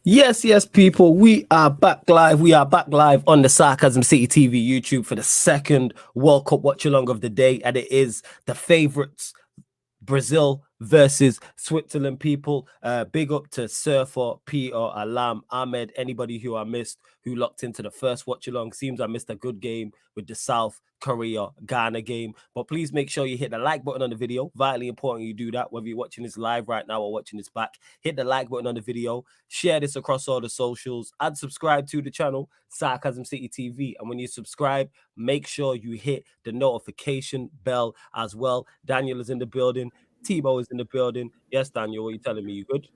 Yes, people. We are back live. We are back live on the Sarcasm City TV YouTube for the second World Cup watch along of the day, and it is the favorites Brazil versus Switzerland. People, big up to Surfer, Peter, Alam, Ahmed, anybody who I missed who locked into the first watch along. Seems I missed a good game with the South Korea Ghana game, but please make sure you hit the like button on the video. Vitally important you do that, whether you're watching this live right now or watching this back. Hit the like button on the video, share this across all the socials, and subscribe to the channel Sarcasm City TV. And when you subscribe, make sure you hit the notification bell as well. Daniel is in the building. Timo is in the building. Yes, Daniel, what are you telling me? You good?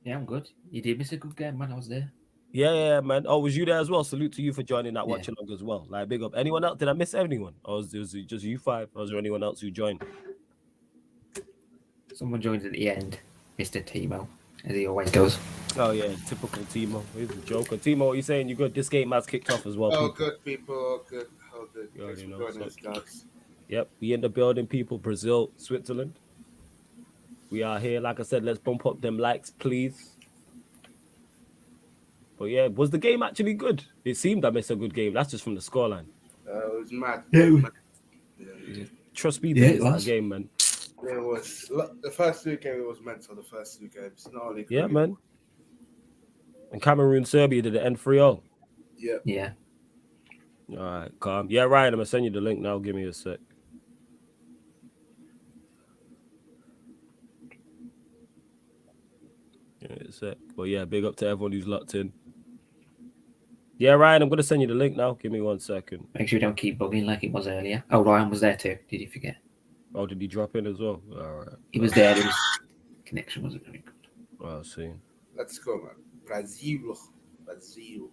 Yeah, I'm good. You did miss a good game, man. I was there. Yeah, man. Oh, was you there as well? Salute to you for joining that Yeah. watch along as well. Like, big up. Anyone else? Did I miss anyone? Or was it just you five? Or was there anyone else who joined? Someone joined at the end, Mr. Timo, as he always does. Oh, yeah, typical Timo. He's a joker. Timo, what are you saying? You good? This game has kicked off as well. Oh, people. good, people. Oh, good. Oh, good. You already know. Joining us, guys. Yep, we in the building, people. Brazil, Switzerland. We are here. Like I said, let's bump up them likes, please. But yeah, was the game actually good? It seemed I missed a good game. That's just from the scoreline. It was mad. Yeah. Trust me, Yeah, it's it that was. game, man. It was the first two games. It was meant for the first two games. Not only. Yeah, man. And Cameroon, Serbia did the end 3-0. Yeah. Yeah. All right, calm. Yeah, Ryan, I'm gonna send you the link now. Give me a sec. Give me a sec. But yeah, big up to everyone who's locked in. Yeah, Ryan, I'm gonna send you the link now. Give me 1 second. Make sure you don't keep bugging like it was earlier. Oh, Ryan was there too. Did you forget? Oh, did he drop in as well? All right. He was there. His connection wasn't very good. I'll see. Let's go, man. Brazil. Brazil.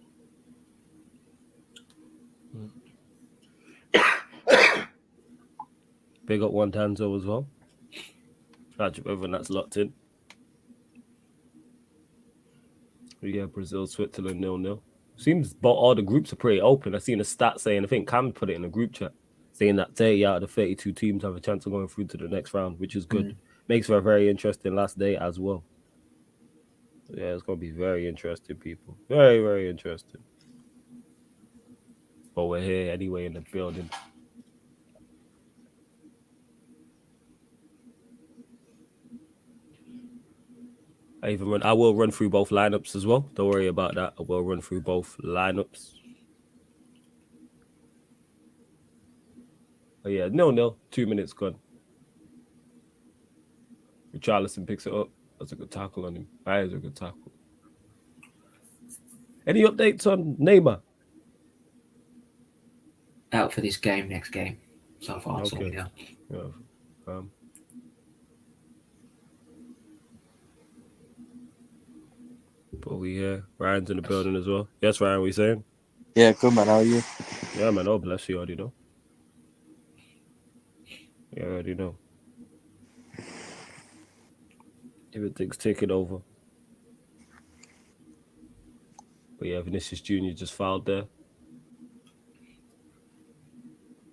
Big up one Tanzo as well. Catch up everyone that's locked in. Yeah, Brazil, Switzerland 0-0. Seems but all the groups are pretty open. I seen a stat saying, I think Cam put it in a group chat, saying that 30 out of the 32 teams have a chance of going through to the next round, which is good. Makes for a very interesting last day as well. Yeah, it's gonna be very interesting, people. Very, very interesting. But we're here anyway in the building. I will run through both lineups as well. Don't worry about that. I will run through both lineups. Oh yeah, 0-0. 2 minutes gone. Richarlison picks it up. That's a good tackle on him. That is a good tackle. Any updates on Neymar? Out for this game, next game. So far, that's all we know. Yeah. But we here. Ryan's in the building as well. Yes, Ryan, what you saying? Yeah, good, man. How are you? Yeah, man. Oh, bless you. Already know. Yeah, I already know. Everything's taking over. But yeah, Vinicius Jr. just fouled there.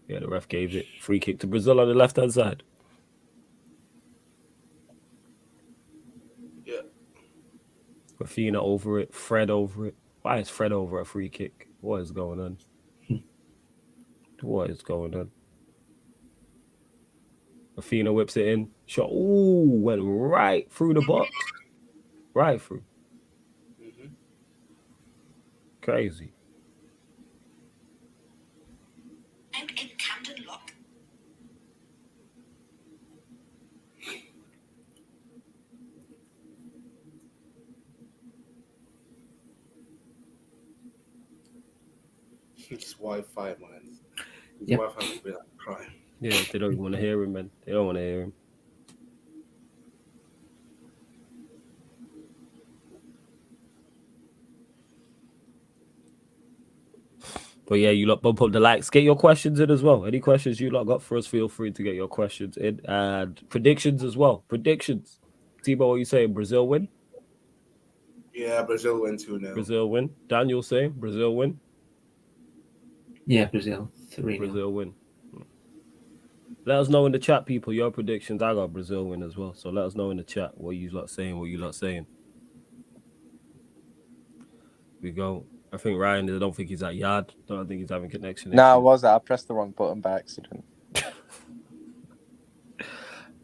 Yeah, the ref gave it. Free kick to Brazil on the left-hand side. Yeah. Rafinha over it. Fred over it. Why is Fred over a free kick? What is going on? What is going on? Rafinha whips it in. Shot. Ooh, went right through the box. Right through. Mm-hmm. Crazy. I'm in Camden Lock. It's Wi-Fi, man. His Yep. Wi-Fi will be like crying. Yeah, they don't want to hear him, man. They don't want to hear him. But yeah, you lot bump up the likes. Get your questions in as well. Any questions you lot got for us, feel free to get your questions in. And predictions as well. Predictions. Timo, what are you saying? Brazil win? Yeah, Brazil win 2-0. Brazil win. Daniel saying Brazil win? Yeah, Brazil. 3-0. Brazil win. Let us know in the chat, people, your predictions. I got Brazil win as well. So let us know in the chat what you lot saying, what you lot saying. We go. I think Ryan, I don't think he's at yard. I don't think he's having connection. Nah, I issues. was. I pressed the wrong button by accident.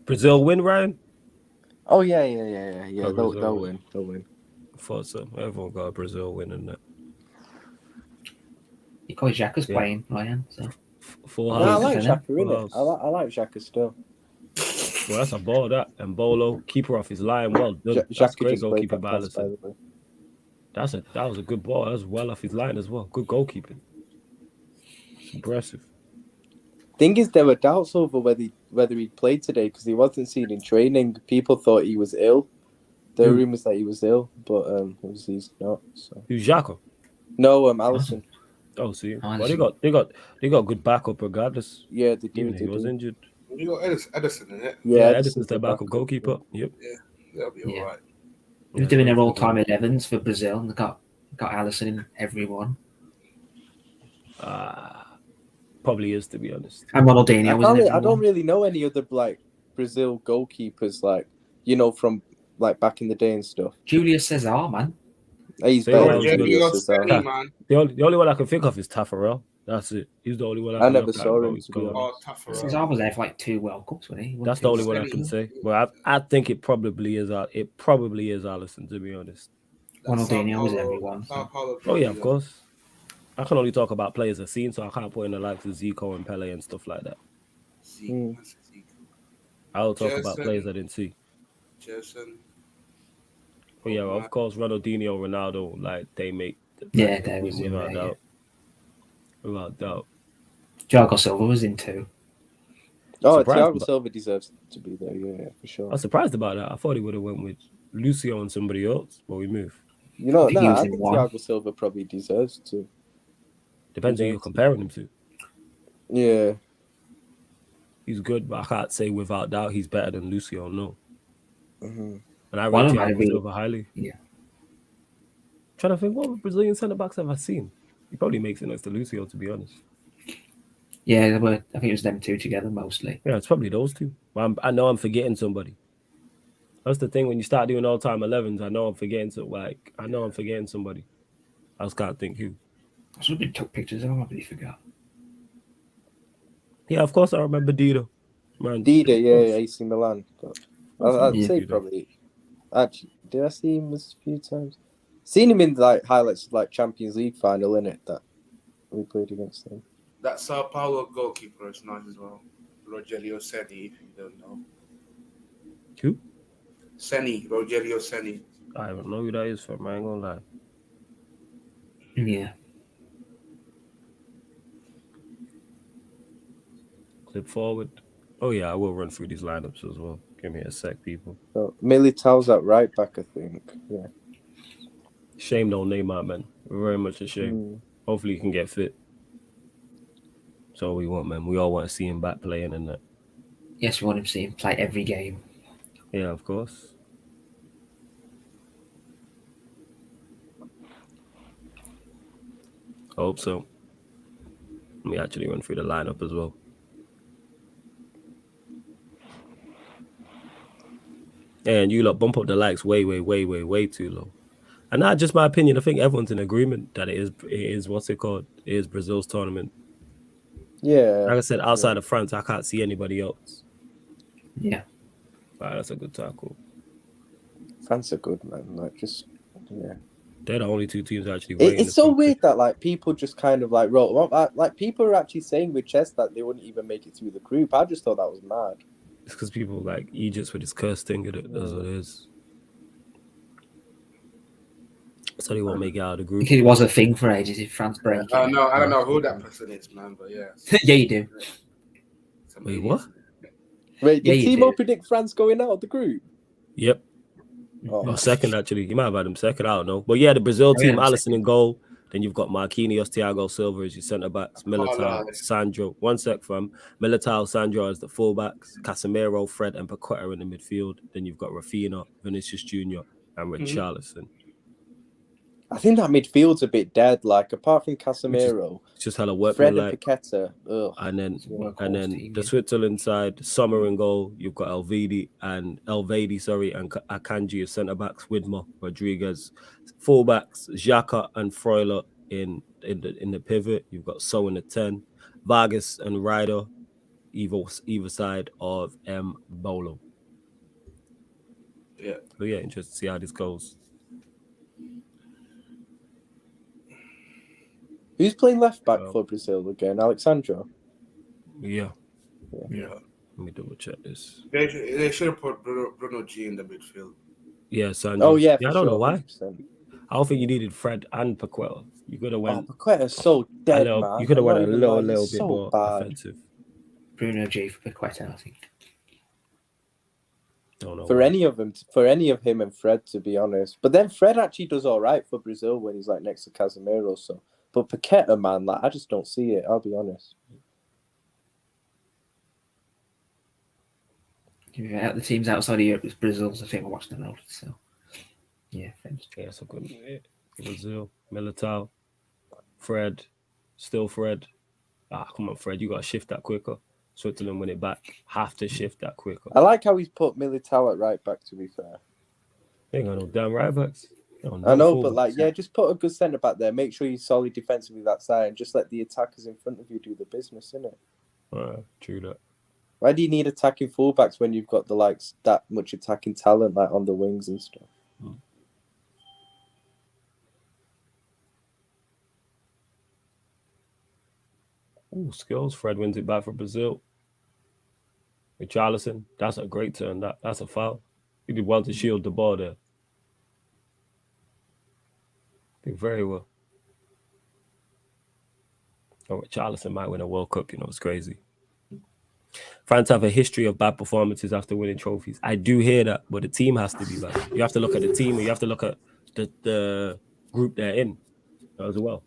Brazil win, Ryan? Oh yeah. Oh, They'll Brazil win. They'll win. I thought so. Everyone got a Brazil win in that. You call Xhaka's Yeah. playing, Ryan. So Full Oh, No, I house. like Full Xhaka, Full innit? house. I like Xhaka still. Well, that's a ball, that. And Bolo, keeper off his line. Well done. That's Xhaka great just played goalkeeping that by pass, by Alisson. the way. That was a good ball. That was well off his line as well. Good goalkeeping. It's impressive. Thing is, there were doubts over whether he played today because he wasn't seen in training. People thought he was ill. There were Who? rumours that he was ill, but obviously he's not. So Who's Xhaka? no, Alisson. Oh, see. Oh, Well, they got good backup regardless. Yeah, they do. Even if They he was do. injured. You got Edison in it. Yeah, Edison's Edison's their the backup goalkeeper. Yep. That'll be Yeah. all right. He was doing their all-time 11s for Brazil, and they got Alisson in every one. Probably is, to be honest. And Ronaldinho was in every I don't one. really know any other like Brazil goalkeepers from like back in the day and stuff. Julius Cesar, man. He's Say better that than was good. Julio Cesar. Senny, man. The only one I can think of is Taffarel. That's it. He's the only one I I can never look at saw and go, him, he's to be going. Oh, tougher. Cesar was there for like 2 World Cups, wasn't he? He won That's 2 the only World one I Cups. can say. Well, I think it probably is. It probably is Alisson, to be honest. Ronaldinho was everyone. Sao Paulo, Oh yeah, of course. I can only talk about players I've seen, so I can't put in the likes of Zico and Pele and stuff like that. Zeke. I'll talk about Jason. players I didn't see. Jason. But yeah, of course, Ronaldinho, Ronaldo, like they make the Yeah, team they was in without there, doubt. Without doubt. Thiago Silva was in 2. Oh, Surprised Thiago about- Silva deserves to be there. Yeah, for sure. I was surprised about that. I thought he would have went with Lucio and somebody else, but we move. You know, I think he was I in think one. Thiago Silva probably deserves to. Depends who you're comparing him to. Yeah. He's good, but I can't say without doubt he's better than Lucio, no. Mm-hmm. And I One rate of my Thiago really- Silva highly. Yeah. Trying to think, what Brazilian centre backs have I seen? He probably makes it next to Lucio, to be honest. Yeah, they were. I think it was them 2 together mostly. Yeah, it's probably those two. But I know I'm forgetting somebody. That's the thing when you start doing all-time 11s. I know I'm forgetting somebody. I just can't think who. I should have took pictures of him. I really forgot. Yeah, of course I remember Dida. Man, Dida, of yeah, course. AC Milan. But Also, I'd yeah, say Dida. probably. Actually, did I see him a few times? Seen him in like highlights of like Champions League final, innit? That we played against them. That Sao Paulo goalkeeper is nice as well. Rogelio Senni, if you don't know. Who? Rogelio Senni. I don't know who that is from. I ain't gonna lie. Yeah. Clip forward. Oh yeah, I will run through these lineups as well. Give me a sec, people. So Militao's at right back, I think. Yeah. Shame no Neymar, man. Very much a shame. Mm. Hopefully he can get fit. That's all we want, man. We all want to see him back playing and that. Yes, we want him to see him play every game. Yeah, of course. I hope so. Let me actually run through the lineup as well. And you lot bump up the likes way too low. And not just my opinion. I think everyone's in agreement that it is what's it called? It is Brazil's tournament. Yeah. Like I said, outside of France, I can't see anybody else. Yeah. Wow, that's a good tackle. France are good, man. Like, just, yeah. They're the only two teams actually waiting. It's so weird that like people just kind of like wrote them up. Like people are actually saying with chess that they wouldn't even make it through the group. I just thought that was mad. It's because people like Egypt with this curse thing. That's what it is. So they won't make it out of the group. Because it was a thing for ages if France break it. I don't know who that person is, man, but yeah. Yeah, you do. It's Wait, amazing. what? Wait, Yeah, did you Timo do. predict France going out of the group? Yep. Oh, Or second, actually. You might have had him second. I don't know. But yeah, the Brazil Oh, yeah, team, I'm Alisson in goal. Then you've got Marquinhos, Thiago Silva as your centre backs, Militao, lie. Sandro. One sec, fam. Militao, Sandro as the fullbacks, Casemiro, Fred, and Paqueta in the midfield. Then you've got Rafinha, Vinicius Junior, and Richarlison. I think that midfield's a bit dead. Like apart from Casemiro, It's just hella work. Fred and Paqueta. Ugh. And then It's a workhorse and then team, the yeah. Switzerland side, Sommer in goal. You've got Elvedi, and Akanji as centre backs. Widmer, Rodriguez, fullbacks. Xhaka and Freuler in the pivot. You've got So in the 10, Vargas and Ryder, either side of Bolo. Yeah. So yeah, interested to see how this goes. Who's playing left back for Brazil again? Alexandro. Yeah, Yeah. let me double check this. They should have put Bruno G in the midfield. Yeah, Sandro. Oh yeah, I for don't know sure, why. 100%. I don't think you needed Fred and Paqueta. You could have went. Paqueta's so dead, little, man. you could have went a I'm not even lying, little he's bit so more bad. offensive. Bruno G for Paqueta, I think. Don't know For why. any of him and Fred, to be honest. But then Fred actually does all right for Brazil when he's like next to Casemiro. So, but Paqueta, man, like I just don't see it. I'll be honest. The teams outside of Europe is Brazil's. I think I watched them all. So, yeah, French. Yeah, so good. Brazil, Militao, Fred, still Fred. Come on, Fred, you got to shift that quicker. Switzerland win it back. Have to shift that quicker. I like how he's put Militao at right back, to be fair. They ain't got no damn right backs. I know, but like, yeah, just put a good centre back there. Make sure you're solid defensively that side, and just let the attackers in front of you do the business, innit? True that. Why do you need attacking fullbacks when you've got the likes that much attacking talent like on the wings and stuff? Ooh, skills. Fred wins it back for Brazil. Richarlison, that's a great turn. That's a foul. He did well to shield the ball there. Did very well. Oh, Richarlison might win a World Cup. You know, it's crazy. France have a history of bad performances after winning trophies. I do hear that, but the team has to be bad. You have to look at the team, and you have to look at the group they're in as well.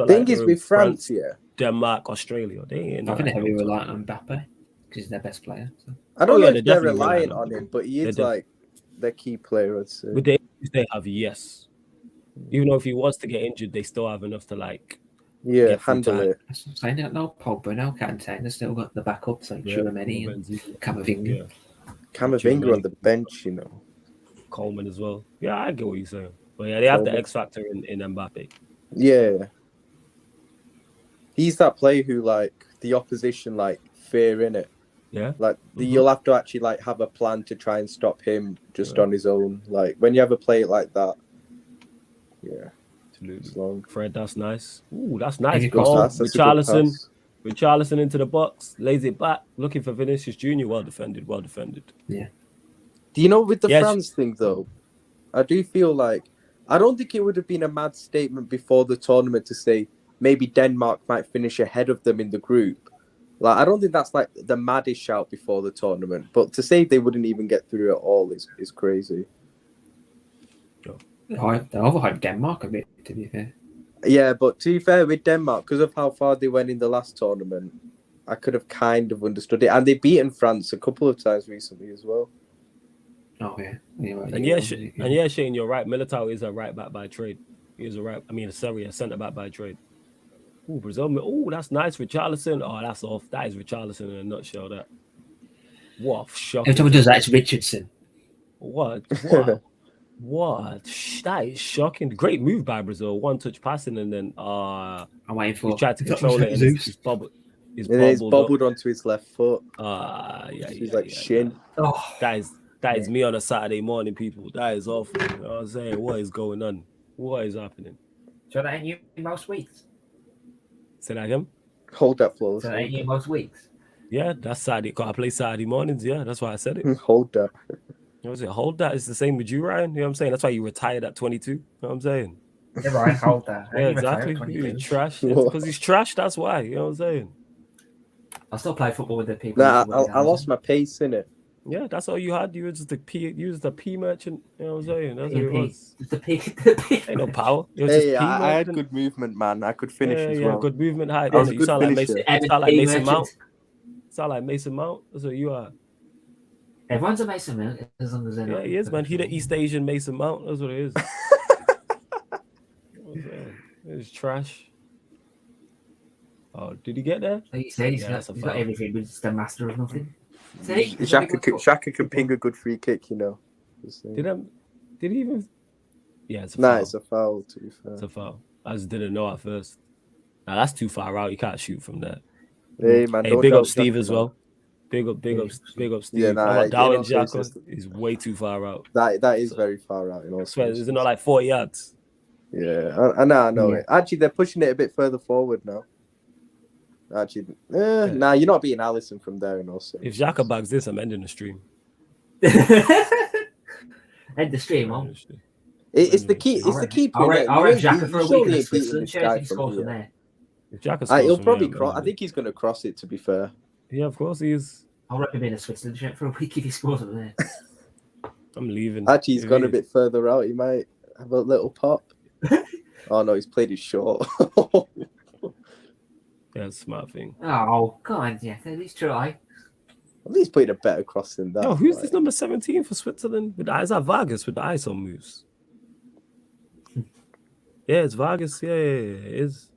Thing is with France, yeah. Denmark, Australia, they ain't. I think they're heavily reliant on Mbappe because he's their best player. So. I don't know if they're definitely relying on him, but he is like their key player, I'd say. With the injuries they have, yes. Even though if he was to get injured, they still have enough to like. Yeah, handle it. That's what I'm saying. No Pogba, no Kante. They've still got the backups like Chouameni and Camavinga. Yeah. Camavinga on the bench, you know. Coleman as well. Yeah, I get what you're saying. But yeah, they have the X factor in Mbappe. Yeah. He's that player who like the opposition like fear in it. Yeah. Like you'll have to actually like have a plan to try and stop him just on his own. Like when you have a player like that. Yeah. Absolutely. Fred, that's nice. Ooh, that's nice. Richarlison into the box, lays it back, looking for Vinicius Jr. Well defended. Yeah. Do you know with the France thing though? I do feel like I don't think it would have been a mad statement before the tournament to say maybe Denmark might finish ahead of them in the group. Like I don't think that's like the maddest shout before the tournament. But to say they wouldn't even get through at all is crazy. They overhyped Denmark a bit, to be fair. Yeah, but to be fair, with Denmark, because of how far they went in the last tournament, I could have kind of understood it. And they've beaten France a couple of times recently as well. Oh, yeah. Shane, you're right. Militao is a right back by trade. He is a centre back by trade. Ooh, Brazil. Oh, that's nice. Richarlison. Oh, that's off. That is Richarlison in a nutshell. That. What? Shocking. Every time he does that, it's Richardson. What? What? That is shocking. Great move by Brazil. One touch passing and then I'm waiting for. He tried to control it. And it's bubbled. It's bubbled onto his left foot. He's shin. Oh, that is me on a Saturday morning, people. That is awful. You know what I'm saying? What is going on? What is happening? So that ain't you most weeks. Say that again. Hold that floor. So that ain't you most weeks. Yeah, that's Saturday. Cause I play Saturday mornings. Yeah, that's why I said it. Hold that. You know what I'm saying? Hold that. It's the same with you, Ryan. You know what I'm saying? That's why you retired at 22. You know what I'm saying? Yeah, Ryan, hold that. Yeah, exactly. He's trash. Because he's trash. That's why. You know what I'm saying? I still play football with the people. Nah, I lost my pace in it. Yeah, that's all you had. You were just a P merchant. You know what I'm saying? That's what it was. The P. Ain't no power. Hey, I had good movement, man. I could finish as well. Good movement height. I was a You good sound like finisher. Mason Mount. Sound like Mason Mount. That's what you are. Everyone's a Mason Mount as long as they're not. Yeah, he is, man. He the East Asian Mason Mount. That's what it is. is trash. Oh, did he get there? Like you say, he's got everything, but he's just a master of nothing. See, Xhaka can ping a good free kick, you know. Did he even? Yeah, it's a nah, foul. it's a foul. To be fair, It's a foul. I just didn't know at first. Nah, that's too far out. You can't shoot from there. hey man, Hey, big up Steve as well. Big up Steve. Yeah, nah, I'm Darwin Xhaka just... is way too far out. That is very far out. You know, I swear, is it not like 40 yards? Yeah, I know it. Actually, they're pushing it a bit further forward now. Actually, nah, you're not beating Allison from there, and also. If Xhaka bags this, I'm ending the stream. End the stream, man. It's the key. It's the key. I'll have Xhaka for a week in Switzerland. He scores from there. If Xhaka scores he'll from probably there, cross. I think he's going to cross it. To be fair. Yeah, of course he is. I'll recommend him in a Switzerland shirt for a week if he scores from there. I'm leaving. Actually, he's gone a bit further out. He might have a little pop. Oh no, he's played it short. Yeah, smart thing. Oh, go on, yeah. At least try. At least played a better cross than that. Yo, who's this number 17 for Switzerland? Is that Vargas with the ISO moves? Yeah, it's Vargas. Yeah, it is.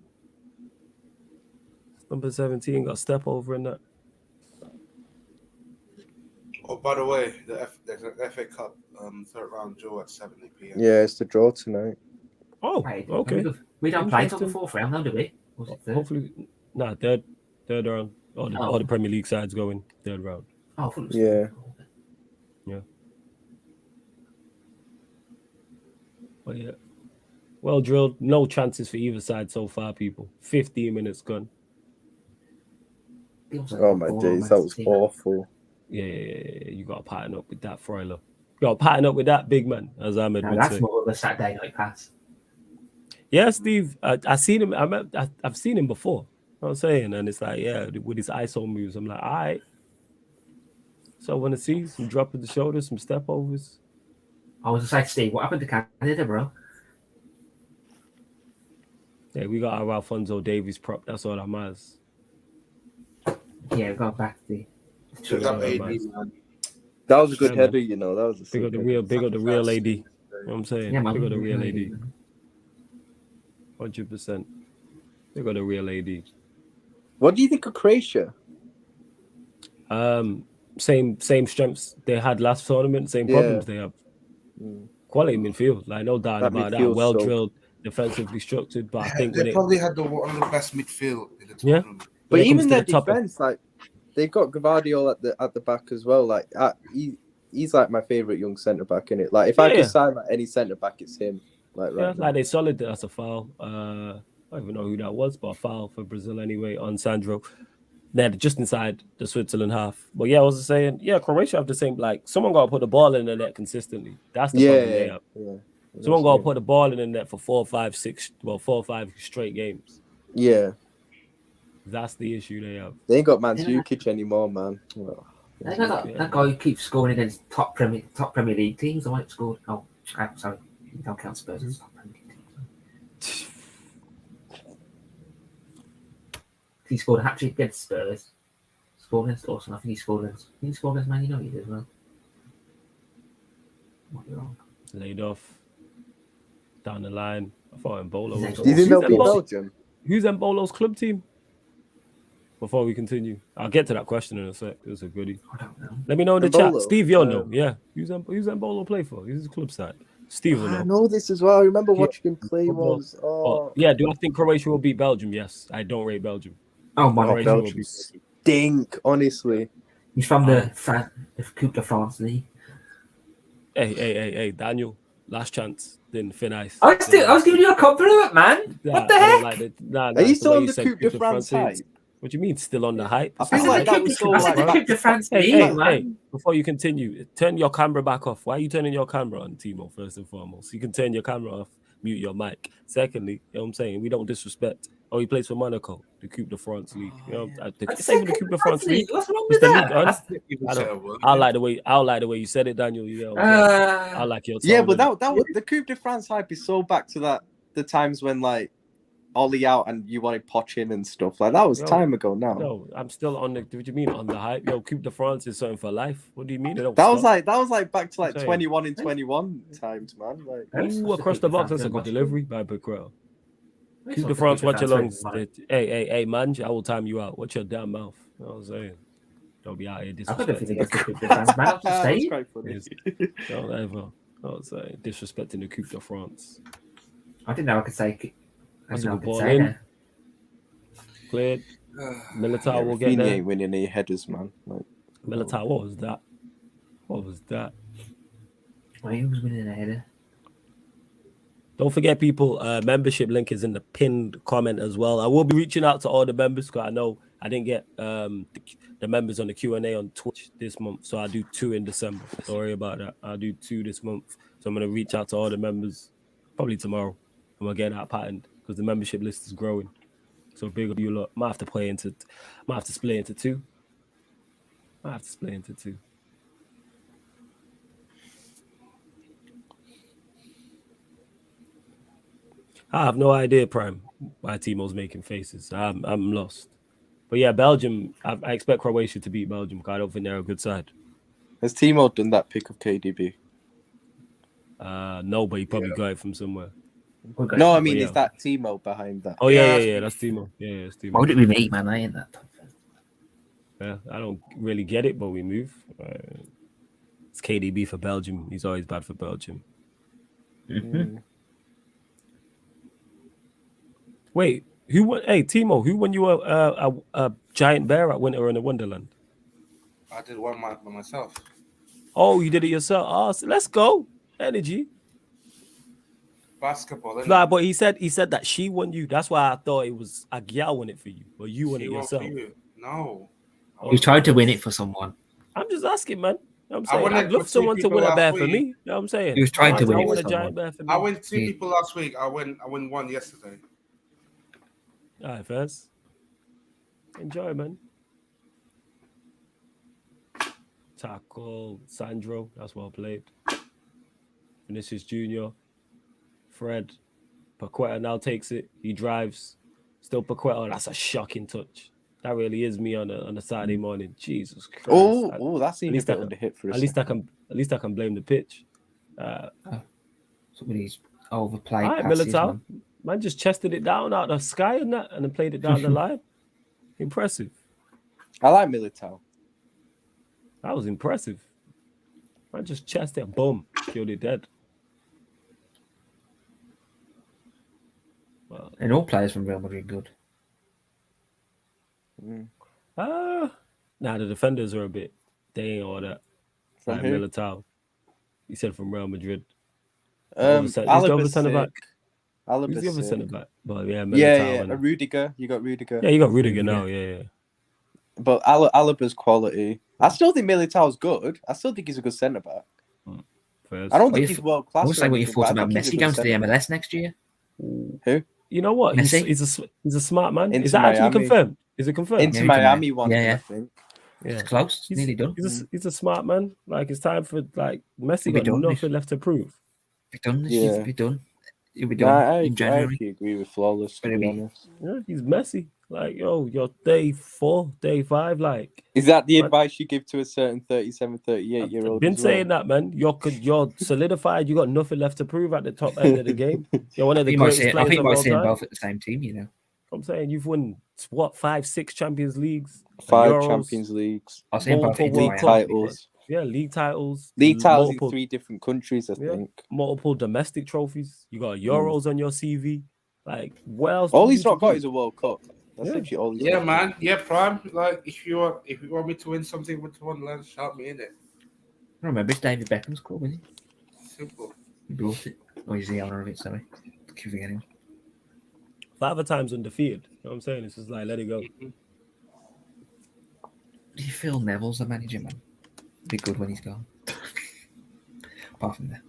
Number 17 got a step over in that. Oh, by the way, there's an FA Cup third round draw at 7 p.m. Yeah, it's the draw tonight. Oh, right, okay. We don't play till the fourth round, now, do we? Was it third? Hopefully, third round. All the Premier League sides going third round. Oh, yeah. Yeah. But yeah. Well drilled. No chances for either side so far, people. 15 minutes gone. Oh my days, that was awful. Yeah. You got to pattern up with that, Freuler. You got to pattern up with that, big man, as Ahmed would say. That's more of a Saturday night pass. Yeah, Steve. I seen him. I've seen him before. You know what I'm saying? And it's like, yeah, with his ISO moves, I'm like, all right. So I want to see some drop of the shoulders, some step overs. I was excited, Steve. What happened to Canada, bro? Yeah, we got our Alphonso Davies prop. That's all that matters. Yeah, we got back to that was a good header, you know. That was a big up the real lady. You know what I'm saying? Yeah, man. Big up the real lady. 100%. Big up the real lady. What do you think of Croatia? Same strengths they had last tournament, same problems they have. Quality midfield, like no doubt about that. Well drilled, defensively structured, but I think they probably had one of the best midfield in the tournament. Yeah. But even their defense, like they got Gvardiol at the back as well. Like he's like my favorite young centre back in it. Like if I could sign like any centre back, it's him. Like right now. Like they solid. That's a foul. I don't even know who that was, but a foul for Brazil anyway on Sandro. They're just inside the Switzerland half. But yeah, I was saying, Croatia have the same. Like someone got to put the ball in the net consistently. That's the problem they have. Yeah. Someone got to put the ball in the net for 4 or 5 straight games. Yeah. That's the issue they have. They ain't got Mandzukic anymore, man. Well, that guy who keeps scoring against top Premier League teams. I might score. Oh, sorry, you don't count Spurs as top Premier League teams. He scored a hat trick against Spurs. Scored against Arsenal. I think he scored against Man United as well. What you wrong? Laid off down the line. I thought Mbolo was. Do you think they'll beat Belgium? Who's Mbolo's club team? Before we continue, I'll get to that question in a sec. It was a goodie. I don't know. Let me know in the chat. Steve, you'll know. Yeah. Who's Mbolo play for? He's his club side. Steve will know. I know this as well. I remember watching him play once. Yeah, do I think Croatia will beat Belgium? Yes. I don't rate Belgium. Oh my God, Belgium stink, honestly. He's from the Coupe de France League. Hey, Daniel. Last chance. Didn't finish. I was giving you a compliment, man. What the heck? Are you still on the Coupe de France hype? What do you mean, still on the hype? I feel like that was so like Coupe de France League, man. Hey, before you continue, turn your camera back off. Why are you turning your camera on, Timo, first and foremost? You can turn your camera off, mute your mic. Secondly, you know what I'm saying? We don't disrespect. Oh, he plays for Monaco, the Coupe de France League. You know, it's even the Coupe de France League. What's wrong with that? I like the way you said it, Daniel. You know, I like your tone. Yeah, but that was the Coupe de France hype is so back to the times when like Ollie out and you wanted Poch in and stuff. Like that was time ago now. No, I'm still on the. What do you mean on the hype? Yo, Coupe de France is something for life. What do you mean? That was like back to like 21 and 21 times, man. Like across the box. That's a good delivery by Big Crow. Coupe de France, Watchalong. Hey, man, I will time you out. Watch your damn mouth. You know what I'm saying? Don't be out here I don't think disrespecting. it's the Coupe de France, man. I'm just That's saying. quite funny. Don't ever. You know what I'm saying? Disrespecting the Coupe de France. I didn't know I could say. That's a good ball in. Cleared. Militao will get Rafinha there. ain't winning any headers, man. Like, Militao, what was that? What was that? Why he was winning a header? Don't forget, people, membership link is in the pinned comment as well. I will be reaching out to all the members because I know I didn't get the members on the Q&A on Twitch this month. So I'll do 2 in December. Don't worry about that. I'll do 2 this month. So I'm going to reach out to all the members probably tomorrow. And we're getting that patterned because the membership list is growing. So big up you lot. Might have to split into 2. Might have to split into 2. I have no idea, Prime, why Timo's making faces. I'm lost. But yeah, Belgium, I expect Croatia to beat Belgium because I don't think they're a good side. has Timo done that pick of KDB? No, but he probably got it from somewhere. No, I mean, is that Timo behind that? Oh, yeah, that's Timo. Yeah, that's Timo. Why would it be me, man? I ain't that. Yeah, I don't really get it, but we move. It's KDB for Belgium. He's always bad for Belgium. Mm-hmm. Wait, who won? Hey, Timo, who won you a giant bear at Winter in the Wonderland? I did one by myself. Oh, you did it yourself. Oh, so let's go. Energy. Basketball. Nah, but he said that she won you. That's why I thought it was Aguiar won it for you, but you won it yourself. No. You tried to win it for someone. I'm just asking, man. I'm saying I I'd love someone to win a bear for me. You know what I'm saying? He was trying to win it for for a giant someone. bear for me. I went 2 people last week. I won 1 yesterday. All right, first. Enjoy, man. Tackle, Sandro. That's well played. Vinicius Jr. Fred. Paqueta now takes it. He drives. Still Paqueta. That's a shocking touch. That really is me on a Saturday morning. Jesus Christ. Oh, that seemed a bit under hit for a second. At least I can blame the pitch. Somebody's overplayed. All right, Militao. Man just chested it down out the sky and that, and then played it down the line. Impressive. I like Militao. That was impressive. Man just chested it, boom, killed it dead. Well, and all players from Real Madrid good. Nah, the defenders are a bit. They ain't all that. From like who? Militao. He said from Real Madrid. Alaba's Who's the other centre back? Alaba's Who's the other sick. centre back? Well, yeah, Militao. Yeah, and... Rudiger. You got Rudiger. Yeah, you got Rudiger now. Yeah. But Alaba's quality. I still think Militao's good. I still think he's a good centre back. First. I don't think he's world class. I was saying what you thought about Messi going to the MLS next year. Who? You know what? Messi? He's a smart man. Into Is that Miami. actually confirmed? Is it confirmed? Into Miami one, I think. Yeah. It's close. Nearly done. He's a smart man. Like it's time for Messi got done, nothing left to prove. Be done. Yeah. Be done. It'll be No, done I in January. agree with Flawless, to be honest. Yeah, he's Messi. Like, yo, you're day 4, day 5. Like, is that the advice you give to a certain 37, 38-year-old? I've been saying that, man. You're solidified. You got nothing left to prove at the top end of the game. You're one of the greatest players of all time. I think you might see them both at the same team, you know. I'm saying you've won what 5, 6 Champions Leagues, 5 Euros, Champions Leagues, I'll see them both multiple league World titles. Yeah, league titles. League titles multiple, in 3 different countries, I think. Multiple domestic trophies. You got Euros on your CV. Like, what else? All he's not got is a World Cup. That's literally all he's got. Yeah, man. Yeah, Prime. Like, if you want me to win something with Wonderland, shout me in it. I remember it's David Beckham's club, isn't it? Simple. He brought it. Or he's the owner of it, sorry. Keep forgetting. 5 times undefeated. You know what I'm saying? It's just like, let it go. Do you feel Neville's the manager, man? Be good when he's gone. Apart from that.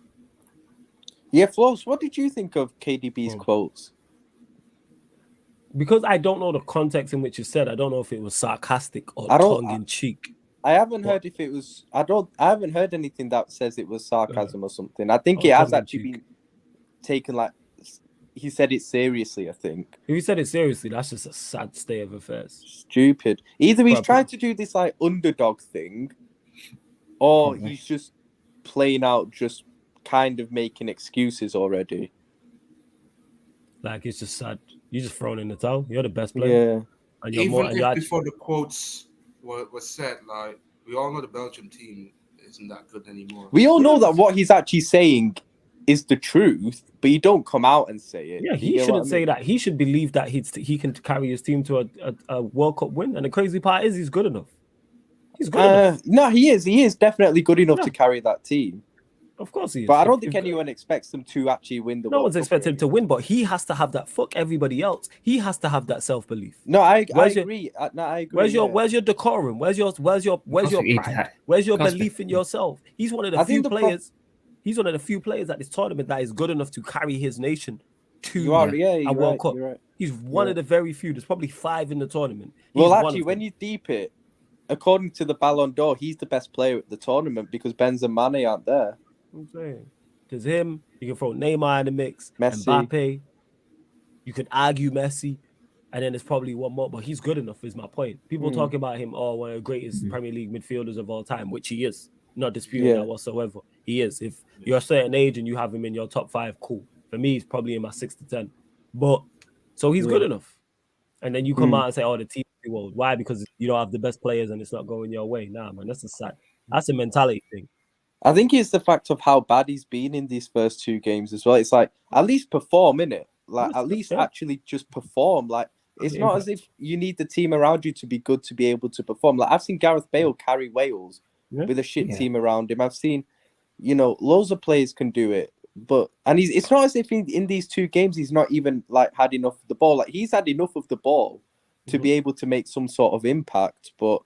Yeah, Floss, what did you think of KDB's quotes? Because I don't know the context in which you said, I don't know if it was sarcastic or tongue in cheek. I haven't heard if it was. I haven't heard anything that says it was sarcasm or something. I think it has actually been taken like. He said it seriously, I think. If he said it seriously, that's just a sad state of affairs. Stupid. Either he's trying to do this like underdog thing, or he's just playing out, just kind of making excuses already. Like it's just sad. You just thrown in the towel. You're the best player. Yeah. And you're Even more. And if you're before the quotes were said, like we all know the Belgium team isn't that good anymore. We all know Yes. that what he's actually saying is the truth, but you don't come out and say it. Yeah, Do you he get what shouldn't I say mean? that. He should believe that he can carry his team to a World Cup win. And the crazy part is he's good enough. He's good enough. No, he is. He is definitely good enough Yeah. to carry that team. Of course he is. But I don't think anyone expects them to actually win the No World one's Cup. expecting him to win, but he has to have that. Fuck everybody else. He has to have that self-belief. No, I Where's agree. No, I agree. Where's your decorum? Where's your pride? Where's your belief in yourself? He's one of the few players. He's one of the few players at this tournament that is good enough to carry his nation to a World Cup. Right. He's one of the very few. There's probably 5 in the tournament. Well, actually, when you deep it, according to the Ballon d'Or, he's the best player at the tournament because Benz and Mane aren't there. I'm saying, there's him. You can throw Neymar in the mix, Messi. Mbappe. You could argue Messi, and then there's probably one more, but he's good enough. Is my point. People talking about him, one of the greatest Premier League midfielders of all time, which he is. Not disputing that whatsoever. He is. If you're a certain age and you have him in your top 5, cool. For me, he's probably in my 6 to 10. But so he's good enough. And then you come out and say, "Oh, the team is too old." Why? Because you don't have the best players and it's not going your way. Nah, man, that's a mentality thing. I think it's the fact of how bad he's been in these first 2 games as well. It's like at least perform in it. Like at least actually just perform. Like it's not as if you need the team around you to be good to be able to perform. Like I've seen Gareth Bale carry Wales with a shit team around him. I've seen, loads of players can do it. But it's not as if in these 2 games he's not even like had enough of the ball. Like he's had enough of the ball to be able to make some sort of impact, but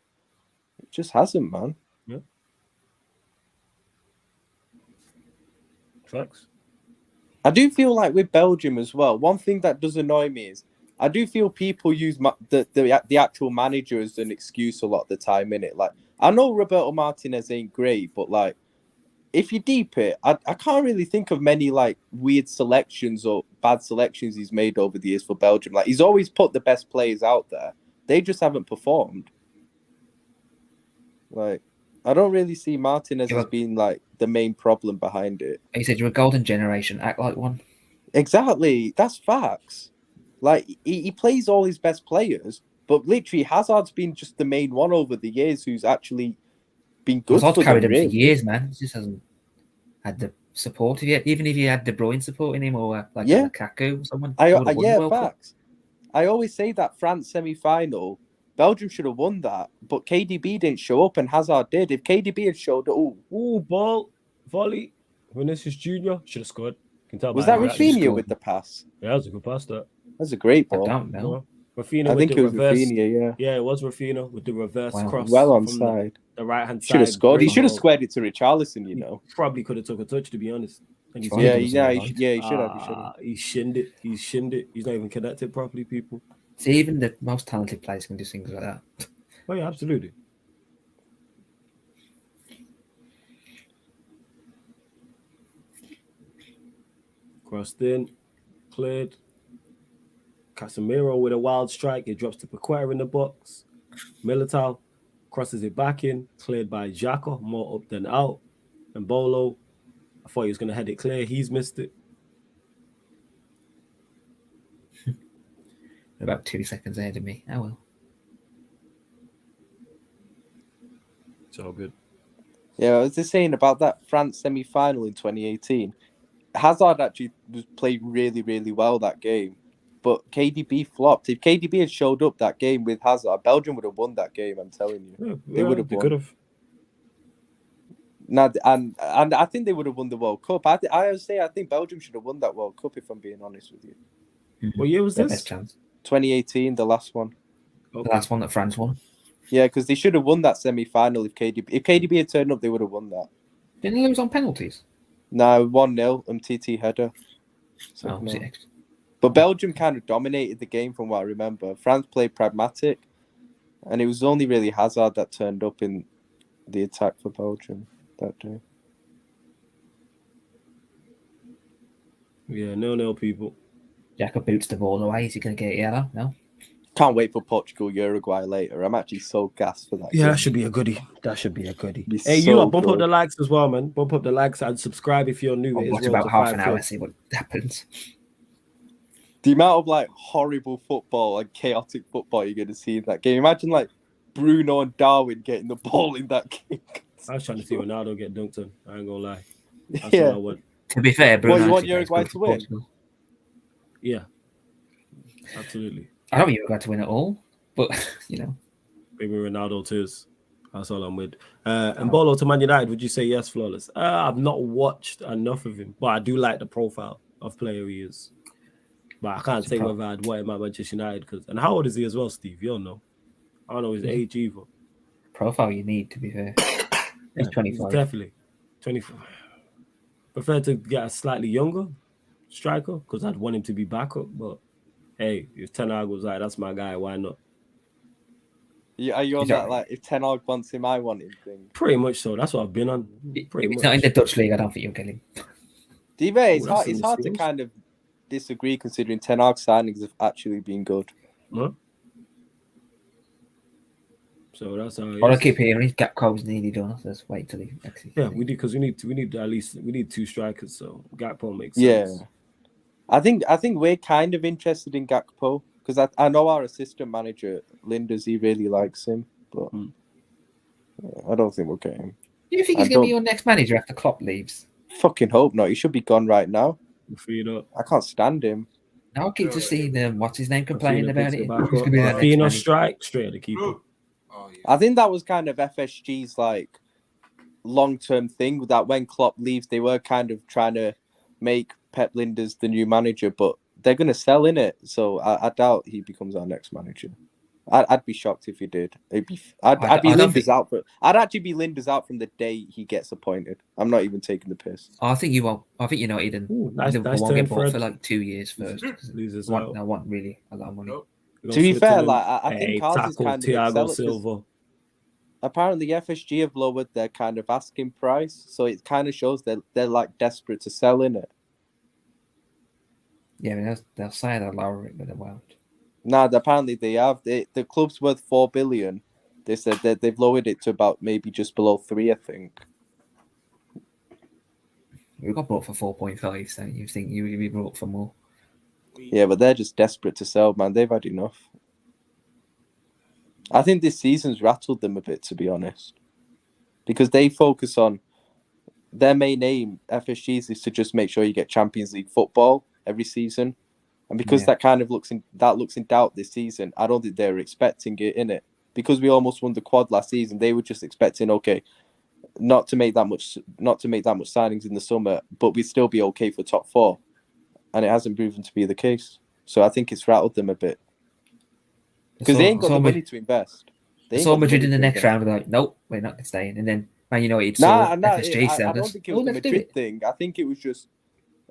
it just hasn't, man. Yeah. Facts. I do feel like with Belgium as well, one thing that does annoy me is I do feel people use the actual manager as an excuse a lot of the time, innit? Like I know Roberto Martinez ain't great, but like if you deep it, I can't really think of many like weird selections or bad selections he's made over the years for Belgium. Like he's always put the best players out there. They just haven't performed. Like I don't really see Martinez as being like the main problem behind it. He said you're a golden generation. Act like one. Exactly. That's facts. Like he plays all his best players, but literally Hazard's been just the main one over the years who's actually been good. Hazard's carried him for years, man. He just hasn't had the support yet. Even if he had De Bruyne supporting him or like Lukaku or someone. Facts. I always say that France semi-final, Belgium should have won that, but KDB didn't show up and Hazard did. If KDB had showed up, ball, volley, Vinicius Junior should have scored. Can tell was that Rafinha with the pass? Yeah, that was a good pass. That's a great ball. I don't know. Rafinha I with think the it was reverse. Rafinha, Yeah, it was Rafinha with the reverse cross. Well on side. The right hand side. Should have scored. He should have squared it to Richarlison, He probably could have took a touch, to be honest. He should have. He shinned it. He's not even connected properly, people. See, even the most talented players can do things like that. Oh yeah, absolutely. Crossed in, cleared. Casemiro with a wild strike. It drops to Paqueta in the box. Militao crosses it back in, cleared by Xhaka, more up than out. And Bolo, I thought he was going to head it clear. He's missed it. About 2 seconds ahead of me. Oh well. It's all good. Yeah, I was just saying about that France semi-final in 2018. Hazard actually played really, really well that game. But KDB flopped. If KDB had showed up that game with Hazard, Belgium would have won that game, I'm telling you. They would have won. Could have. Now, and I think they would have won the World Cup. I think Belgium should have won that World Cup, if I'm being honest with you. What year was this? Best chance. 2018, the last one. Okay. The last one that France won. Yeah, because they should have won that semi-final if KDB had turned up, they would have won that. Didn't they lose on penalties? No, 1-0, MTT header. But Belgium kind of dominated the game from what I remember. France played pragmatic, and it was only really Hazard that turned up in the attack for Belgium that day. Yeah, 0-0 people. Xhaka boots the ball away. Is he going to get yellow? No? Can't wait for Portugal, Uruguay later. I'm actually so gassed for that. Yeah, game. that should be a goodie. Hey, so you lot, bump good. up the likes as well, man. Bump up the likes and subscribe if you're new. I'll watch about half an hour, see what happens. The amount of like horrible football and chaotic football you're gonna see in that game. Imagine like Bruno and Darwin getting the ball in that game. I was trying to see Ronaldo get dunked on. I ain't gonna lie. That's Yeah. what I want. To be fair, Bruno What, you want actually plays Uruguay good to for win? Portugal. Yeah, absolutely. I don't want Uruguay to win at all, but you know. Maybe Ronaldo too. That's all I'm with. And Bolo to Man United, would you say yes, flawless? I've not watched enough of him, but I do like the profile of player he is. But I can't say whether I'd want him at Manchester United. And how old is he as well, Steve? You don't know. I don't know his age either. Profile you need, to be fair. He's 25. Definitely. 25. Prefer to get a slightly younger striker because I'd want him to be backup. But hey, if Ten Hag was like, that's my guy, why not? Yeah, are you on that like if Ten Hag wants him, I want him thing? Pretty much so. That's what I've been on. If he's not in the Dutch league, I don't think you'll get him. It's hard to kind of disagree considering Ten Hag signings have actually been good. Huh? So that's how. All I keep hearing is Gakpo's nearly done. So let's wait till he actually. Yeah, we need two strikers. So Gakpo makes sense. Yeah, I think we're kind of interested in Gakpo because I know our assistant manager Linders, he really likes him, but I don't think we'll get him. Do you think he's going to be your next manager after Klopp leaves? Fucking hope not. He should be gone right now. I can't stand him. Now I keep just seeing what's his name complaining about it. Rafinha strike straight at the keeper. Oh, yeah. I think that was kind of FSG's like long-term thing that when Klopp leaves, they were kind of trying to make Pep Linders the new manager, but they're going to sell in it. So I doubt he becomes our next manager. I'd be shocked if he did. I'd be Linders out. I'd actually be Linders out from the day he gets appointed. I'm not even taking the piss. I think you won't. I think United and Liverpool won't get bought for like 2 years first. I want really a lot of money. To be fair, like I think Cards is kind Thiago of Silva. Apparently, FSG have lowered their kind of asking price, so it kind of shows that they're like desperate to sell in it. Yeah, I mean, they'll say they'll lower it, but they won't. Nah, apparently they have. The club's worth $4 billion. They said that they've lowered it to about maybe just below 3, I think. We got bought for 4.5, so you think you would be bought for more? Yeah, but they're just desperate to sell, man. They've had enough. I think this season's rattled them a bit, to be honest, because they focus on their main aim. FSG's is to just make sure you get Champions League football every season. And because that kind of looks in doubt this season, I don't think they were expecting it in it. Because we almost won the quad last season, they were just expecting not to make that much signings in the summer, but we'd still be okay for top 4, and it hasn't proven to be the case. So I think it's rattled them a bit because they ain't got the money to invest. So Madrid in the next round are like, nope, we're not staying, and then Man United saw FSG I don't think it was the Madrid thing. I think it was just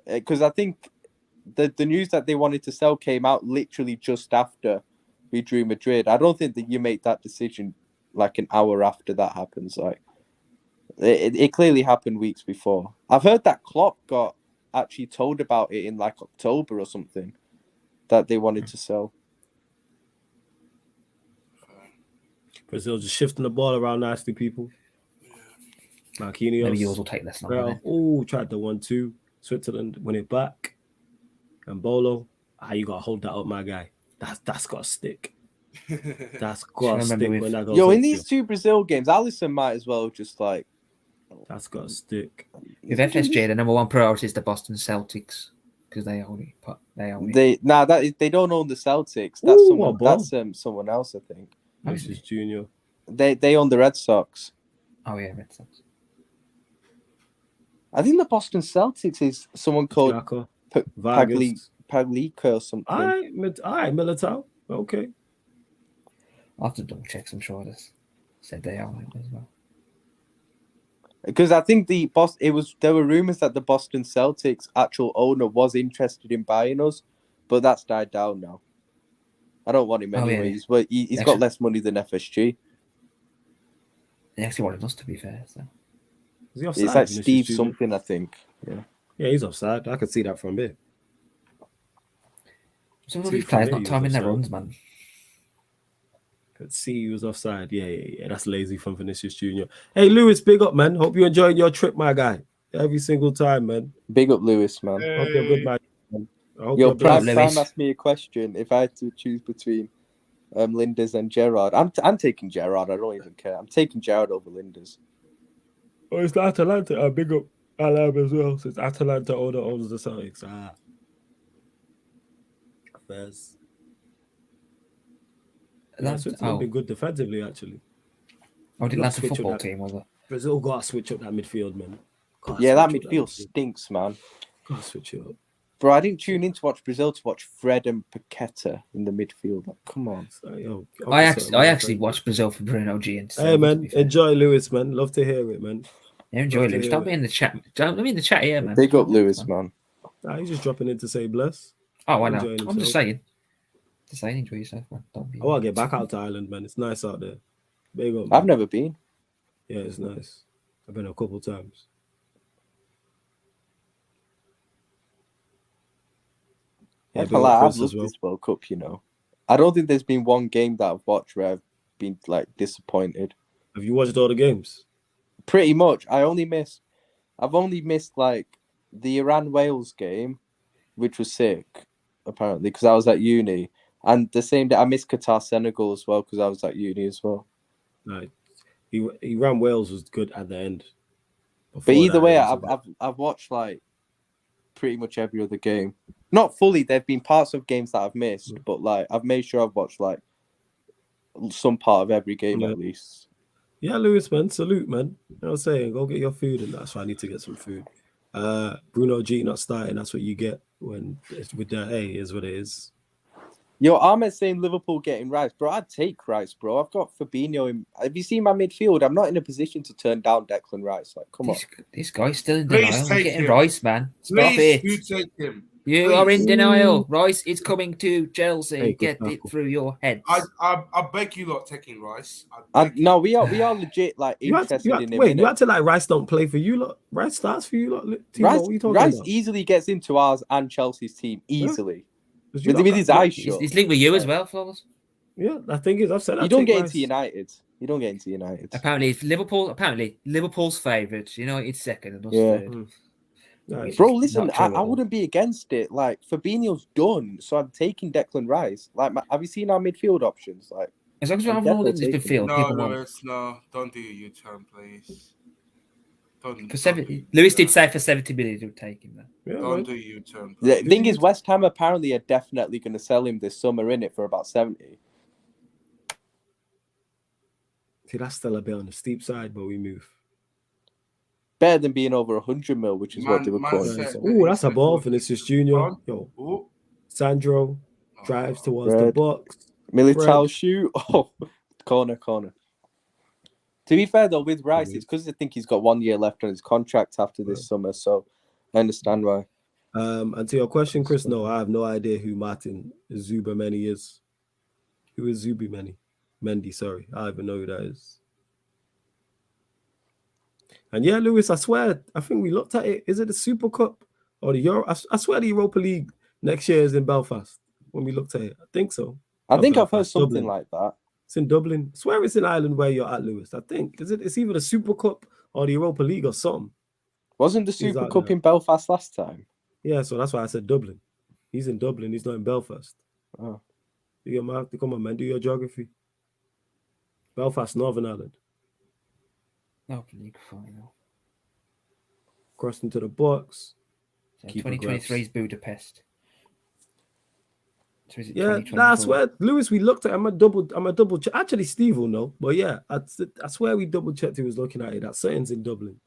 because I think the news that they wanted to sell came out literally just after we drew Madrid. I don't think that you make that decision like an hour after that happens. Like it clearly happened weeks before. I've heard that Klopp got actually told about it in like October or something that they wanted to sell. Brazil just shifting the ball around nicely, people. Marquinhos. Maybe yours will take less longer. Oh, tried the 1-2. Switzerland win it back. And Bolo, you gotta hold that up, my guy. That's gotta stick. That's gotta stick when that goes. Yo, in these 2 Brazil games, Alisson might as well just like. That's gotta stick. With FSG, the number 1 priority is the Boston Celtics because they don't own the Celtics. That's someone else, I think. Vinicius Junior. They own the Red Sox. Oh yeah, Red Sox. I think the Boston Celtics is someone called Paglica or something. Aye, Militao. Okay. I'll have to double check. I'm sure this said they are as well. Because I think there were rumors that the Boston Celtics actual owner was interested in buying us, but that's died down now. I don't want him anyways. But he's got less money than FSG. They actually wanted us, to be fair. So. Is he offside? It's like Steve something, I think. Yeah, he's offside. I could see that from here. Some of these players not timing their runs, man. Could see he was offside. Yeah. That's lazy from Vinicius Junior. Hey, Lewis, big up, man. Hope you enjoyed your trip, my guy. Every single time, man. Big up, Lewis, man. Hey. Hope you're good, man. Yo, Prime Lewis. Time asked me a question. If I had to choose between Linders and Gerrard, I'm taking Gerrard. I don't even care. I'm taking Gerrard over Linders. Oh, it's the Atalanta. Big up Alab as well. So it's Atalanta owner owns the Celtics. Affairs. Yeah, Switzerland been good defensively, actually. I didn't that's a football team, was it? Brazil got to switch up that midfield, man. That midfield stinks, man. Got to switch it up. Bro, I didn't tune in to watch Brazil to watch Fred and Paqueta in the midfield. Like, come on. I actually watched Brazil for Bruno G. And hey, man, enjoy Lewis, man. Love to hear it, man. Yeah, enjoy Lewis. Don't be in the chat. Don't be in the chat here, man. Big up Lewis, man. Nah, he's just dropping in to say bless. Oh, I know. I'm just saying. Just saying, enjoy yourself, man. Don't be. I want to get back out to Ireland, man. It's nice out there. Big up, man. I've never been. Yeah, it's nice. I've been a couple times. Yeah, I've loved this World Cup, you know. I don't think there's been one game that I've watched where I've been like disappointed. Have you watched all the games? Pretty much. I've only missed like the Iran-Wales game, which was sick, apparently, because I was at uni. And the same day, I missed Qatar-Senegal as well because I was at uni as well. Right. Iran-Wales was good at the end. But either way, I've watched like pretty much every other game. Not fully. There've been parts of games that I've missed, but like I've made sure I've watched like some part of every game at least. Yeah, Lewis, man. Salute, man. You know what I'm saying? Go get your food, and that's why I need to get some food. Bruno G not starting. That's what you get when it's with that. Hey, is what it is. Yo, Ahmed's saying Liverpool getting Rice. Bro, I'd take Rice, bro. I've got Fabinho in. Have you seen my midfield? I'm not in a position to turn down Declan Rice. Like, come on. This guy's still in denial. I'm getting Rice, man. Stop it. You take him. You are in denial. Rice is coming to Chelsea. Hey, get it through your head. I beg you lot taking Rice. No, we are legit like interested in him. Wait, you acting like Rice don't play for you lot? Rice starts for you lot? Rice easily gets into ours and Chelsea's team easily. Yeah. With his eyes shut. He's linked with you as well, Flawless. Yeah, I think I've said that. You don't get into United. Apparently, Liverpool's favourite. United's second and us third. Nice. Bro, listen, I wouldn't be against it. Like, Fabinho's done, so I'm taking Declan Rice. Like, have you seen our midfield options? Like, as long as we have all in this midfield, no, don't do a U-turn, please. Lewis did say for 70 million he would take him. Yeah, don't do a U-turn. The thing is, West Ham apparently are definitely going to sell him this summer, innit, for about 70. See, that's still a bit on the steep side, but we move. Better than being over 100 mil, which is what they were calling. Oh, that's a ball, Vinicius Junior. Yo, Sandro drives towards the box. Militao shoot. Oh, corner. To be fair though, with Rice, it's because I think he's got 1 year left on his contract after this summer, so I understand why. And to your question, Chris, no, I have no idea who Martin Zubameni is. Who is Zubameni? Mendy, sorry, I don't even know who that is. And yeah, Lewis, I swear, I think we looked at it. Is it the Super Cup or the Euro? I swear the Europa League next year is in Belfast when we looked at it. I think so. I think I've heard something like that. It's in Dublin. I swear it's in Ireland where you're at, Lewis. I think. It's either the Super Cup or the Europa League or something. Wasn't the Super Cup in Belfast last time? Yeah, so that's why I said Dublin. He's in Dublin. He's not in Belfast. Oh. Come on, man. Do your geography. Belfast, Northern Ireland. League final. Crossed into the box. 2023 is Budapest. So I swear, Lewis, we looked at it. I'm a double check. Actually, Steve will know. But yeah, I swear we double checked he was looking at it. That something's in Dublin.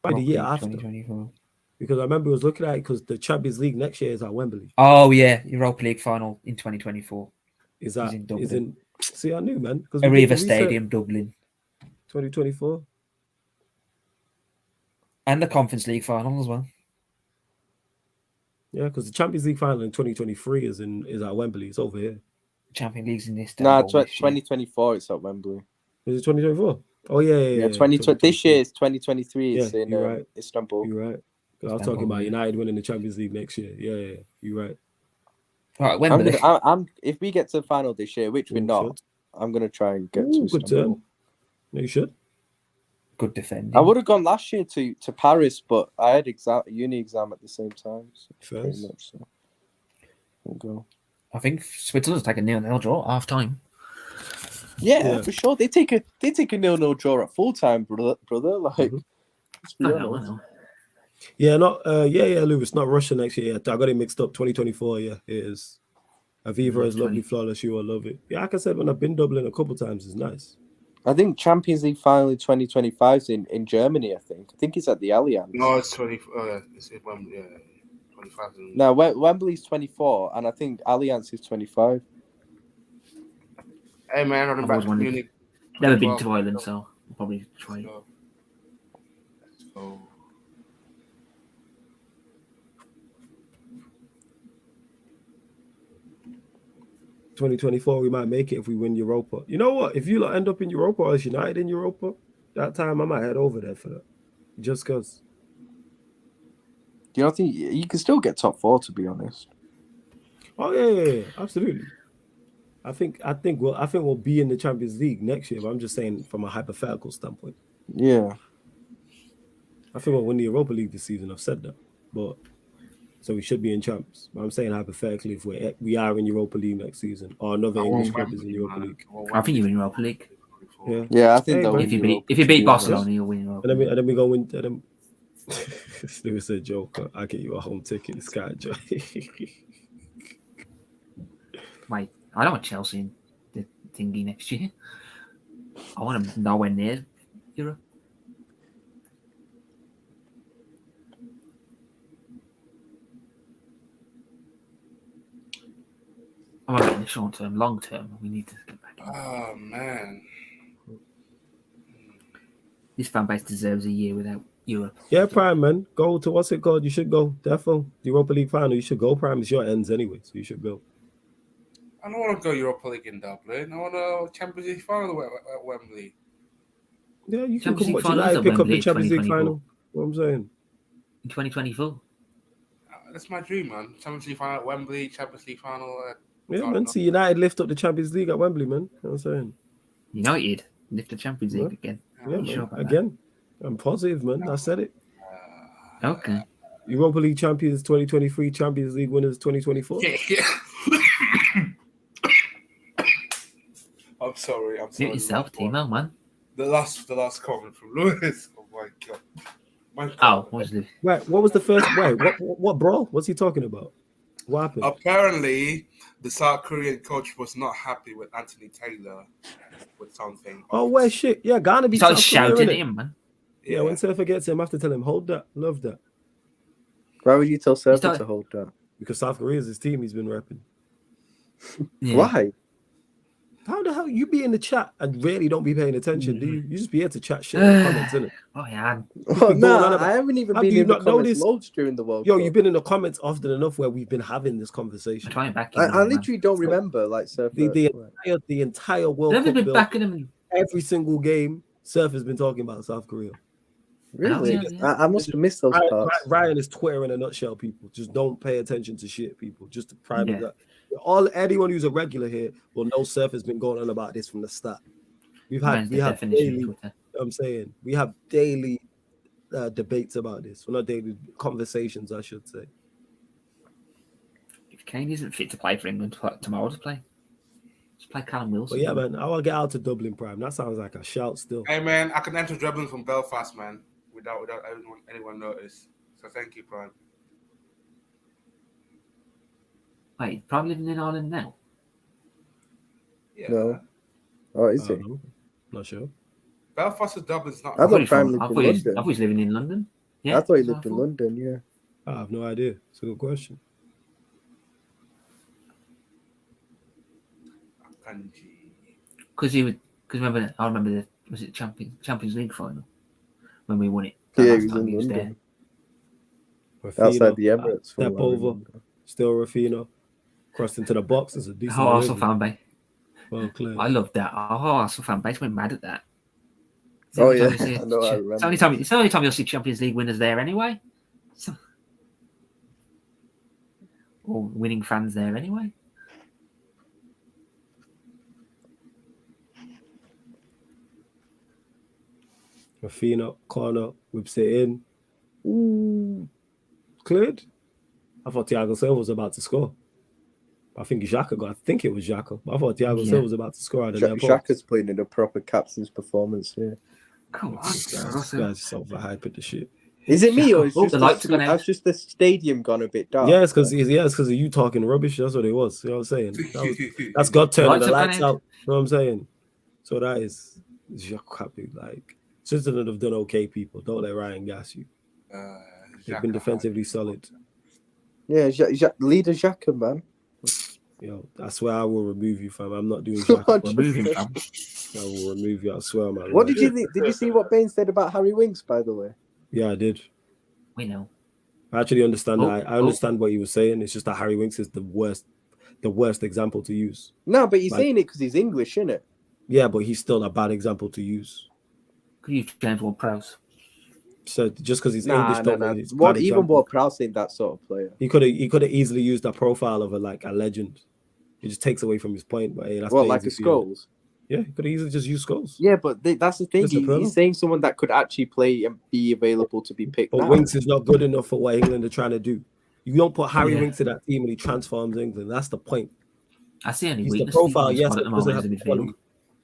Probably the year after. 2024. Because I remember he was looking at it because the Champions League next year is at Wembley. Oh yeah, Europa League final in 2024. Is in Dublin? See, I knew, man. Arriva Stadium, Dublin. 2024. And the Conference League final as well. Yeah, because the Champions League final in 2023 is at Wembley. It's over here. Champions League's in this. No, 2024. It's at Wembley. Is it 2024? Oh yeah. 2020. This year is 2023. It's in Istanbul. You're right. I was talking about United winning the Champions League next year. Yeah. You're right. All right, Wembley. If we get to the final this year, which we're not, I'm gonna try and get to Istanbul. Good turn. No, you should. Good defending. I would have gone last year to Paris, but I had uni exam at the same time. So. Go. I think Switzerland's take a 0-0 draw at half time. Yeah, for sure. They take a 0-0 draw at full time, brother. Like, let's be I honest. know. Yeah, Lewis, not Russia next year. I got it mixed up. 2024, yeah, it is. Aviva is lovely, flawless. You will love it. Yeah, like I said, when I've been Dublin a couple times, it's nice. I think Champions League final in 2025 is in Germany. I think it's at the Allianz. No, it's 20. It's Wembley. 25. No, Wembley's 24, and I think Allianz is 25. Hey man, running back to Munich. Never been to Ireland, so I'll probably try. Let's go. $2024, we might make it if we win Europa. You know what? If you lot end up in Europa or as United in Europa, that time I might head over there for that. Just because. Do you not think you can still get top 4? To be honest. Oh yeah, absolutely. I think we'll be in the Champions League next year. But I'm just saying from a hypothetical standpoint. Yeah. I think we'll win the Europa League this season. I've said that, but so we should be in champs. But I'm saying hypothetically, if we are in Europa League next season, or another English club is in Europa League. I think you win Europa League. Yeah, I think if you beat Barcelona, you'll win Europa. And then we go win. It was a joke. I get you a home ticket. Sky Joy. Wait, I don't want Chelsea in the thingy next year. I want them nowhere near Europe. I'm not in the short term, long term. We need to get back. Oh man, this fan base deserves a year without Europe. Yeah, Prime, man. Go to what's it called? You should go. Defo. The Europa League final. You should go. Prime. It's your ends anyway, so you should go. I don't want to go Europa League in Dublin. I want a Champions League final at Wembley. Yeah, you can come watch United pick up the Champions League final. What I'm saying. In 2024. That's my dream, man. Champions League final at Wembley. Champions League final. Yeah, man. See United lift up the Champions League at Wembley, man. You know what I'm saying? United lift the Champions League again. Yeah, man. Sure again. That? I'm positive, man. I said it. Okay. Europa League champions 2023, Champions League winners 2024. Yeah. I'm sorry. Mute yourself, Timo, man. The last comment from Lewis. Oh my god. Oh, what's this? Wait, what was the first? Wait, what bro? What's he talking about? What happened? Apparently, the South Korean coach was not happy with Anthony Taylor with something. Oh, wait, shit. Yeah, Ghana be South shouting at him, man. Yeah, when Surfer gets him, I have to tell him, hold that, love that. Why would you tell Surfer to hold that? Because South Korea is his team he's been repping. Yeah. Why? How the hell you be in the chat and really don't be paying attention? Do you? You just be here to chat shit in the comments, innit? Oh yeah. No, I haven't even been in the comments loads during the World Cup. You've been in the comments often enough where we've been having this conversation. I literally don't remember like Surfer. The entire World Cup. Been backing him. Every single game, Surfer's been talking about South Korea. Really? Yeah. I must have missed those parts. Ryan is Twitter in a nutshell, people. Just don't pay attention to shit, people. Just to private that. Anyone who's a regular here will know Surf has been going on about this from the start. We have daily, I'm saying we have daily debates about this. Well, not daily conversations, I should say. If Kane isn't fit to play for England tomorrow, to play. Just play Callum Wilson. But yeah, man, I want to get out to Dublin, Prime. That sounds like a shout still. Hey, man, I can enter Dublin from Belfast, man, without anyone notice. So thank you, Prime. Wait, Prime living in Ireland now? Yeah. No. Oh, is he? Not sure. Belfast to Dublin's not. I thought Prime lived in London. I thought he was living in London. Yeah, I thought he lived in London. Yeah. I have no idea. It's a good question. Because remember, I remember was it Champions League final when we won it. Yeah, he was in London. Outside the Emirates. Step over. Still Rafino. Crossed into the box as a decent. Oh, Arsenal fan base. Well, clear. I love that. Oh, Arsenal fan base went mad at that. Oh yeah, I know. I remember. It's the only time you'll see Champions League winners there anyway. Or winning fans there anyway. Rafino, corner, whips it in. Ooh, cleared. I thought Thiago Silva was about to score. I think Xhaka got. I think it was Xhaka. I thought Thiago Silva was about to score out of their box. Xhaka's playing in a proper captain's performance here. Come on, This guy's so overhyped the shit. Is it me or is the lights are gone out. has just the stadium gone a bit dark? Yeah, it's because of you talking rubbish. That's what it was. You know what I'm saying? That's God turning the lights out. You know what I'm saying? So that is happy. Like Switzerland have done okay, people. Don't let Ryan gas you. They've been defensively solid. Yeah, leader Xhaka, man. Yo, I swear I will remove you, fam. I'm not doing Remove him, fam. I will remove you. I swear, man. What did you think? Did you see what Bain said about Harry Winks, by the way? Yeah, I did. We know. I actually understand that. I understand what he was saying. It's just that Harry Winks is the worst example to use. No, but he's saying it because he's English, isn't it? Yeah, but he's still a bad example to use. Could use James Ward-Prowse. So just because he's English, Even Ward-Prowse ain't that sort of player. He could have easily used a profile of a legend. It just takes away from his point. But hey, that's like a Scholes. Yeah, he could have easily just used Scholes. Yeah, but that's the thing. He's saying someone that could actually play and be available to be picked. But Winks is not good enough for what England are trying to do. You don't put Harry Winks in that team and he transforms England. That's the point. I see any He's weakness. the profile, yes. At the moment in midfield.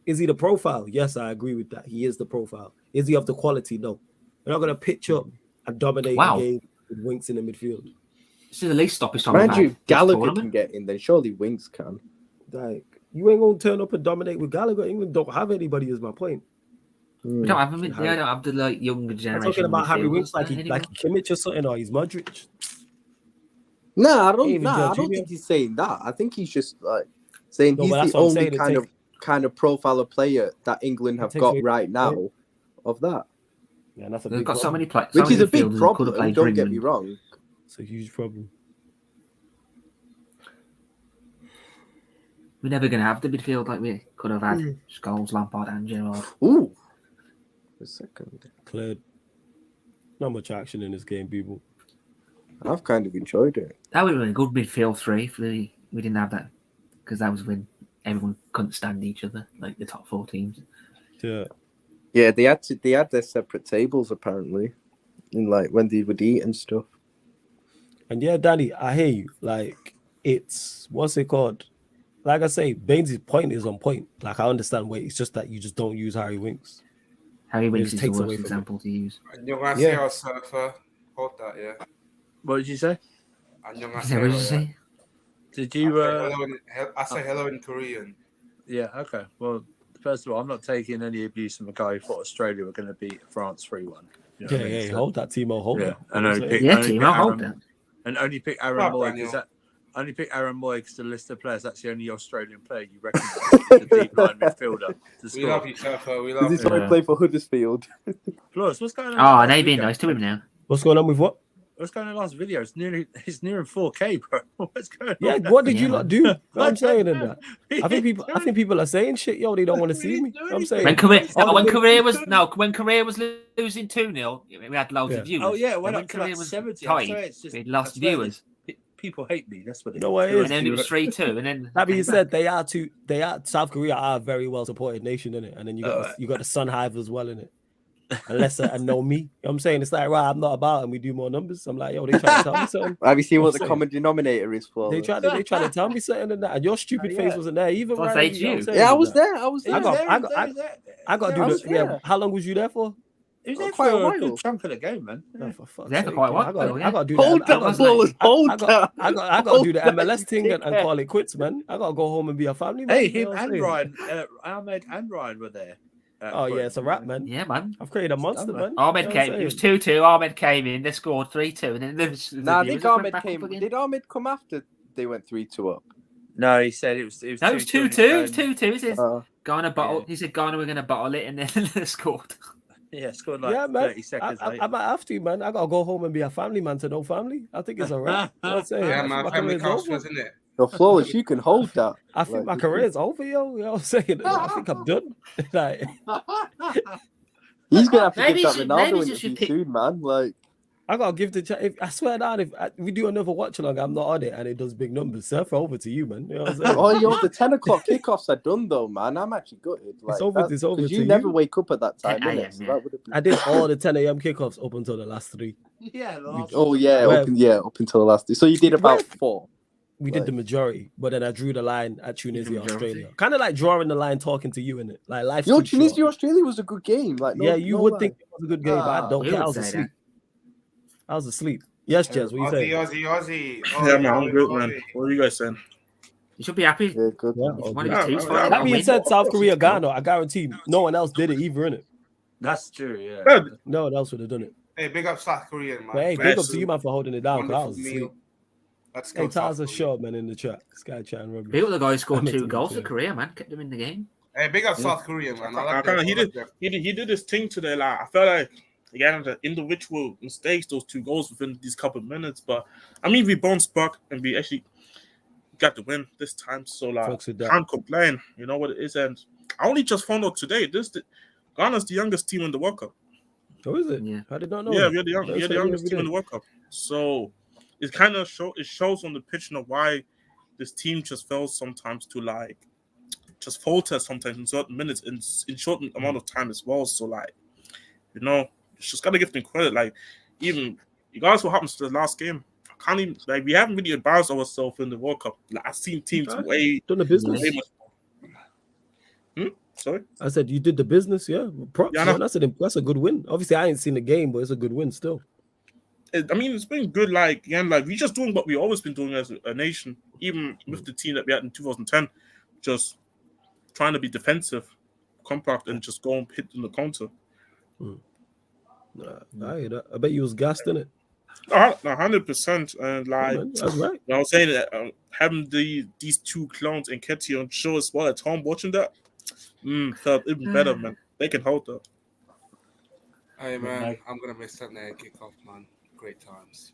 Is he the profile? Yes, I agree with that. He is the profile. Is he of the quality? No. We're not going to pitch up and dominate the game with Winks in the midfield. This is the least stop. Mind you, Gallagher can get in, then surely Winks can. Like, you ain't going to turn up and dominate with Gallagher. England don't have anybody, is my point. We don't have him. They don't have the younger generation. I'm talking about Harry Winks like Kimmich or something, or he's Modric. No, I don't think he's saying that. I think he's just saying he's the only kind of profile of player that England have got right now of that. Yeah, and that's they've got so many players, which is a big problem. Don't get me wrong. It's a huge problem. We're never going to have the midfield like we could have had Scholes, Lampard, and Gerrard. Ooh, a second. Cleared. Not much action in this game, people. I've kind of enjoyed it. That would have been a good midfield three if we didn't have that, because that was when everyone couldn't stand each other, like the top 4 teams. Yeah. Yeah, they had their separate tables apparently, in like when they would eat and stuff. And yeah, Danny, I hear you. Like, it's what's it called? Like I say, Baines' point is on point. Like, I understand why it's just that you just don't use Harry Winks. Harry Winks is the worst example to use. Yeah. Surfer. Hold that, yeah. What did you say? What did you say? Did you? I say hello in Korean. Yeah. Okay. Well, first of all, I'm not taking any abuse from a guy who thought Australia were going to beat France 3-1. You know So, hold that, Timo. Hold that. And only pick Aaron Moy because only pick Aaron Moy because the list of players. That's the only Australian player you recognise as a deep line midfielder. We love you, Surfer. We love you. This is why I play for Huddersfield. Plus, what's going on? Oh, they've been nice to him now. What's going on with what? What's going on last video? It's nearing 4K, bro. What's going on? Yeah, what did you not do? I'm saying that. I think people are saying shit, yo, they don't want to see me. I'm saying when Korea was losing 2-0, we had loads of viewers. Oh yeah, when Korea was 70, we lost viewers. People hate me. That's what. You know what it is. And then it was 3-2, and then that being said, South Korea are a very well supported nation, in it, and then you got the Sun Hive as well in it. Unless I know me, you know what I'm saying, it's like, right, I'm not about, and we do more numbers. I'm like, yo, they try to tell me something. Have you seen what the common denominator is for? They try to tell me something and that, and your stupid face wasn't there either. Right? Yeah, I was there. I got to do the. Yeah, how long was you there for? It was there quite a while. Good chunk of the game, man. For quite a while. I got to do hold that. I got to do the Hold MLS thing and call it quits, man. I got to go home and be a family man. Hey, him and Ryan, Ahmed and Ryan were there. Oh yeah, it's a wrap, man. Yeah, man. I've created a monster, man. Ahmed came. It was 2-2. Ahmed came in. They scored 3-2, and then I think Ahmed came. Did Ahmed come after they went 3-2 up? No, he said it was. No, it was 2-2. It was 2-2. He said, "Ghana bottle." Yeah. He said, "Ghana, we're going to bottle it," and then they scored. Yeah, scored like 30 seconds later. I might have to, man. I gotta go home and be a family man to no family. I think it's a wrap. Yeah, man. Family culture, isn't it? Your flawless, you can hold that. I think my career is over, yo. You know what I'm saying? I think I'm done. Like, he's gonna have to give that Ronaldo interview soon, man. Like, I gotta give the. I swear down, if we do another watch along, I'm not on it, and it does big numbers. Surf over to you, man. You know what I'm saying? Oh, yo, the 10 o'clock kickoffs are done though, man. I'm actually gutted. Like, it's over. You never wake up at that time. I did all the 10 a.m. kickoffs up until the last 3. Yeah. Up until the last 3. So you did about 4. We did the majority, but then I drew the line at Tunisia, majority? Australia. Kind of like drawing the line, talking to you in it. Like life's Yo, too Tunisia, short. Australia was a good game. Like, no, Yeah, you no would lie. think it was a good game, but I don't we care. I would was say asleep. I was asleep. Yes, Jez, what you saying? Aussie. Yeah, man, I'm good, man. What are you guys saying? You should be happy. Yeah, good. Yeah, If all one of good. these teams Yeah, finally That got a being win. said, South Korea, Let's go. Ghana, I guarantee no one else did it either, innit? That's true, yeah. Yeah. No one else would have done it. Hey, big up South Korean, man. But hey, big up to you, man, for holding it down, because I was Wonderful asleep. meal. Let's Hey, go, South Taza Korea. Shaw, man, in the chat. Sky chat and Big rugby. up the guy who scored I meant 2 to goals be for clear. Korea, man. Kept him in the game. Hey, big up Yeah. South Korean, man. I I like kinda, that. he I like did that. he did his thing today. Like I felt like again the individual mistakes, those 2 goals within these couple of minutes. But I mean, we bounced back and we actually got the win this time. So like, Fucks with that. can't complain. You know what it is. And I only just found out today. Ghana's the youngest team in the World Cup. Oh, is it? Yeah. I did not know. Yeah, that. we're the youngest team in the World Cup. So it kind of shows on the pitch, you know, why this team just fails sometimes to like just falter sometimes in certain minutes in short amount of time as well. So like, you know, just gotta give them credit. Like, even regardless what happens to the last game, I can't even like we haven't really embarrassed ourselves in the World Cup. Like I've seen teams Okay. way Done the business. much more. Sorry? I said you did the business, yeah. Props, Yeah, I know. man. That's a good win. Obviously, I ain't seen the game, but it's a good win still. I mean, it's been good. Like again, like we just doing what we always been doing as a nation, even with the team that we had in 2010, just trying to be defensive, compact, and just go and hit in the counter. I hear that. I bet you was gassed in it. 100%. And like, That's right. I was saying that having these 2 clowns and Ketty on show as well at home watching that, felt even better, man. They can hold that. Hey, man, I'm going to miss that night kickoff, man. Great times.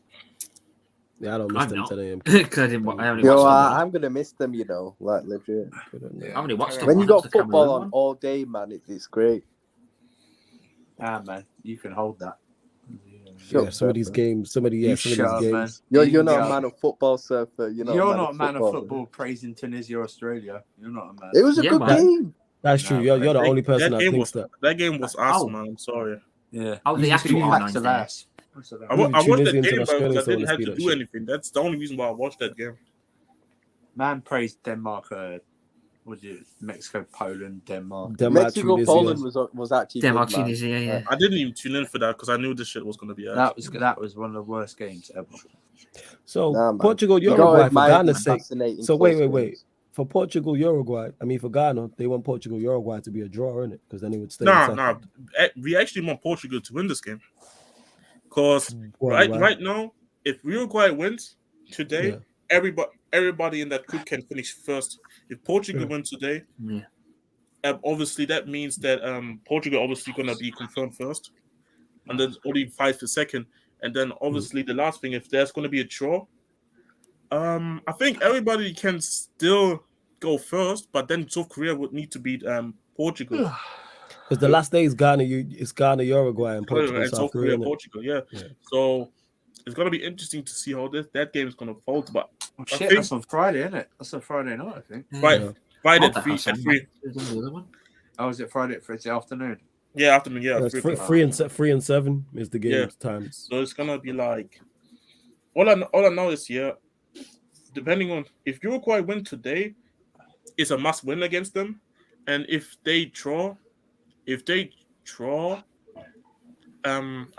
Yeah, I don't miss I'm them not. 10 a.m. Because I only Yo, watched them. I'm gonna miss them, you know, like legit. Yeah. I only watched them. When you once, got the football Cameroon on one. all day, man, it's great. Ah, man, you can hold that. Shut Yeah, some of up, these man. games, some of these shut up, games. You're not a man of football, surfer. You're not a man of football. football praising Tunisia, Australia. You're not a man. It was a Yeah, good man. game. That's true. Nah, You're the only person that game thinks was, that. That game was awesome, Oh. man. I'm sorry. Yeah. Oh, the You actual two online facts of thing. last. I watched that Tunisians game, and bro, Australians because I don't didn't wanna have see to that do shit. anything. That's the only reason why I watched that game. Man praised Denmark. Was it Mexico, Poland, Denmark? Mexico, Tunisia. Poland was actually Denmark, good, man. Tunisia, yeah. I didn't even tune in for that because I knew this shit was gonna be. That was one of the worst games ever. So Nah, man. Portugal, You gotta Uruguay for admire Ghana's these sake. fascinating So close wait. games. For Portugal, Uruguay, I mean for Ghana, they want Portugal, Uruguay to be a draw, in it, because then they would stay. in second. Nah. We actually want Portugal to win this game because Why? right now, if Uruguay wins today, Yeah. everybody in that group can finish first. If Portugal wins today, Yeah. obviously that means that Portugal obviously gonna be confirmed first, and then only 5 for second, and then obviously the last thing, if there's gonna be a draw, I think everybody can still go first, but then South Korea would need to beat Portugal. Because the last day is Ghana, it's Ghana, Uruguay, and Portugal, and South Korea. Portugal, yeah. So it's gonna be interesting to see how that game is gonna fold. But Oh, shit, that's on Friday, isn't it? That's on Friday night, I think. Friday What the at 3 hell, at 3. Who's on the other one? Oh, is it Friday for the afternoon? Yeah, afternoon, yeah. It's 3 3 and 7 is the game times. So it's gonna be like all I know is depending on if Uruguay win today, it's a must win against them, and if they draw, I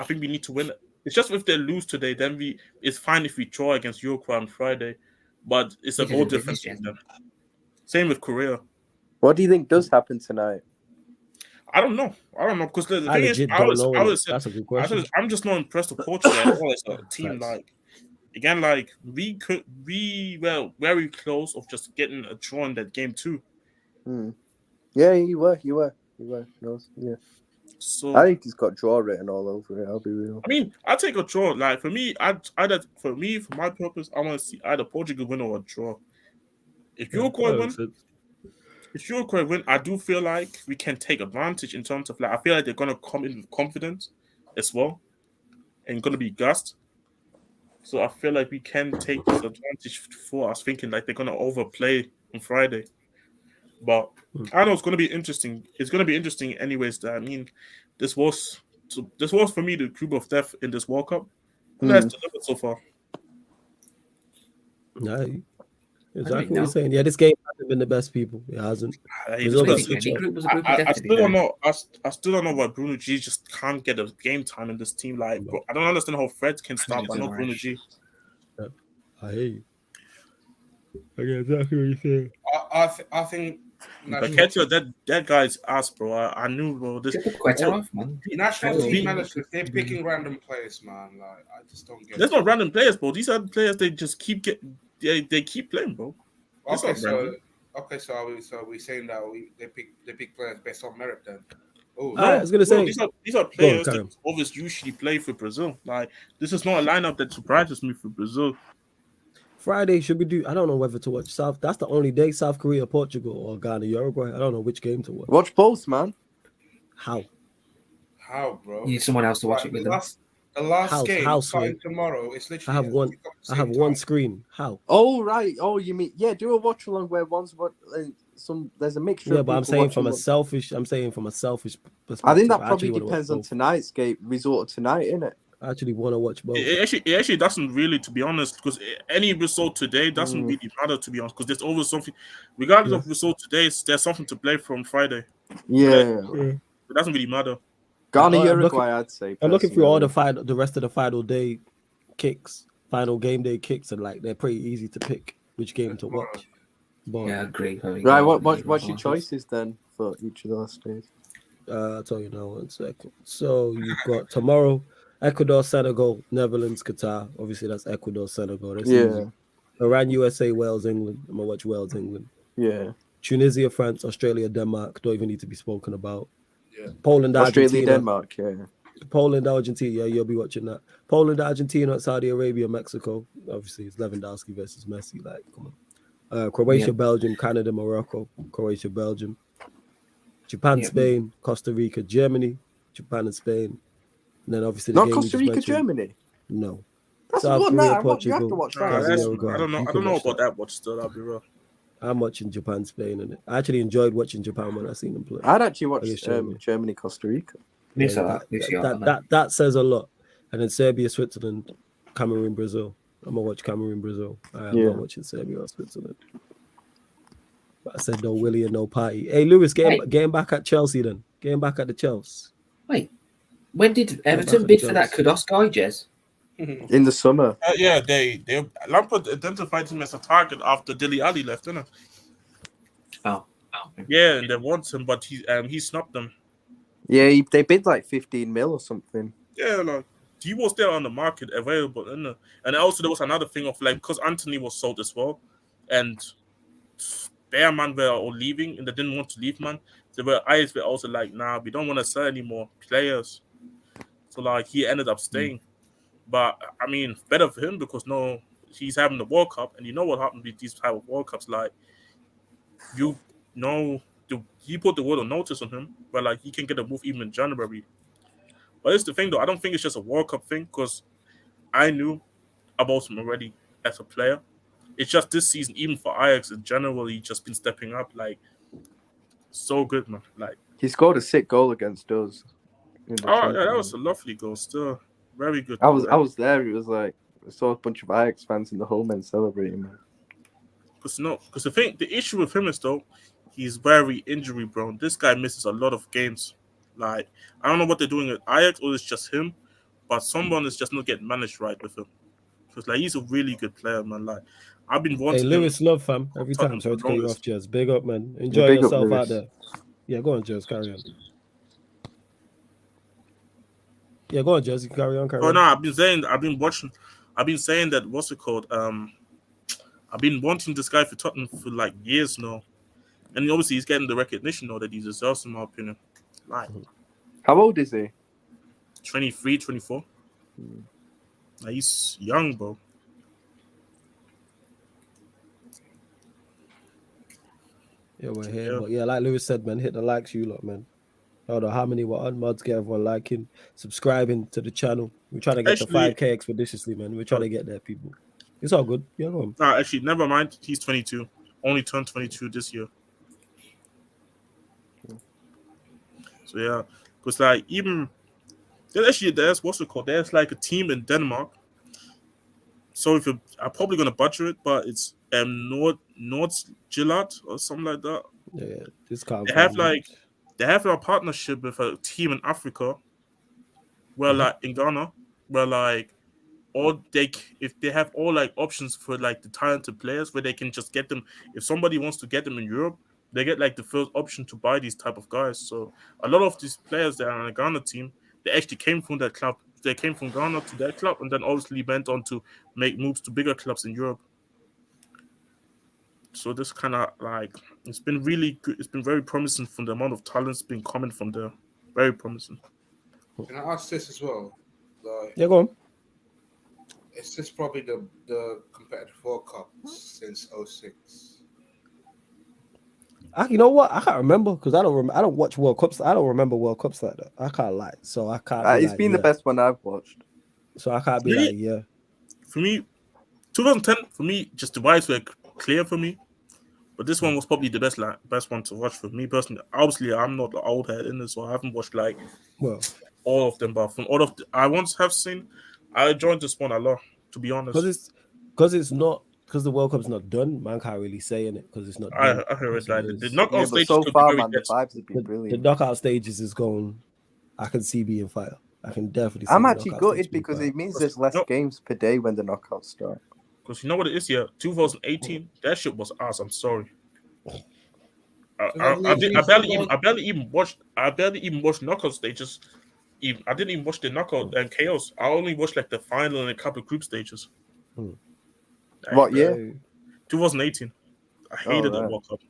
think we need to win. It's just if they lose today, then it's fine if we draw against Uruguay on Friday, but it's a goal difference with them. Same with Korea. What do you think does happen tonight? I don't know because the I thing is, legit I don't was know. said, That's a good question. I'm just not impressed with Portugal at all as a team. Facts. Like again, like we were very close of just getting a draw in that game too. Yeah, you were. No, yeah. So I think he's got draw written all over it. I'll be real. I mean, I take a draw. Like for me, for my purpose, I want to see either Portugal win or a draw. If Uruguay win, I do feel like we can take advantage in terms of like I feel like they're gonna come in with confidence as well, and gonna be gassed. So I feel like we can take this advantage for us, thinking like they're gonna overplay on Friday. But I know it's gonna be interesting. It's gonna be interesting, anyways. I mean, this was for me the group of death in this World Cup, and that's delivered so far. Yeah, Exactly what know. you're saying. Yeah, this game hasn't been the best, people. It hasn't. Brazil got switch up. Group was a group of death, I to be still don't fair. know. I still don't know why Bruno G just can't get a game time in this team. Like, bro, I don't understand how Fred can start, but not Bruno G. I hear you. I get exactly what you're saying. I think But Ketia, that guy's ass, bro. I knew, bro. This Get the Quetta off, man. national Oh, team yeah. managers, they're picking random players, man. Like, I just don't get there's it. no random players, bro. These are players they just keep they keep playing, bro. It's Okay, not random. so are we saying that they pick players based on merit then? Oh, No, I was gonna say these are players that always usually play for Brazil. Like, this is not a lineup that surprises me for Brazil. Friday should we do? I don't know whether to watch South. That's the only day South Korea, Portugal, or Ghana, Uruguay. I don't know which game to watch. Watch both, man. How, bro? You need someone else to watch it with them. The last game How, starting tomorrow. It's literally. I have one screen. How? Oh right. Oh, you mean do a watch along where one's what there's a mixture. Yeah, of but I'm people saying watching from a one. selfish. I'm saying from a selfish perspective. I think that I probably actually wanna watch depends on both. tonight's game result of tonight, innit? I actually want to watch both. It actually doesn't really, to be honest, because any result today doesn't really matter, to be honest, because there's always something, regardless of result today, there's something to play from Friday. Yeah. It doesn't really matter. Ghana, I'm Uruguay, I'd say. I'm looking through all personally. the rest of the final day kicks, final game day kicks, and like they're pretty easy to pick which game to watch. But Yeah, I agree. Right, what's your choices then for each of those days? I'll tell you now, 1 second. So you've got tomorrow, Ecuador, Senegal, Netherlands, Qatar. Obviously, that's Ecuador, Senegal. That's easy. Iran, USA, Wales, England. I'm gonna watch Wales, England. Yeah. Tunisia, France, Australia, Denmark. Don't even need to be spoken about. Yeah. Poland, Australia, Argentina. Denmark. Yeah. Poland, Argentina. Yeah, you'll be watching that. Poland, Argentina, Saudi Arabia, Mexico. Obviously, it's Lewandowski versus Messi. Like, come on. Croatia, Belgium, Canada, Morocco. Croatia, Belgium. Japan, Spain, Costa Rica, Germany. Japan and Spain. And then obviously the Not game Costa we just Rica, mentioned. Germany. No. That's South one Korea, night. You have to Portugal. watch I that. don't know about that watch still, I'll be real. I'm watching Japan, Spain, and I actually enjoyed watching Japan when I seen them play. I'd actually watch Germany, Costa Rica. That says a lot. And then Serbia, Switzerland, Cameroon, Brazil. I'm gonna watch Cameroon, Brazil. I'm not watching Serbia or Switzerland. But I said no Willie and no party. Hey Lewis, getting back at Chelsea then. Getting back at the Chelsea. Wait, when did Everton bid for that Kudos guy, Jez? In the summer. Yeah, they Lampard identified him as a target after Dele Alli left, didn't it? Oh. Yeah, and they want him, but he snubbed them. Yeah, they bid like 15 mil or something. Yeah, like he was there on the market available, and also there was another thing of like because Anthony was sold as well, and their man were all leaving, and they didn't want to leave, man. So eyes were also like, nah, we don't want to sell any more players. So like he ended up staying. But I mean, better for him because he's having the World Cup, and you know what happened with these type of World Cups. Like, you put the word of notice on him, but like he can get a move even in January. But it's the thing though, I don't think it's just a World Cup thing because I knew about him already as a player. It's just this season, even for Ajax in general, he's just been stepping up like so good, man. Like he scored a sick goal against us. Yeah, that was a lovely goal. Still very good. I was there. It was like I saw a bunch of Ajax fans in the home end celebrating, man. Because the issue with him is though, he's very injury prone. This guy misses a lot of games. Like I don't know what they're doing at Ajax or it's just him, but someone is just not getting managed right with him. Because like he's a really good player, man. Like I've been wanting. Hey, Lewis, love fam every time. Sorry to cut you off, Jez. Big up, man. Enjoy yourself out there. Yeah, go on, Jez. Carry on. Yeah, go on, Jez. You can carry on. No, I've been saying that what's it called? I've been wanting this guy for Tottenham for like years now. And obviously he's getting the recognition now that he deserves, in my opinion. Like, how old is he? 23, 24. Like, he's young, bro. Yeah, we're here. But yeah, like Lewis said, man, hit the likes, you lot, man. I don't know how many were on mods, get everyone liking, subscribing to the channel. We're trying to get to 5K expeditiously, man. We're trying to get there, people. It's all good. Yeah, go on. Nah, actually, never mind. He's 22. Only turned 22 this year. So yeah, because like even there's what's it called? There's like a team in Denmark. sorry if I'm probably gonna butcher it, but it's Nordjylland or something like that. Yeah, this can't. They have a partnership with a team in Africa, where like in Ghana, where like if they have all like options for like the talented players, where they can just get them. If somebody wants to get them in Europe, they get like the first option to buy these type of guys. So a lot of these players that are on the Ghana team, they actually came from that club. They came from Ghana to their club, and then obviously went on to make moves to bigger clubs in Europe. So this kind of like it's been really good. It's been very promising from the amount of talents being coming from there. Very promising. Can I ask this as well? Like, Yeah, go on. Is this probably the competitive World Cup since 06? You know what? I can't remember because I don't watch World Cups. I don't remember World Cups like that. I can't lie. So I can't. It's been the best one I've watched. So I can't be like, yeah. For me, 2010 for me, just the vibes were clear for me. But this one was probably the best one to watch for me personally. Obviously, I'm not the old head in this, so I haven't watched like all of them. But from all of I once have seen, I enjoyed this one a lot. To be honest, because the World Cup's not done. Man can't really say in it because it's not. I heard it like the knockout stages. So far, man, the vibes have been brilliant. The knockout stages is going. I can see being fire. I can definitely. I'm actually gutted because it means there's less games per day when the knockouts start. Because you know what it is, 2018, that shit was ass. I'm sorry. I barely even watched knockout stages. I didn't even watch the knockout and chaos. I only watched like the final and a couple of group stages. What year? 2018. I hated the World Cup.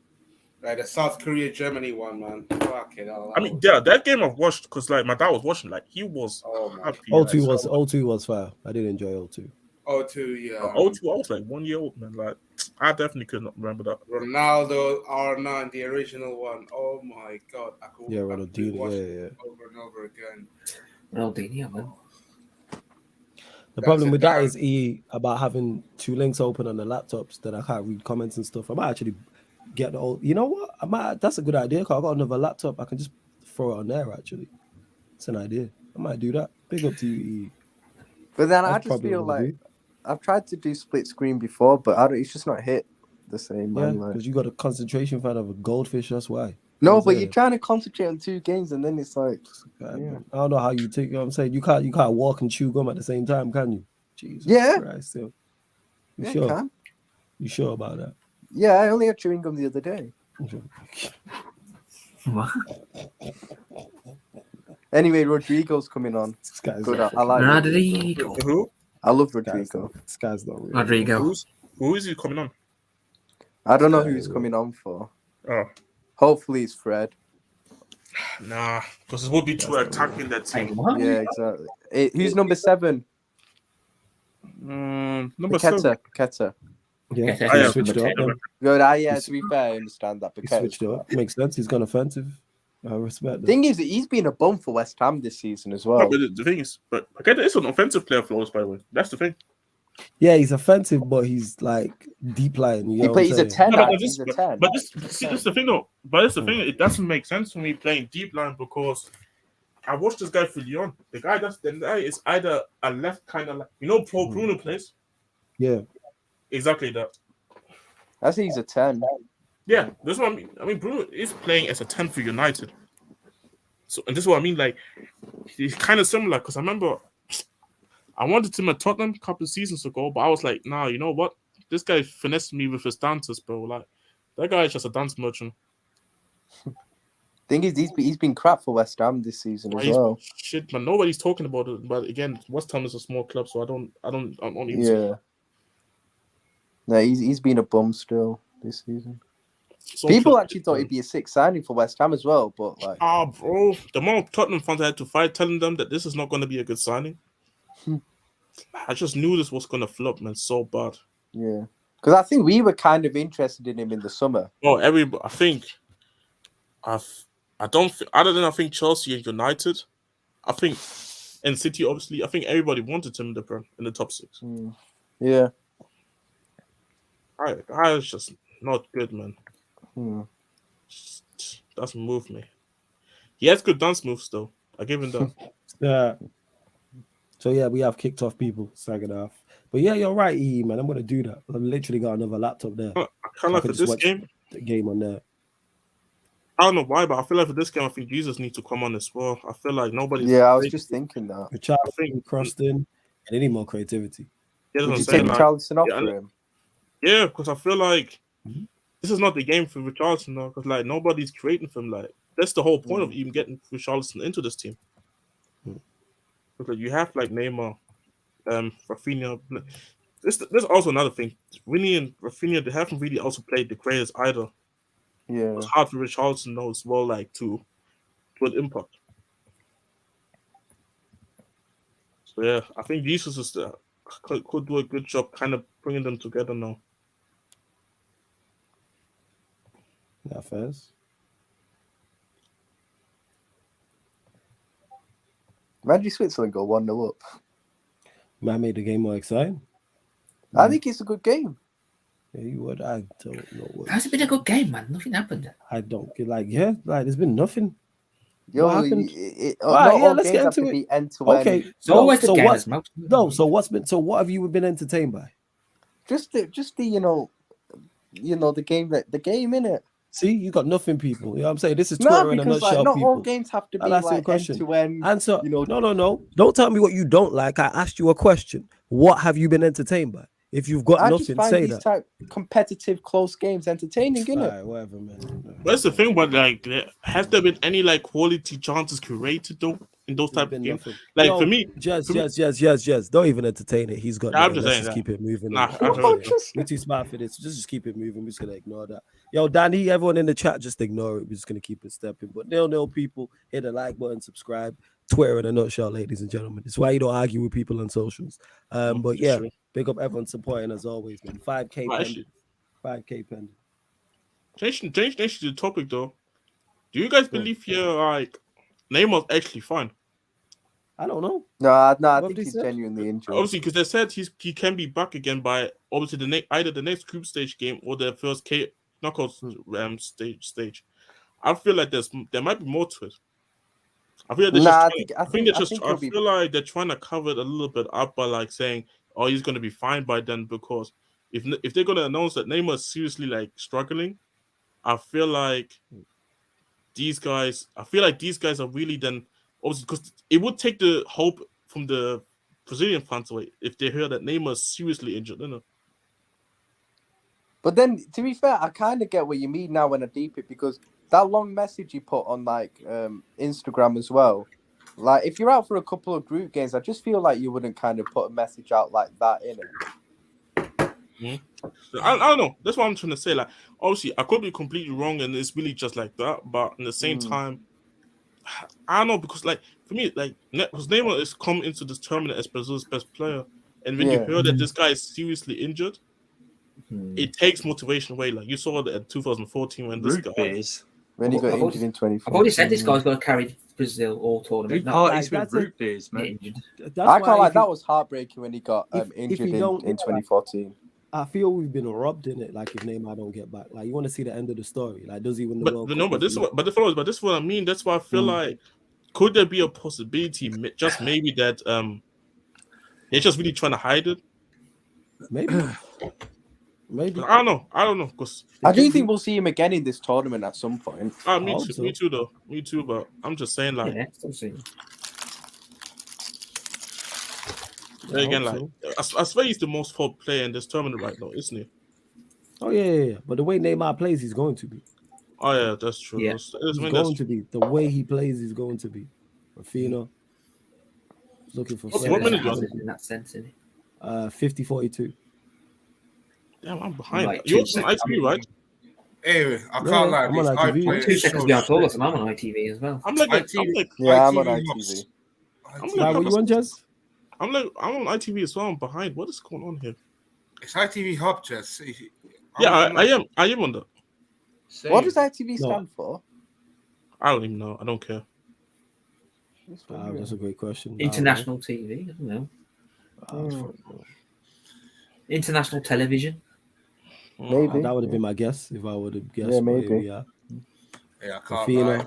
Like the South Korea Germany one, man. Fuck it. I mean, yeah, that game I've watched because like my dad was watching. Like he was happy. 02 was fire. I did enjoy 02. 02, yeah. 02, I was like 1 year old, man. Like I definitely could not remember that. Ronaldo R9, the original one. Oh my god, I could Ronaldinho, watch it over and over again. Ronaldinho, man. The problem with that is about having two links open on the laptops that I can't read comments and stuff. I might actually get the old. You know what? That's a good idea. Cause I got another laptop. I can just throw it on there. Actually, it's an idea. I might do that. Big up to you. But then I just feel like I've tried to do split screen before, but it's just not hit the same. Yeah, because you got a concentration fan of a goldfish. That's why. No, but you're trying to concentrate on two games, and then it's like, I don't know how you take. You know what I'm saying? You can't walk and chew gum at the same time, can you? Jesus Christ, still. You sure? Can. You sure about that? Yeah, I only had chewing gum the other day. What? Anyway, Rodrigo's coming on. Good, I like Rodrigo. Who? I love Rodrigo. This guy's not real. Rodrigo. Who is he coming on? I don't know who he's coming on for. Oh. Hopefully it's Fred. Nah, because it would be too attacking that team. Yeah, exactly. Who's number 7? Number 7. Paqueta. Yeah, I switched it up. Good. To be fair, I understand that. He switched it up. Makes sense. He's gone offensive. I respect that. Thing is, he's been a bum for West Ham this season as well. No, but the thing is, Paqueta is an offensive player for us, by the way. That's the thing. Yeah, he's offensive, but he's like deep line. He's a 10. He's a 10. But this is the thing, though. But it's the thing. It doesn't make sense for me playing deep line because I watched this guy for Lyon. The guy is either a left kind of like Paul Bruno plays. Yeah, exactly that. I think he's a 10. Yeah, that's what I mean. I mean, Bruno is playing as a 10 for United. So, and this is what I mean. Like, he's kind of similar because I remember I wanted him at Tottenham a couple of seasons ago, but I was like, nah, you know what? This guy finessed me with his dances, bro. Like, that guy is just a dance merchant. Thing is, he's been crap for West Ham this season as well. Shit, man. Nobody's talking about it. But again, West Ham is a small club, so I'm only. Yeah. No, he's been a bum still this season. So people actually thought he'd be a 6 signing for West Ham as well, but like, bro, the more Tottenham fans had to fight, telling them that this is not going to be a good signing. I just knew this was going to flop, man, so bad. Yeah, because I think we were kind of interested in him in the summer. Oh, I think other than I think Chelsea and United, I think, and City, obviously, I think everybody wanted him in the top 6. Yeah, I was just not good, man. Doesn't move me. He has good dance moves, though. I give him that. Yeah. So yeah, we have kicked off people second half. But yeah, you're right, E, man. I'm gonna do that. I've literally got another laptop there. I kind of like for this game. The game on there. I don't know why, but I feel like for this game, I think Jesus needs to come on as well. I feel like nobody's. Yeah, I was just thinking that. Richarlison, Croston, and they need more creativity. Yeah, would you take Richarlison off for him? Yeah, because I feel like this is not the game for Richarlison now. Because like nobody's creating for him. Like that's the whole point of even getting Richarlison into this team. Because you have like Neymar, Rafinha. There's also another thing. Winnie and Rafinha, they haven't really also played the greatest either. Yeah, it's hard for Richarlison though as well, like to put impact. So yeah, I think Jesus is could do a good job, kind of bringing them together now. Yeah, first. Imagine Switzerland go 1-0 up. Might make the game more exciting. I think it's a good game. Yeah, you would. I don't know what. Has it been a good game, man? Nothing happened. I don't get like there's been nothing. Yo, what happened? Let's get into it. End to okay, end. so what have you been entertained by? Just the the game innit? See, you got nothing, people. You know what I'm saying? This is Twitter in a nutshell, not people. all games have to be like end to end. Answer. No. Don't tell me what you don't like. I asked you a question. What have you been entertained by? If you've got nothing, say that. Type competitive, close games entertaining, innit? Right, whatever, man. That's the thing, but like, have there been any like quality chances created though in those type of games? Like for me, yes. Don't even entertain it. He's got. I'm just let's saying just keep it moving. We're too smart for this. Just keep it moving. We're just gonna ignore that. Yo, Danny, everyone in the chat, just ignore it. We're just gonna keep it stepping. But nil people, hit the like button, subscribe. Twitter in a nutshell, ladies and gentlemen. It's why you don't argue with people on socials. But yeah, big up everyone supporting as always, man. 5K pending. 5K pending. Change the topic though. Do you guys believe here like Neymar's actually fine? I don't know. No, I think he's genuinely injured. Obviously, because they said he can be back again by obviously either the next group stage game or the first knockout stage. I feel like there might be more to it. I feel like they're trying to cover it a little bit up by like saying, "Oh, he's going to be fine by then." Because if they're going to announce that Neymar is seriously like struggling, I feel like these guys are really then obviously because it would take the hope from the Brazilian fans away if they hear that Neymar is seriously injured. But then, to be fair, I kind of get what you mean now when I deep it because that long message you put on like Instagram as well. Like if you're out for a couple of group games, I just feel like you wouldn't kind of put a message out like that in it. I don't know. That's what I'm trying to say. Like, obviously, I could be completely wrong, and it's really just like that. But in the same time, I don't know because, like, for me, like, because Neymar has come into this tournament as Brazil's best player, and when you hear that this guy is seriously injured, it takes motivation away. Like you saw that in 2014 when this guy. When he got injured in 2014. I've already said this guy's going to carry Brazil all tournament. Parties with root beers, man. I can't like that was heartbreaking when he got injured in 2014. I feel we've been robbed in it. Like if Neymar don't get back, like you want to see the end of the story. Like does he win the World Cup? No, but this is what I mean. That's why I feel like could there be a possibility, just maybe that they're just really trying to hide it. Maybe. I don't know. Because I do think we'll see him again in this tournament at some point. Me too, though. Me too, but I'm just saying, like, again, like, I swear he's the most fun player in this tournament right now, isn't he? Oh yeah. But the way Neymar plays, he's going to be. Oh yeah, that's true. Yeah. He's going to be. The way he plays, he's going to be. Rafinha. Looking for what minute in that sense, isn't he? 50-42. Damn, I'm behind. You're on ITV, right? Anyway, I can't lie. I'm on ITV. I'm 2 seconds behind Taurus, and I'm on ITV as well. I'm on ITV. I'm on ITV. What you want, Jez? I'm on ITV as well. I'm behind. What is going on here? It's ITV Hub, Jez. I am on that. What does ITV stand for? I don't even know. I don't care. That's a great question. International TV. I don't know. International television. Maybe that would have been my guess if I would have guessed. Yeah, maybe. Yeah, I can't lie.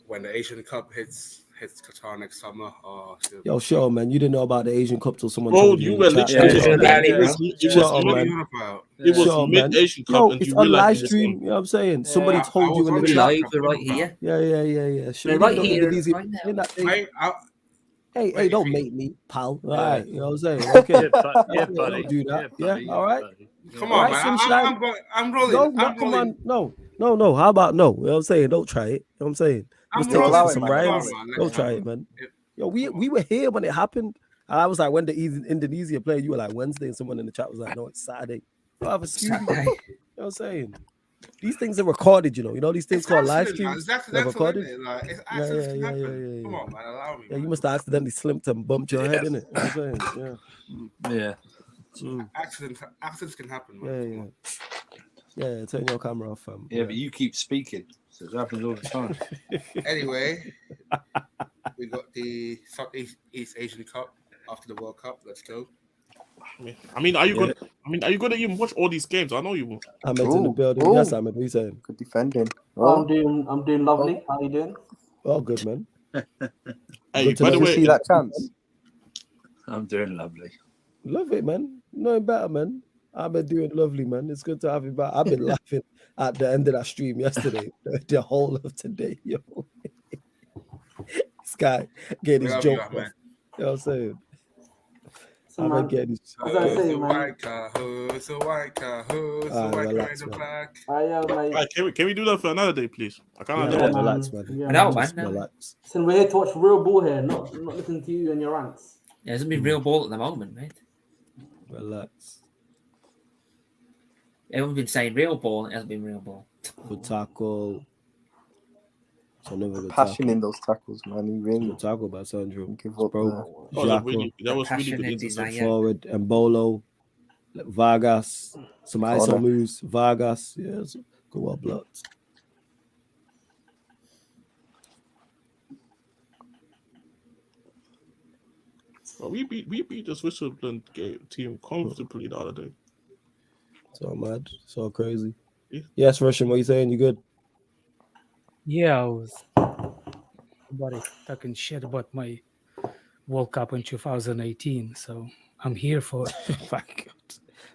When the Asian Cup hits hits Qatar next summer. Oh, shit. Yo, sure, man. You didn't know about the Asian Cup till someone Bro, told you you. were literally Yeah, it was Shut up, What are man. you on about? it was Sure, man. mid Asian Cup, Yo, and it's you on realized live it was stream. on. You know what I'm saying? Somebody I told you was in on the We're chat. live, we're right here. Yeah. Sure, We're you right know here, Indonesia. right now. In that thing. Hey, Wait, don't if make me, pal. All Yeah. right, you know what I'm saying? Okay. Yeah, Yeah, buddy. don't do that. Yeah, buddy. Yeah, all right. Buddy. Come All on, right, man. sunshine. I'm rolling. No, I'm come rolling. on. No. How about no? You know what I'm saying? Don't try it. You know what I'm saying? I'm Let's take us rolling to some with Qatar, rhymes. man. Don't Let's try have it, man. it. Yo, we Come on. were here when it happened. I was like, when the Indonesia player, you were like Wednesday, and someone in the chat was like, no, it's Saturday. Oh, have a Scooby. You know what I'm saying? These things are recorded, you know. You know these things It's called live accident, man. streams. It's They're accidental, recorded. isn't it? Like, it's Yeah. accidents can happen. Come on, man. Allow me. Yeah, man. you must have accidentally slipped and bumped your head in it. You know what I'm saying? Yeah. Accidents can happen, man. Yeah. Turn your camera off, fam. Yeah, but you keep speaking, so it happens all the time. Anyway, we got the Southeast Asian Cup after the World Cup. Let's go. I mean, are you gonna even watch all these games? I know you will. Ahmed's in the building. Yes, Ahmed, what are you saying? Good defending. I'm doing lovely. How you doing? Oh, good, man. Hey, Good to by know the you way, see that chance. I'm doing lovely. Love it, man. Knowing better, man. Ahmed doing lovely, man. It's good to have you back. I've been laughing at the end of that stream yesterday, the whole of today, yo. This guy getting his joke off. You know what I'm saying? So, I'm man, getting his as I say, man, It's a white car, it's a white relax, car in the man. black. Right, can we do that for another day, please? I can't Yeah, do that. relax, man. Yeah, No, man. Just man, no. relax. Listen, we're here to watch real ball here, not listen to you and your rants. Yeah, there's been real ball at the moment, mate. Relax. Everyone's been saying real ball, it hasn't been real ball. Good tackle. It's another good Passion tackle. in those tackles, man. He really Good tackle by Sandro. give up. Bro, Oh, that was really Passion good and intercept. desire. forward, Embolo, Vargas, some ISO Corner. moves, Vargas, yes, good well blocked. Well, we beat the Switzerland team comfortably the other day. So mad, so crazy. Yeah. Yes, Russian, what you saying? You good? Yeah, I was somebody talking shit about my World Cup in 2018, so I'm here for it.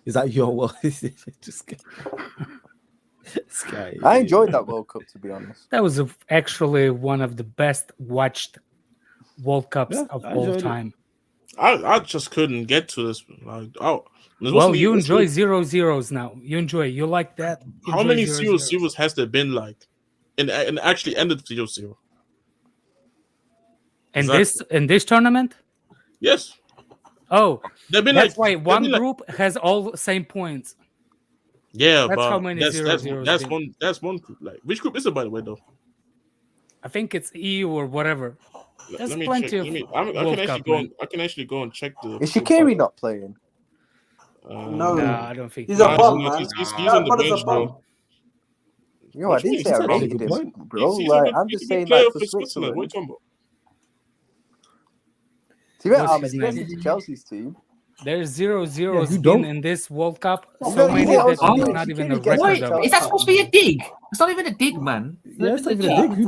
Is that your world? Just this guy. I enjoyed that World Cup, to be honest. That was actually one of the best watched World Cups of I all enjoyed it. time. I just couldn't get to this. Like, Well, you enjoy 0-0s now. You enjoy. You like that. How Enjoy many 0-0s. 0-0s has there been, like, and actually ended 0-0? In this tournament? Yes. Oh, They've been that's like, why one been like- group has all the same points. Yeah, That's but how many that's 0-0s that's been. that's one group. Like, which group is it, by the way, though? I think it's EU or whatever. There's Let me plenty check. of I World can actually Cup, go man. on. I can actually go and check the. Is Shaqiri not playing? No, Nah, I don't think he's so. a bum, man. He's That on the brother's a bench, bum. bro. Yo, What I you didn't mean? say I That's a rated good him, point. bro. He's Like, a I'm good just saying player that for for Switzerland. What are you Switzerland. talking about? Do you What's Ahmed? his He goes name? into Chelsea's team. There's 0-0s you been don't. in this World Cup. You So know, many you that also it's do. not even a Shaqiri gets record into of Why? it. Is that supposed to be a dig? It's not even a dig, man. Yeah, it's not even a dig.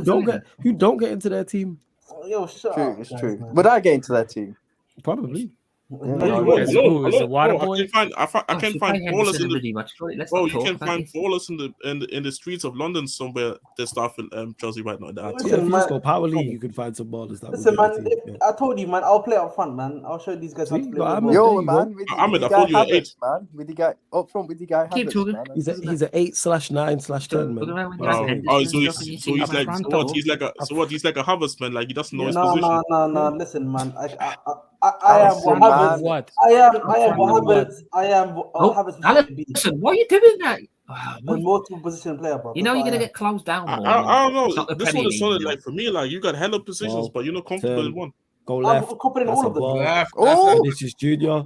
You don't get into their team. Yo, shut True, up. it's guys, true. man. Would I get into that team? Probably. No, Bro, you bro, won't. Is who? Is hello, the water bro, boy? I can find ballers in Henderson the. really much. Let's Bro, not you talk can about find this. ballers in the streets of London somewhere that start in Chelsea right now. Yeah, if Listen, you just man. go Power League, you can find some ballers that will Listen, get man. the team. Yeah. I told you, man. I'll play up front, man. I'll show these guys how See, to you play got football. Ahmed. There Yo, you go. man, with Ahmed, the I guy thought you were 8. Havertz, man. With the guy up front, with the guy Keep Havertz, talking. man. He's an 8/9/10 Look man. around when you have Oh, Henderson so and stuff, and you he's see like Fernando. so what? He's like a Havertz man. Like, he doesn't know his position. No. Listen, man. I am Listen, what man. Havertz. What? I am what What? Havertz. I am what Oh, Havertz should be. Allison, why are you doing that? A multiple position player, bro. You know That's you're what gonna I get closed down more. I don't It's know. not the This Premier one is League, solid. you know. Like, for me, like, you got hella positions, Ball, but you're not comfortable turn. in one. Go I'm left. confident in That's all a of them. ball. Left. Oh! Vinicius Junior.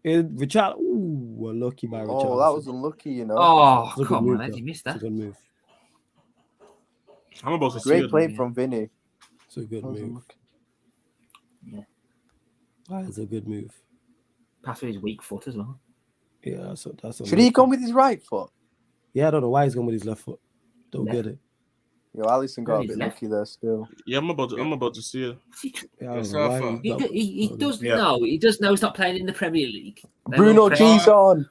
Richard. Ooh, unlucky by Richard. Oh, that was unlucky, you know. Oh, It's a good come move, on, how though. did you miss It's a that? good move. I'm about to see Great it. play yeah. from Vinny. It's a good That was move. unlucky. It's a good move. Pass with his weak foot as well. Yeah, that's Should he have gone with his right foot? Yeah, I don't know why he's going with his left foot. Don't Left. get it. Yo, Alisson got a He's bit left. lucky there still. Yeah, I'm about to see it. Yeah, I Yes, don't know why Surfer. He does Yeah. know. He does know he's not playing in the Premier League. They Bruno will press- G's on.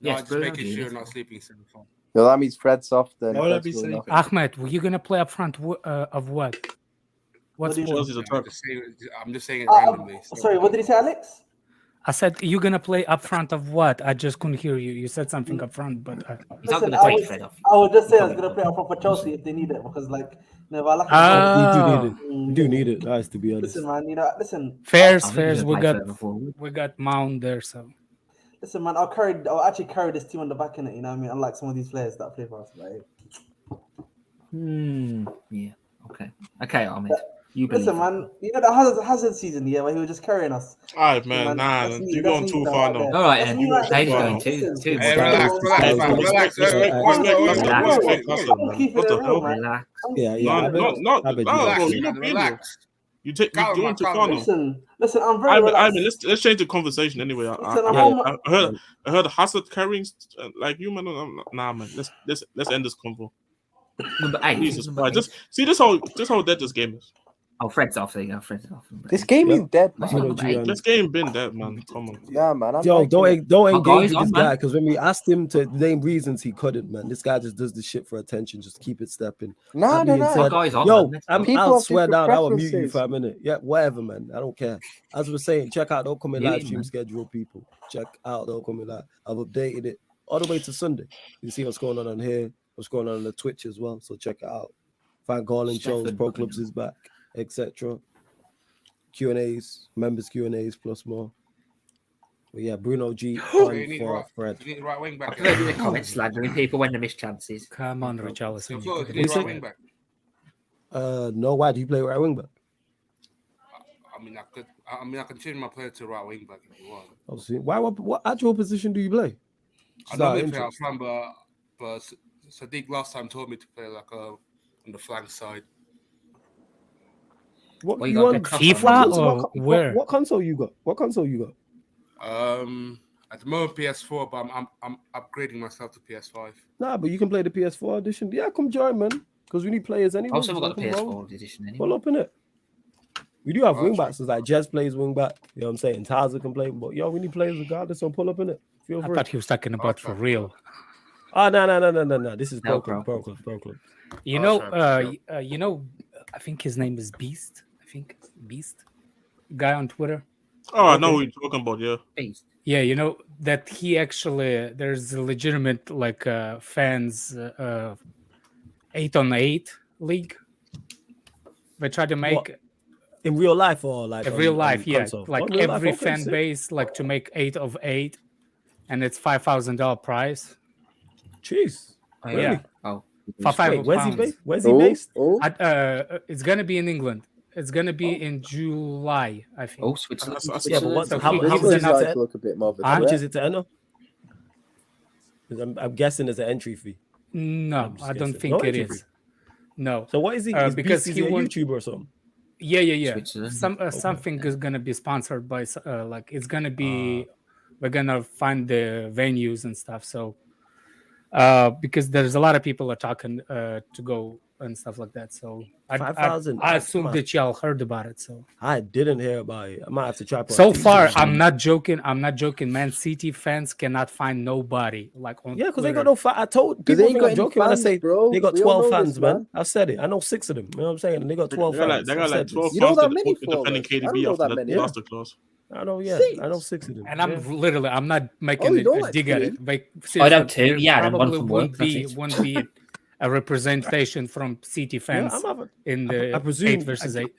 No, Yes, just Bruno making G, sure you're that's not fine. sleeping so far. Yo, that means Fred's off then. Why would I Fred's be going off. sleeping? Ahmed, were you gonna play up front of what? What What do you sport? Chelsea's attack. I'm just saying it randomly. So. Sorry, what did he say, Alex? I said you're gonna play up front of what? I just couldn't hear you. You said something up front, but He's not Listen, going to I take would- Fred off. I would just say I was Probably gonna play up front for Chelsea if they need it because like never like You do need oh, it. You do need it, guys, to be honest. Listen, man, you know, listen, fairs, I think fairs. he's We gonna play got further forward. Mount there, so listen, man. I'll actually carry this team on the back in it. You know what I mean? Unlike some of these players that play for us, like. Yeah. Okay, Ahmed. You believe Listen, it. man. You know the Hazard season, yeah, where he was just carrying us. All right, man. Nah, that's me, you're that's going me too though, far right now. there. All right, That's Ed. me right Dave's there. going too Listen, Hey, much. relax, Hey, man. Relax. Wait. I'm keeping What it the real, hell? man. Relax. Yeah, No, I bet- no, I bet you no, like bro, it. you're not being Relax. You're Calm, going man, too calm. far now. Listen, I'm very relaxed. I mean, let's change the conversation anyway. Listen, I heard Hazard carrying like you, man. Nah, man. Let's end this convo. Number 8. Jesus Number Christ! 8. Just see this how dead this game is. Oh, Fred's off. There you go. Fred's off. This game Yeah. is dead, That's man. not Bruno number G 8. and- This game been dead, man. Come on. Yeah, man. I'm Yo, liking it. don't Oh, engage guys, with on, this man. guy because when we asked him to name reasons he couldn't, man, this guy just does this shit for attention, just keep it stepping. No, That no, being no. said, Guys, on, yo, man. People I'll have swear different down, I will mute you preferences. for a minute. Yeah, whatever, man. I don't care. As we're saying, check out the upcoming Yeah, live stream man. schedule, people. Check out the upcoming live. I've updated it all the way to Sunday. You see what's going on here, what's going on the Twitch as well. So check it out. Fan calling shows, Stefan Pro Buckingham. Clubs is back, etc. Q&As, members Q&As plus more. But yeah, Bruno G You on need for right- Fred. you need right wing I back. prefer in the comments slandering people when they miss chances. come on, Richarlison. So, you you could need say- right wing back. No, why do you play right wing back? I can change my player to right wing back if you want. Obviously. Why? What actual position do you play? I Just out normally of play out interest. front, but Sadiq last time told me to play like on the flank side. What Well, you you got on the cross FIFA on. or where? What console you got? What console you got? At the moment PS4, but I'm upgrading myself to PS5. Nah, but you can play the PS4 edition. Yeah, come join, man. Because we need players anyway. Also, we've got the Come roll. PS4 edition anyway. Pull up in it. We do have Oh, wing true. backs. It's like Jez plays wing back. You know what I'm saying? Taza can play, but yo, we need players regardless. So pull up in it. Feel I free. thought he was talking about for real. Oh no. This is No, Pro Club. Pro Club. You Oh, know, sorry, I think his name is Beast. Beast, guy on Twitter. Oh, I know what you're talking about. Yeah. Beast. Yeah, you know that he actually there's a legitimate like fans 8-on-8 league. They try to make What? In real life or like in on- real on life, yeah, console? like Oh, real life, every okay, fan sick. base like to make 8 of 8, and it's $5,000 prize. Jeez. Oh, Really? Yeah. Oh. For five- Wait, where's he pounds. based? Where's he Oh, based? oh. It's gonna be in England. It's gonna be in July, I think. Oh, Switzerland. Yeah, but what's So how he- much he's is an it outside- to- to look a bit more of a how much threat. is it to enter? 'Cause I'm guessing there's an entry fee. No, I'm just I don't guessing. think No it entry is. No. So what is he? Because Because he he's a wants- YouTuber or something. Yeah. Switzerland. Something is gonna be sponsored by like it's gonna be we're gonna find the venues and stuff. So because there's a lot of people are talking to go and stuff like that. So I 5,000. I assume that y'all heard about it. So I didn't hear about it. I might have to try. so far, I'm not joking. Man City fans cannot find nobody like on Yeah, because they Twitter. got no fans. I told 'Cause people they ain't think got I'm any joking when I fans, say bro. they got We all 12 know fans, this, man. man. I've said it. I know 6 of them. You know what I'm saying? And they got 12 fans. They got I've like said 12 this. You don't fans that many defending followers. I KDB don't know after that that many. masterclass. I know, yeah. Six. I know 6 of them. And yeah. I'm not making Oh, you don't a like dig at three? it. Like, I don't seriously, too. Yeah, there and one probably from work, that's it. won't be a representation from City Yeah, fans I'm having, in I the presume- 8 versus 8.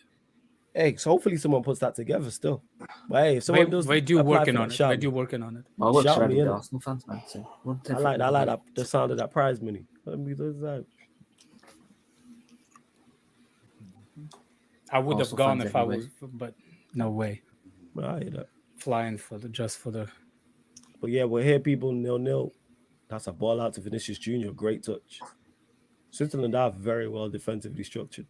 hey, so hopefully someone puts that together still. But hey, if someone does They do apply working for on that, it. shout They me. do working on it. I work Shout for me, the innit? Arsenal fans, man. So I like that the sound of that prize money. Let me do that. I would have Arsenal gone fans if I anyway. was, but no way. I hear that. Flying just for the. But yeah, we're here, people. 0-0. That's a ball out to Vinicius Jr. Great touch. Switzerland are very well defensively structured.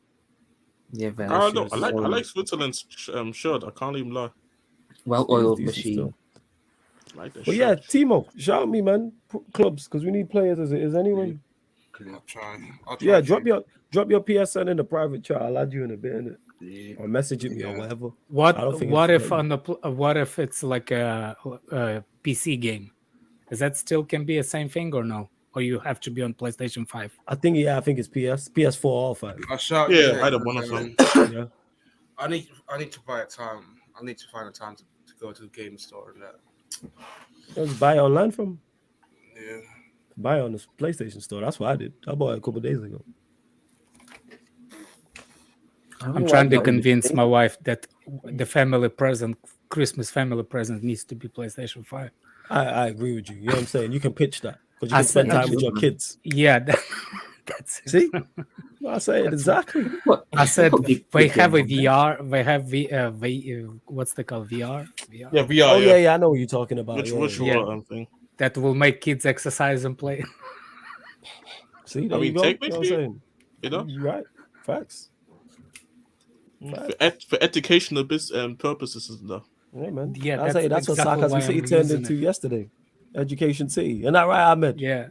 Yeah, very I sure. like Switzerland's shirt. I can't even lie. Well-oiled Decent machine. still. I like that But shirt. yeah, Timo, shout me, man. Clubs, because we need players as it is anyway. I'll try. I'll try. Yeah, to. drop your PSN in the private chat. I'll add you in a bit, innit? Yeah. Or message it me or whatever. What I don't think what it's if on the what if it's like a PC game? Is that still can be the same thing or no? Or you have to be on PlayStation 5? I think it's PS4 or 5. I'll shout. Yeah, either one of them. Yeah. I need to buy a time. I need to find a time to go to the game store and that. Just buy it online from. Yeah. Buy it on the PlayStation store. That's what I did. I bought it a couple of days ago. I'm trying to convince my wife that the Christmas family present needs to be PlayStation 5. I agree with you. You know what I'm saying? You can pitch that because you I can spend said- time with your kids. Yeah, that's it. See? I say it exactly. I said Big they have a game, VR. They have what's they called VR? Yeah, VR. Oh yeah, I know what you're talking about. Which yeah. thing? That will make kids exercise and play. See, there I mean, you go. You know what I'm technically, saying? you know, You're right. Facts. for educational purposes and stuff. Yeah, man. Yeah, I say that's exactly what why Sarcasm City I'm turned using into it. yesterday. Education City. Isn't that right, Ahmed? Yeah,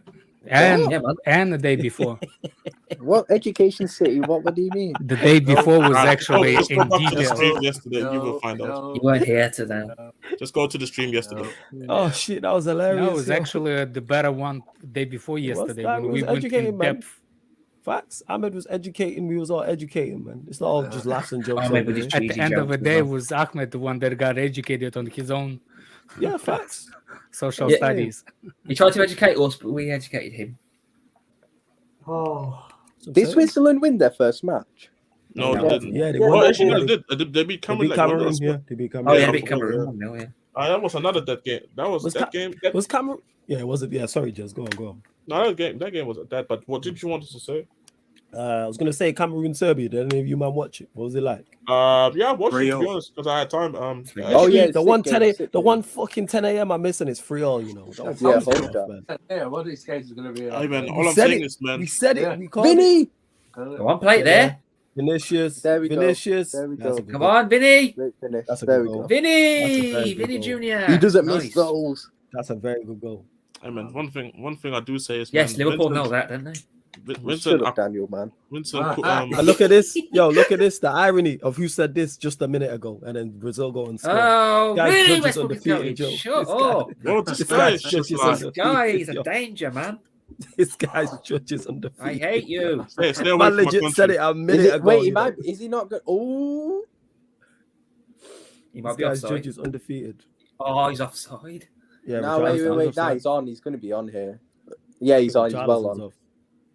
and Yeah, man. and the day before. What Education City? What do you mean? The day before was actually just go in back to the detail. stream yesterday. You will find out. You weren't here today. Just go to the stream yesterday. Oh shit, that was hilarious. No, it was yo. actually the better one the day before yesterday that? when It we was went educating, in man. depth. Facts. Ahmed was educating. We was all educating, man. It's not all just laughs and jokes. Ahmed over with his there. At the Cheesy end of the jokes, day, as well. was Ahmed the one that got educated on his own Yeah, facts. social Yeah. studies. He tried to educate us, but we educated him. Oh, That's what I'm Did saying. Switzerland win their first match? No, Yeah. they didn't. Yeah, they Yeah, won. Well, actually, yeah, no, they did. They beat They Cameroon. beat Like, Cameroon. Yeah, they beat Oh, Cameroon. yeah, I big forgot, Cameroon. No, yeah. that was another dead game. That was Was that Ca- game. Was Cameroon? Yeah, was it? Yeah, sorry, Jez. Go on. No, that game was that. But what did you want us to say? I was gonna say Cameroon, Serbia. Did any of you man watch it? What was it like? Yeah, I watched it, to 3-0. be honest, because I had time. Oh, Actually, yeah, the sick one game, 10 sick the game. one fucking 10 a.m. I'm missing is 3-all. You know. That was Yeah, tough, hold that. man. Yeah, what these games are going to be? Hey, man, all We I'm said saying it. is, man, We said Yeah. it. We called it. Vinny! Go on, play it there. Vinicius. There we go. Vinicius. There we That's go. a good Come goal. on, Vinny. Great finish. That's a There good we goal. go. That's a Vinny. very good Vinny goal. Jr. He doesn't Nice. miss those. That's a very good goal. hey, man, one thing I do say is, Yes, man, Liverpool know that, don't they? Shut Vincent, up, Daniel, man. And look at this. Yo, look at this. The irony of who said this just a minute ago. And then Brazil go and score. Oh, Guys, really? judges Westbrook is undefeated, going. Joe. Shut This guy- up. Bro, this This guy guy's is just judges like, This guy is a Yo. danger, man. This guy's judges undefeated. I hate you. stay away Man from my legit said country. it a minute ago. Wait, you know. is he not good? Oh, He This might be guy's offside. judges undefeated. Oh, he's offside. Yeah, no, wait. Richarlison's Nah, offside. he's on. He's going to be on here. Yeah, he's on. He's well Richarlison's on. off.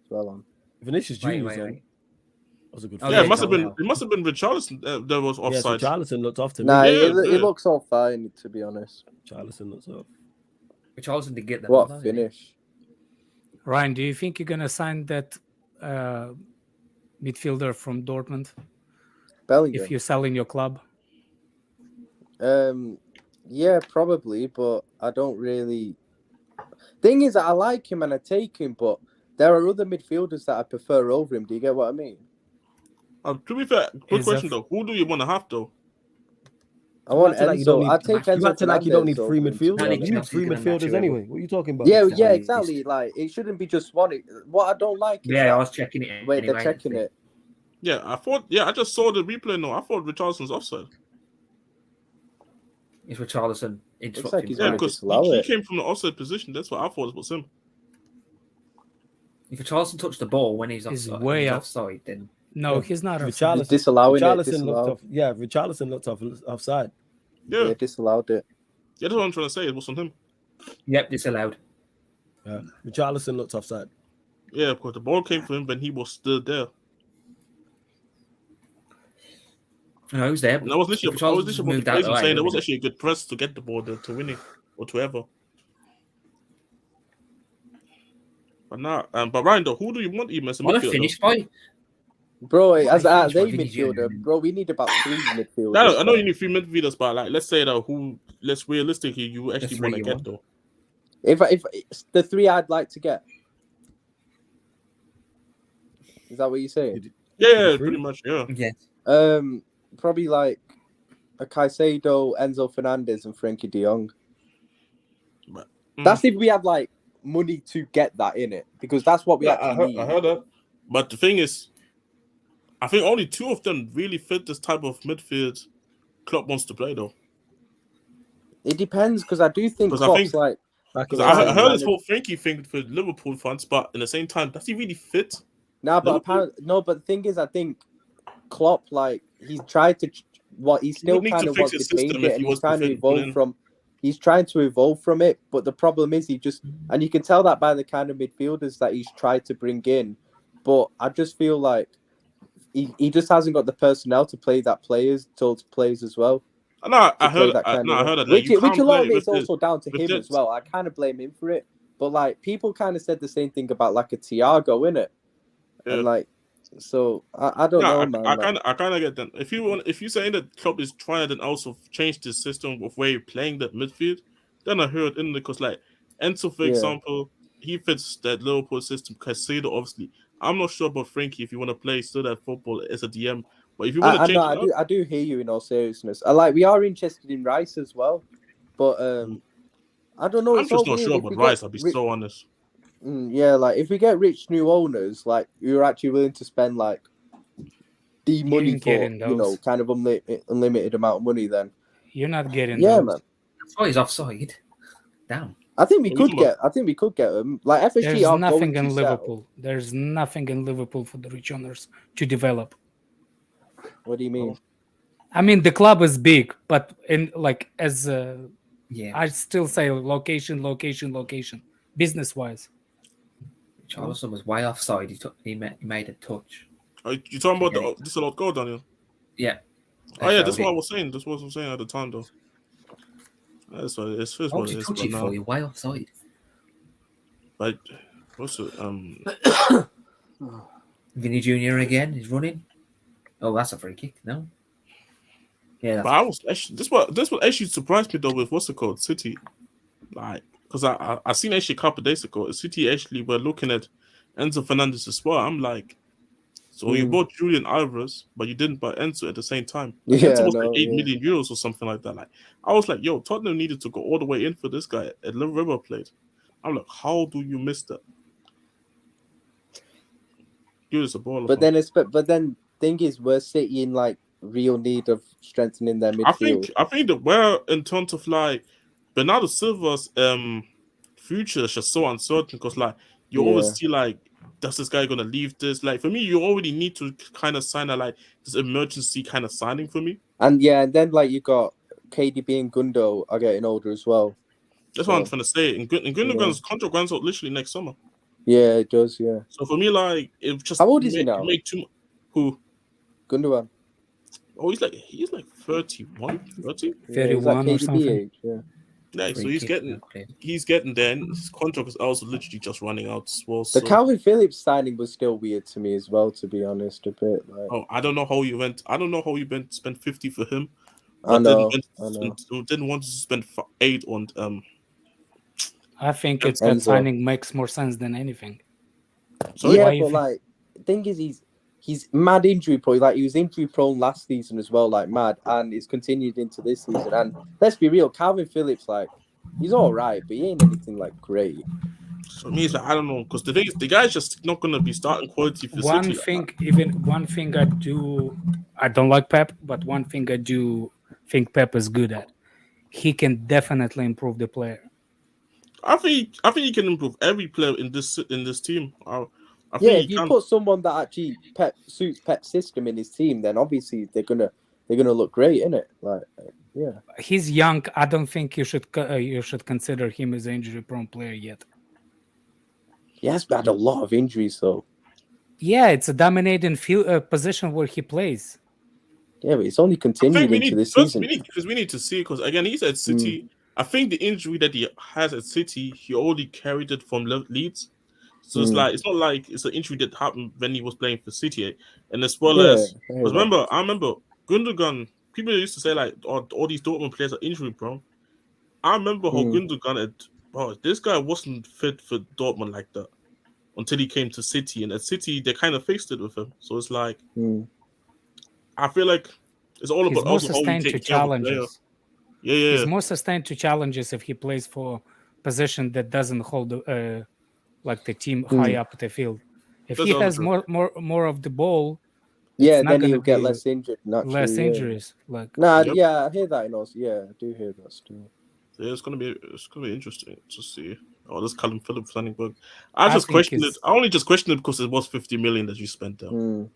He's well on. Vinicius Jr. Wait. on. That was a good. Oh, Yeah, yeah, it must have no, been. no. It must have been Richarlison that was Yeah, so offside. Richarlison looked off to Nah, me. Yeah, it yeah. looks all fine, to be honest. Richarlison looks off. Richarlison did get that. What one, finish? Ryan, do you think you're gonna sign that midfielder from Dortmund Bellingham. if you're selling your club? Yeah, probably, but I don't really. Thing is, I like him and I take him, but there are other midfielders that I prefer over him. Do you get what I mean? To be fair, good Is question that- though. Who do you want to have though? I want acting like you don't Enzo. need- I take You Enzo. acting like you don't need Fernandez three over him, to be midfielders. Danny You need Chelsea's three gonna match midfielders you anyway. What are you talking about? Yeah, Exactly. exactly. Like it shouldn't be just one. What I don't like is Yeah, I that- was checking it. wait, anyway. they're checking it. Yeah, I just saw the replay now. I thought Richarlison's offside. It's Richarlison like interrupting. he's Yeah, gonna because disallow he it. came from the offside position. That's what I thought was him. If Richarlison touched the ball when he's He's offside, way he's up. offside, then No, he's not. offside. He's disallowing it. Richarlison looked Disallowed. off. Yeah, Richarlison looked offside. Yeah, Yeah, disallowed it. that's what I'm trying to say. It was on him. yep, disallowed. Yeah, Richarlison looked offside. Yeah, because the ball came from him when he was still there. No, he was there. And I was literally If about Richarlison to moved out praise the him, way, saying it wouldn't was he? actually a good press to get the ball there to win it or to ever. But now, but Ryan, though, who do you want even as a What a midfielder? finish by. Bro, as I a think it's midfielder, Vinny. bro, we need about 3 midfielders. I know you need 3 midfielders, but like, let's say that let's realistically, you actually three want to you get want. though. If it's the 3 I'd like to get. Is that what you're saying? Yeah, Three? pretty much. Yeah, Yes. Probably like a Caicedo, Enzo Fernandez, and Frankie De Jong. But, That's if we had like money to get that in it, because that's what we actually need. I heard that. But the thing is, I think only 2 of them really fit this type of midfield Klopp wants to play, though. It depends, because I do think Because I Klopp's think because I heard this whole Frankie thing for Liverpool fans, but in the same time, does he really fit? Nah, but apparently no. But the thing is, I think Klopp, like, he's tried to he still kind of wants to change it, and he's trying to evolve from. He's trying to evolve from it, but the problem is and you can tell that by the kind of midfielders that he's tried to bring in. But I just feel like he just hasn't got the personnel to play that players as well. No, I heard that. Which a lot of it is also down to him as well. I kind of blame him for it. But like, people kind of said the same thing about like a Thiago, innit? Yeah. And like, so I don't know, man. I kind of get that. If you're saying that Klopp is trying to then also change the system of way playing that midfield, then I heard in because like Enzo, for example, he fits that Liverpool system. Caicedo, obviously. I'm not sure about Frankie if you want to play still that football as a DM. But if you want to change I do hear you in all seriousness. We are interested in Rice as well, but I don't know. I'm just not sure about Rice. I'll be so honest. Yeah, like if we get rich new owners, like you're actually willing to spend like the money for kind of unlimited amount of money, then you're not getting. Yeah, those. man. That's why he's offside. Damn. I think we could get him. Like FSG There's are nothing going in to Liverpool. There's nothing in Liverpool for the rich owners to develop. What do you mean? I mean, the club is big, but I still say location, business wise. Charleston was way offside. He made a touch. You talking about the disallowed goal, Daniel? Yeah. Oh yeah, that's what I was saying. That's what I was saying at the time, though. That's what it is. What was he touching for? You're way offside. But what's it? Vinny Jr. again. He's running. Oh, that's a free kick. No. Yeah. But I was actually this what actually surprised me though with what's it called City, like because I seen actually a couple of days ago City actually were looking at Enzo Fernandez as well. I'm like, so you bought Julian Alvarez, but you didn't buy Enzo at the same time. Enzo was like 8 million euros or something like that. Like I was like, yo, Tottenham needed to go all the way in for this guy at River Plate. I'm like, how do you miss that? You're just a baller. But then thing is, we're City in like real need of strengthening their midfield. I think that we're in terms of like Bernardo Silva's future is just so uncertain because like you always see like, does this guy gonna leave this? Like for me, you already need to kind of sign a like this emergency kind of signing for me. And then like you got KDB and Gundo are getting older as well. That's what I'm trying to say. And Gundogan's contract runs out literally next summer. Yeah, it does. Yeah. So for me, like it just how old is he now? Who? Gundogan. Oh, he's like 31, 30? 31 or something. Age, yeah. Yeah, so he's getting there. And his contract is also literally just running out as well. The Calvin Phillips signing was still weird to me as well, to be honest, a bit. Like... Oh, I don't know how you spent 50 for him. I know. Didn't want to spend 8 on I think it's that signing makes more sense than anything. So but like the thing is he's mad injury prone. Like he was injury prone last season as well, like mad, and it's continued into this season. And let's be real, Calvin Phillips, like he's all right, but he ain't anything like great. So me, it's like I don't know, because the thing is, the guy's just not gonna be starting quality for City. One thing I don't like Pep, but one thing I do think Pep is good at. He can definitely improve the player. I think he can improve every player in this team. If you put someone that actually suits Pep's system in his team, then obviously they're gonna look great, innit? Like, yeah. He's young. I don't think you should consider him as an injury-prone player yet. He has had a lot of injuries, though. Yeah, it's a dominating position where he plays. Yeah, but it's only continued into this season. Because we need to see, because again, he's at City. I think the injury that he has at City, he only carried it from Leeds. So it's like it's not like it's an injury that happened when he was playing for City. And as well as I remember Gundogan, people used to say like all these Dortmund players are injury prone. I remember how Gundogan this guy wasn't fit for Dortmund like that until he came to City, and at City they kind of fixed it with him. So it's like I feel like it's all about more sustained to challenges. Yeah. He's more sustained to challenges if he plays for position that doesn't hold like the team high up the field. If That's he also has true. more of the ball, Yeah, it's not then gonna he'll get be less injured naturally. less yeah. injuries. Like Nah, Yep. yeah, I hear that in us. Yeah, I do hear that still. Yeah, it's gonna be interesting to see. Oh, this Callum Phillips signing, but I I just think questioned it. it's- I only just questioned it because it was 50 million that you spent there.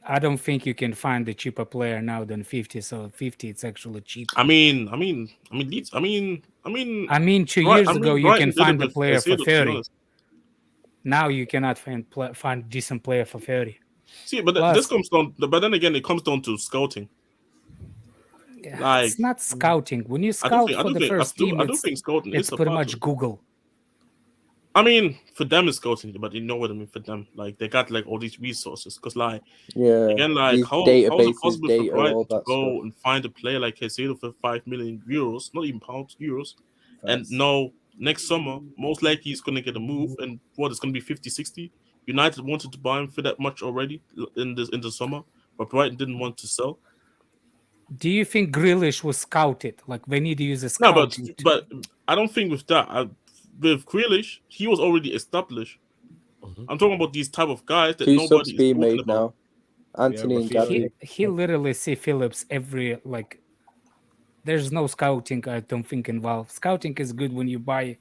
I don't think you can find a cheaper player now than 50. So 50, it's actually cheap. I mean, Leeds. I mean, 2 Right, years I mean, ago you Brighton can did it find a with player for Caicedo, to be 30. honest. Now you cannot find decent player for 30. See, but Plus- this comes down. But then again, it comes down to scouting. Like, it's not scouting. When you I scout do for the think- I first do- team, I do think scouting it's is a pretty part much of it. Google. I mean, for them it's scouting, but you know what I mean. For them, like they got like all these resources. Because like Yeah, again, like these how is it databases, possible data, for Brighton all to that go stuff. and find a player like Caicedo for 5 million euros, not even pounds, euros, and Facts. no, next summer most likely he's gonna get a move, and what it's gonna be 50, 60. United wanted to buy him for that much already in the summer, but Brighton didn't want to sell. Do you think Grealish was scouted? Like they need to use a No, scouting tool. but I don't think with that. With Grealish, he was already established. I'm talking about these type of guys that Two nobody subs is being talking made about. now. Anthony and Rafinha. Gabby. He literally see Phillips every like. There's no scouting. I don't think involved. Scouting is good when you buy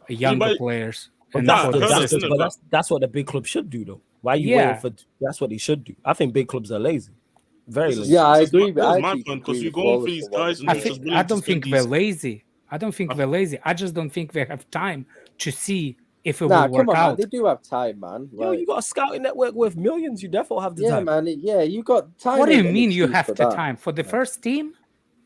younger players. But And that's for the- the that's system. the- but that's what the big club should do, though. Why are you Yeah. waiting for? That's what they should do. I think big clubs are lazy, very This is- lazy. Yeah, I this is my- agree. this I is my actually point, 'cause agree you're with going for Wallace these for one. guys and I they're just think willing I to don't spend think these. they're lazy. I don't think they're lazy. I just don't think they have time to see if it Nah, will work come on, man. out. They do have time, man. Yo, Like, you got a scouting network with millions. You definitely have the yeah, time. man. Yeah, you got time. What do you ain't an mean you excuse have for the that. time for the first team?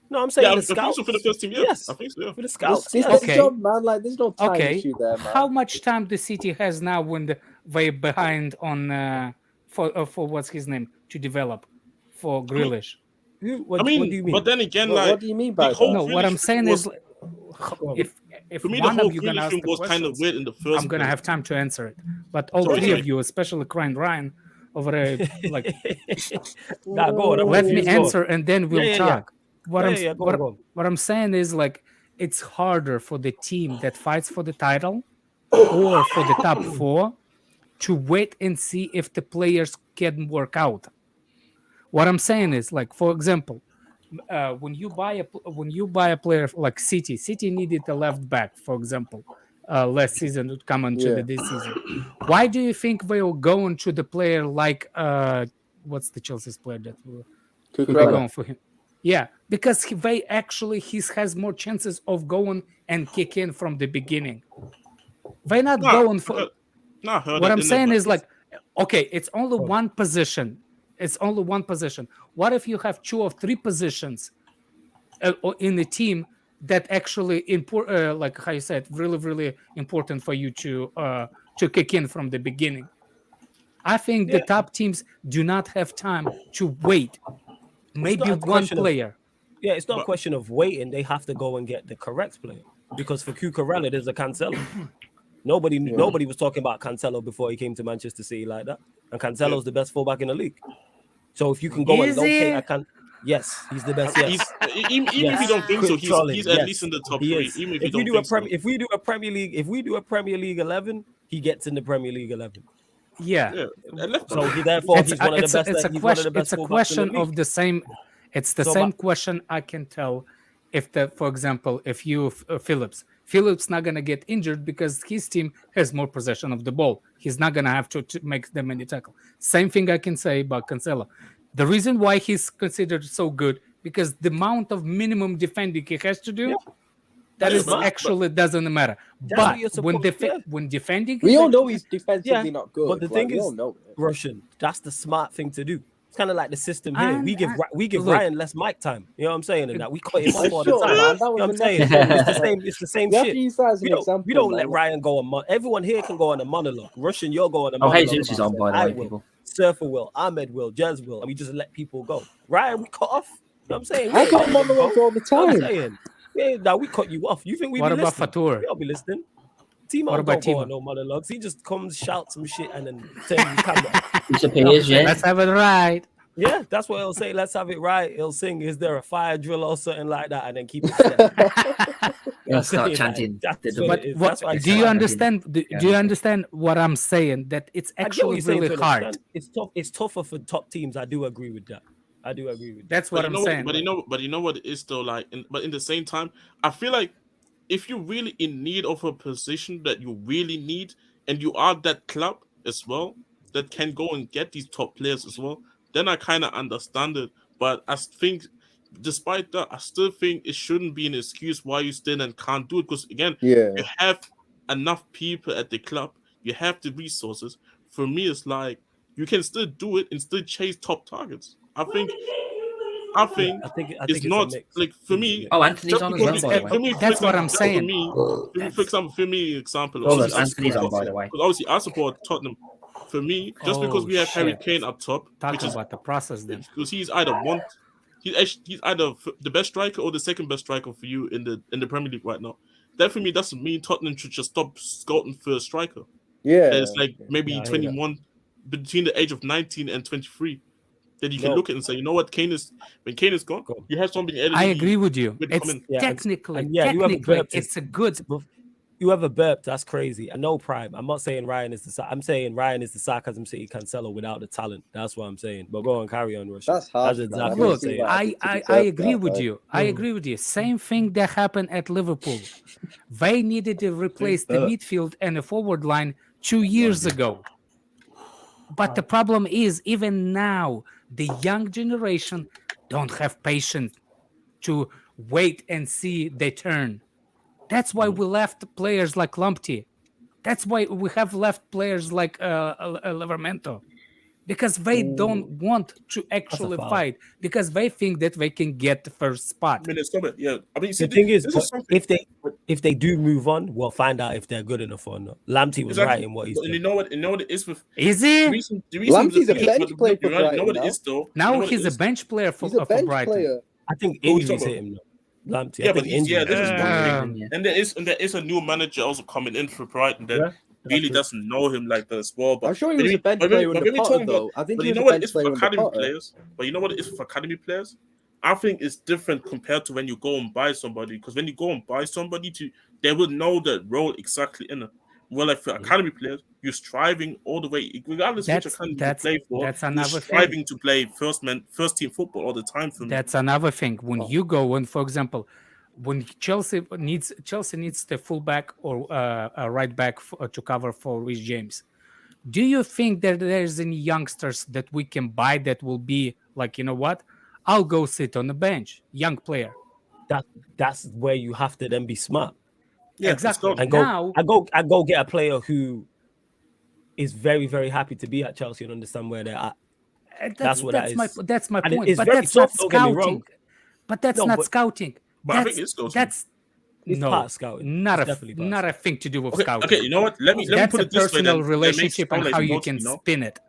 No, I'm saying Yeah, the I think scouts so for the first team. Yeah, Yes, I think so. Yeah. for the This, scouts. this Yes. is the job, man. Like, there's no time Okay. issue there, man. How much time the city has now when they're behind on for what's his name to develop for Grealish? What I mean, do you mean? but then again, What like do you mean by the whole that? No, what I'm Grealish saying was, is, if for me, the one whole of you gonna Grealish ask thing the was kind of questions, weird in the first. I'm gonna place. have time to answer it. But all Sorry, three sorry. of you, especially Crying Ryan, over like Nah, go on. I'm let me confused. Go on. answer and then we'll yeah. talk. What Yeah, I'm go on, go on. what I'm saying is like it's harder for the team that fights for the title or for the top four to wait and see if the players can work out. What I'm saying is like, for example, when you buy a player like City needed a left back, for example, last season to come into Yeah. this season. Why do you think they will go into the player like what's the Chelsea's player that we're Cucurella. going for him? Yeah, because he has more chances of going and kick in from the beginning. They're not going for. What I'm saying is like, okay, it's only one position. It's only one position. What if you have 2 or 3 positions in the team that actually like how you said, really, really important for you to kick in from the beginning? I think the top teams do not have time to wait. Maybe not a one question of- player. Yeah, it's not a question of waiting. They have to go and get the correct player. Because for Cucurella, there's a Cancelo. Nobody was talking about Cancelo before he came to Manchester City like that. And Cancelo's the best fullback in the league. So if you can go Is and he? locate, yes, he's the best. Yes. Even if you don't think so, he's at Yes, least in the top he 3. is. Even if you If don't we do think so. if we do a Premier League 11, he gets in the Premier League 11. Yeah. Yeah, and left So therefore, he's one of the best. It's a he's one of question. the best It's a fullbacks in the question league. of the same. It's the So same my- question. I can tell if for example, if you Phillips not gonna get injured because his team has more possession of the ball. He's not gonna have to make them any tackle. Same thing I can say about Cancelo. The reason why he's considered so good because the amount of minimum defending he has to do. Yeah. That Yeah, is but- actually doesn't matter. That's what But you're when supposed- when defending, We is all like- know he's defensively Yeah, not good. but the like, thing we is, all know it. Russian, that's the smart thing to do. It's kind of like the system here. And- we give look- Ryan less mic time. You know what I'm saying? And that we cut him off all the Sure, time. man, that You know was what I'm the saying? necessary- It's the same We have shit. to use that as an example. We don't let man. Ryan go on. Everyone here can go on a monologue. Russian, you're going on a Oh, monologue. Jesus is about on, by the I way, will. people. Surfer will, Ahmed will, Jez will, and we just let people go. Ryan, we cut off. You know what I'm saying? I got monologues all the You know what I'm time. saying? Yeah, now we cut you off. You think we What be about listening? Fatur? We'll be listening. Timo What don't about go Timo? on no monologues. He just comes, shouts some shit, and then turns his camera. Disappears, yeah. Let's have it right. Yeah, that's what he'll say. Let's have it right. He'll sing, "Is there a fire drill or something like that?" And then keep it steady. You'll I'm start saying, like, chanting. that's the what double- it is. What That's why I do said you it. understand? Do you understand what I'm saying? That it's I get what actually you're saying really to an hard. extent. It's tough. It's tougher for top teams. I do agree with that. I do agree with that. That's But what you I'm know what? saying. But you know what it is though. Like, but in the same time, I feel like if you're really in need of a position that you really need, and you are that club as well that can go and get these top players as well, then I kind of understand it. But I think, despite that, I still think it shouldn't be an excuse why you still and can't do it. Because again, Yeah. you have enough people at the club, you have the resources. For me, it's like you can still do it and still chase top targets. I think I think it's it's a not mix. like for me. Oh, Anthony's Just on as because well, by the way. for me, for That's what I'm example, saying. for example, for me, example, Hold on, obviously, Anthony's on, by the way. because obviously I support Tottenham. For me, just because Oh, we have Harry shit. Kane up top, Talk which is about the process then. because he's either he's either the best striker or the second best striker for you in the Premier League right now. That for me doesn't mean Tottenham should just stop scouting for a striker. Yeah. That is like maybe Yeah, I hear that. 21, between the age of 19 and 23. That you can No. look at and say, you know what, when Kane is gone, Go. you have something. I agree with you. With It's coming. Yeah, technically, and yeah, whoever technically, burped it's a good. Whoever burped, that's crazy. I know Prime. I'm not saying Ryan is I'm saying Ryan is the Sarcasm City Cancelo without the talent. That's what I'm saying. But go on, carry on, Russia. That's harsh, That's man. exactly I what I'm Look, see saying. that. I agree with you. I agree with you. Same thing that happened at Liverpool. They needed to replace the midfield and the forward line 2 years ago. But the problem is, even now, the young generation don't have patience to wait and see their turn. That's why we left players like Lumpty. That's why we have left players like Livermento. Because they don't want to actually foul. fight, because they think that they can get the first spot. Minnesota, yeah. I mean, see, The thing is, this but is something. if they do move on, we'll find out if they're good enough or not. Lamptey was right in what he And said. you know what it is with Is he? Lamptey's a bench player for you know Brighton what now. it is though. Now You know what he's it a is? bench player for, He's a bench Brighton. player. I think Who we injuries talking hit him. Lamptey. Yeah, I but think injuries. this is one Uh, thing. And there is a new manager also coming in for Brighton that Yeah, really that's true. doesn't know him like that as well. But I'm sure he was a bench player under Potter, though. I think but he you was know a what it bench is for player under academy Potter. players. But you know what it is for academy players. I think it's different compared to when you go and buy somebody. Because when you go and buy somebody, they will know the role exactly in it. Well, like for academy players, you're striving all the way, regardless which academy you play for. That's You're another striving thing. to play first team football all the time. For me, That's another thing. When you go and, for example, when Chelsea needs the fullback or a right back to cover for Rhys James, do you think that there's any youngsters that we can buy that will be like, you know what? I'll go sit on the bench, young player. That's where you have to then be smart. yeah, Exactly. it's not- And go, Now, I go get a player who is very, very happy to be at Chelsea and understand where they're at. That's what that is. That's my And point. it's But very that's not tough, don't get me wrong. scouting. But that's No, not but- scouting. But I think it's scouting. That's It's no, part of scouting. not It's a definitely part of not a thing to do with Okay, scouting. okay, you know what? Let me That's put a it this way. personal Then. relationship and how you can spin it.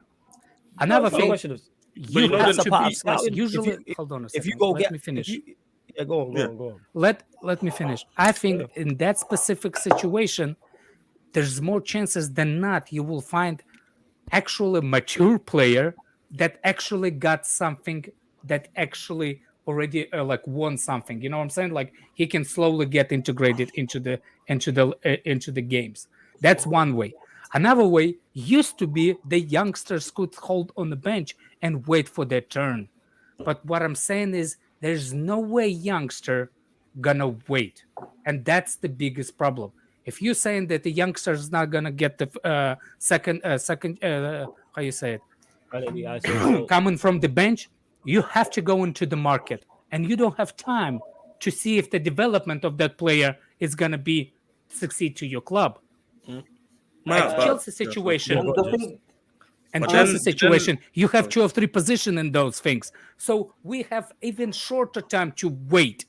Another No, thing, question is, you you know have that's to a part be of scouting. usually. If Hold on a if second. you go Let get me finish. yeah, go on, go on. Let me finish. I think in that specific situation, there's more chances than not you will find actually a mature player that actually got something, that actually already like won something. You know what I'm saying? Like he can slowly get integrated into the games. That's one way. Another way used to be the youngsters could hold on the bench and wait for their turn. But what I'm saying is there's no way youngster gonna wait, and that's the biggest problem. If you're saying that the youngster is not gonna get the second how you say it, coming from the bench, you have to go into the market, and you don't have time to see if the development of that player is gonna be succeed to your club. Like Chelsea situation. And the thing, And But Chelsea then- situation, you have 2 or 3 positions in those things. So we have even shorter time to wait,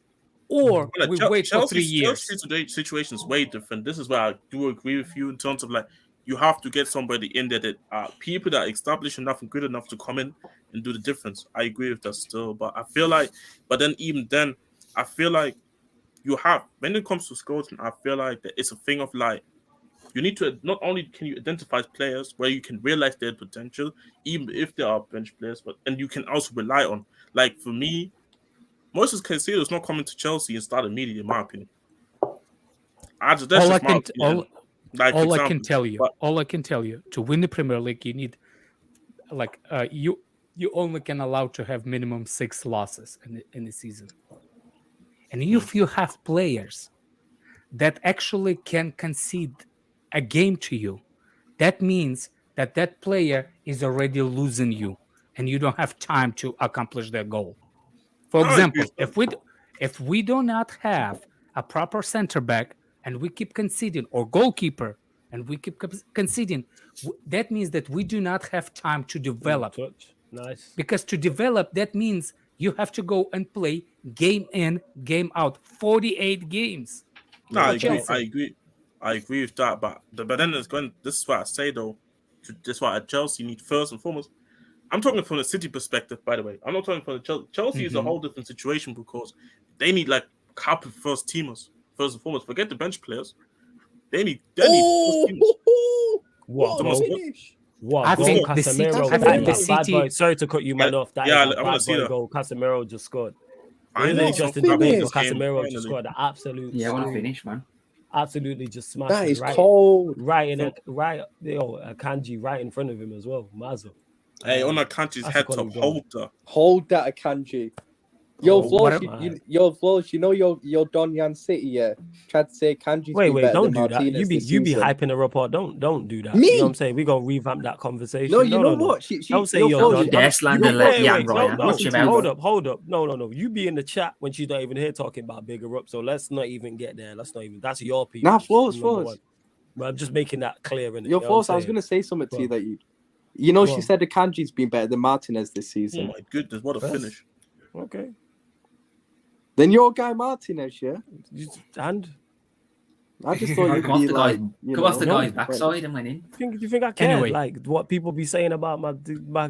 or Like, we wait for 3 years. Chelsea's situation is way different. This is where I do agree with you in terms of like you have to get somebody in there that are people that are established enough and good enough to come in and do the difference. I agree with that still, but I feel like, but then even then, I feel like you have when it comes to scouting, I feel like that it's a thing of like you need to not only can you identify players where you can realize their potential, even if they are bench players, but and you can also rely on. Like for me, Moises Caicedo is not coming to Chelsea and start immediately, in my opinion. That's all just I my can opinion. Like, for all I can example, tell you, but- all I can tell you, to win the Premier League, you need like you only can allow to have minimum 6 losses in the season. And if you have players that actually can concede a game to you, that means that that player is already losing you, and you don't have time to accomplish their goal. For I agree example, with if we do not have a proper center back and we keep conceding, or goalkeeper and we keep conceding, that means that we do not have time to develop. Touch. Nice. Because to develop, that means you have to go and play game in, game out, 48 games. No, I For agree. Chelsea. I agree with that. But then it's going. This is what I say though. This is why at Chelsea you need first and foremost. I'm talking from the City perspective, by the way. I'm not talking from the Chelsea. Chelsea is a whole different situation because they need like couple first teamers first and foremost. Forget the bench players. They need first teamers. What Thomas, goal? What I goal? think the City- Casemiro. I think the That bad City- boy. Sorry to cut you man off. That yeah, is a I wanna bad see boy that. goal. Casemiro just scored. I It is know, interesting so debate, finish. but Casemiro Finally. just scored an absolute. Yeah, I want to scream. finish, man. Absolutely just smashed. That it is right, cold. right in a Kanji right in front of him as well. Mazo. Hey, on that country's That's head a quality top goal. holder. Hold that, Akanji. Yo, Oh, Flows, man. yo, Flows, you know your Don Yan City, yeah. Tried to say Kanji's Wait, better don't than do that. Martinez You be this you be season. hyping her up, or don't do that. Me? You know what I'm saying? We gonna revamp that conversation. No, you know what? Don't say yo, you're Flows, done. You dare slander Jan Ryan. Watch him out. Hold up. No. You be in the chat when she's not even here talking about bigger up. So let's not even get there. That's your people. Nah, Flows. But I'm just making that clear. Innit? Yo, You know what Flows, I'm I was saying? gonna say something to Go you on. that you know Go she on. said Akanji's been better than Martinez this Oh season. my goodness, what a Yes. finish! Okay. Then your guy Martinez, yeah. And I just thought you'd Come off be the like, guy's, you come off the know, guy's backside and went in. you think I care? Anyway. Like what people be saying about my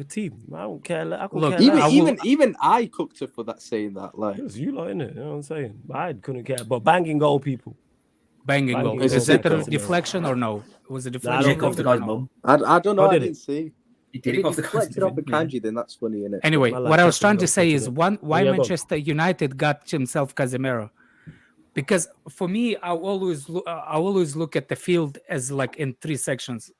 team? I don't care. I couldn't Look, care less. Even I cooked her for that saying that. Like, It was you lot, innit? You know what I'm saying? I couldn't care. But banging goal, people. Banging goal. Banging Is goal that by a Casemiro. deflection or no? It was a I deflection. don't Check off the think guy's bum. I don't know. Oh, I did didn't see. He If did he it off the deflected off guy's Akanji, then that's funny, innit? Anyway, I like what I was Casemiro trying to say is touching why yeah, go on. Manchester United got himself Casemiro. Because for me, I always look at the field as like in 3 sections: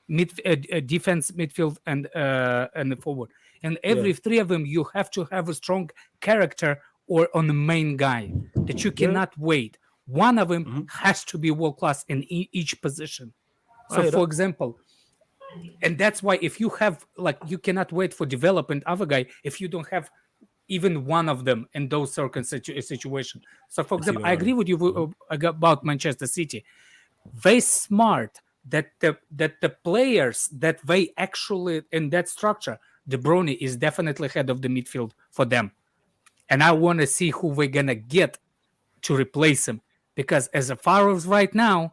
defense, midfield, and the forward. And every 3 of them, you have to have a strong character or on the main guy that you cannot wait. One of them has to be world class in each position. I So, hear for that. example, and that's why if you have like you cannot wait for development other guy if you don't have even one of them in those certain situation. So for example, what I you agree with you about Manchester City. Very smart that the players that they actually in that structure, De Bruyne is definitely head of the midfield for them, and I want to see who we're gonna get to replace him, because as far as right now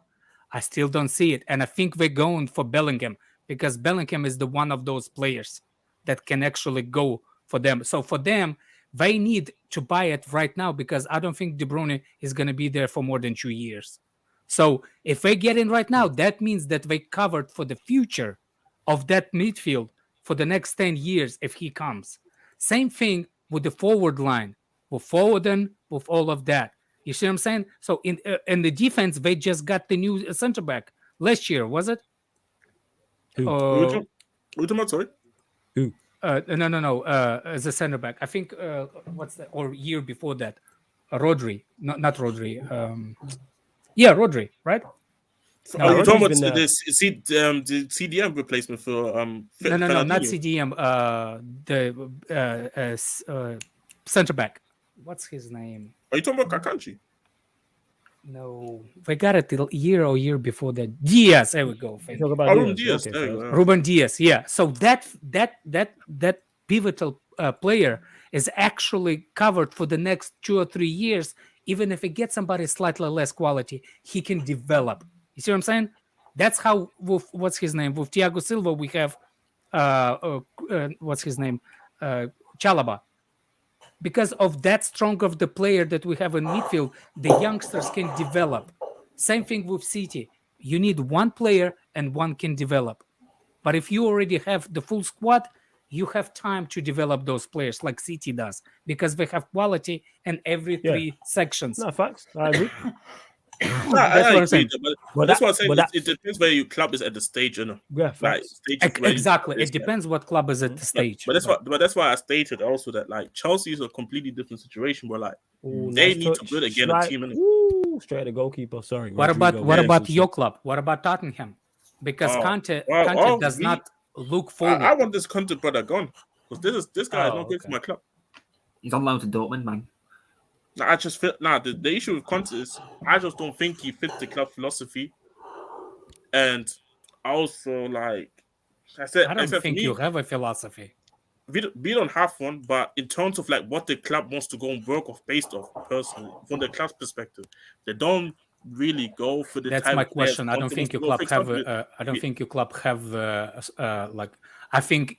I still don't see it, and I think we're going for Bellingham, because Bellingham is the one of those players that can actually go for them. So for them, they need to buy it right now, because I don't think De Bruyne is going to be there for more than 2 years. So if they get in right now, that means that they covered for the future of that midfield for the next 10 years if he comes. Same thing with the forward line, with Foden, with all of that. You see what I'm saying? So in the defense, they just got the new center back last year, was it? Who? We're talking about, sorry? No. As a center back, I think. What's that? Or year before that, Rodri, not Rodri. Rodri, right? No, you're Rodri's talking been about there. the CDM replacement for No, Fernandinho. not CDM. The center back. What's his name? Are you talking about Kakanji? No, we got it a year before that. Diaz, there we go. You talk about Ruben Diaz. Diaz. Okay, There you fair. go. Ruben Diaz, yeah. So that pivotal player is actually covered for the next 2 or 3 years. Even if he gets somebody slightly less quality, he can develop. You see what I'm saying? That's how with what's his name? With Thiago Silva, we have what's his name? Chalaba. Because of that strong of the player that we have in midfield, the youngsters can develop. Same thing with City. You need one player and one can develop. But if you already have the full squad, you have time to develop those players like City does, because they have quality in every 3 sections. No, facts. I agree. That's what I'm saying. But that's what I'm saying. It depends where your club is at the stage, you know. Yeah, like exactly. It depends what club is at the stage. But that's why I stated also that like Chelsea is a completely different situation where like they need to build again a team. Straight to goalkeeper. Sorry. What about your club? What about Tottenham? Because Conte does not look forward. I want this Conte brother gone because this guy is not good for my club. He's on loan to Dortmund, man. I just feel the issue with Conte is I just don't think he fits the club philosophy, and also like I said, I don't think you have a philosophy. We don't have one, but in terms of like what the club wants to go and work off based off, personally, from the club's perspective, they don't really go for the. That's type my of players question. I don't think your club have. I don't think your club have like. I think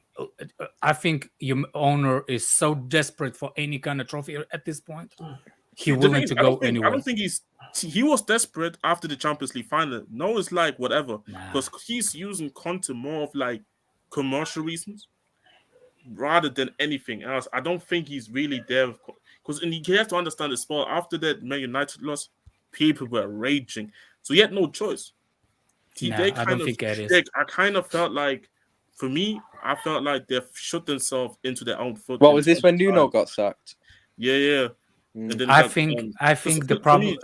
your owner is so desperate for any kind of trophy at this point. He's willing to go anywhere. I don't think he was desperate after the Champions League final. No, it's like whatever because he's using Conte more of like commercial reasons rather than anything else. I don't think he's really there because you have to understand as well. After that Man United loss, people were raging, so he had no choice. I don't think it is. I kind of felt like, for me, I felt like they shot themselves into their own foot. What was this when Nuno got sacked? Yeah. I think the problem,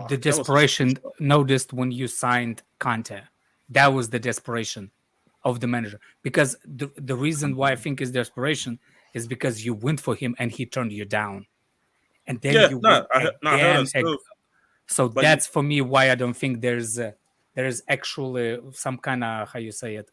the desperation noticed when you signed Conte. That was the desperation of the manager, because the reason why I think is desperation is because you went for him and he turned you down, and then so that's for me why I don't think there's actually some kind of, how you say it,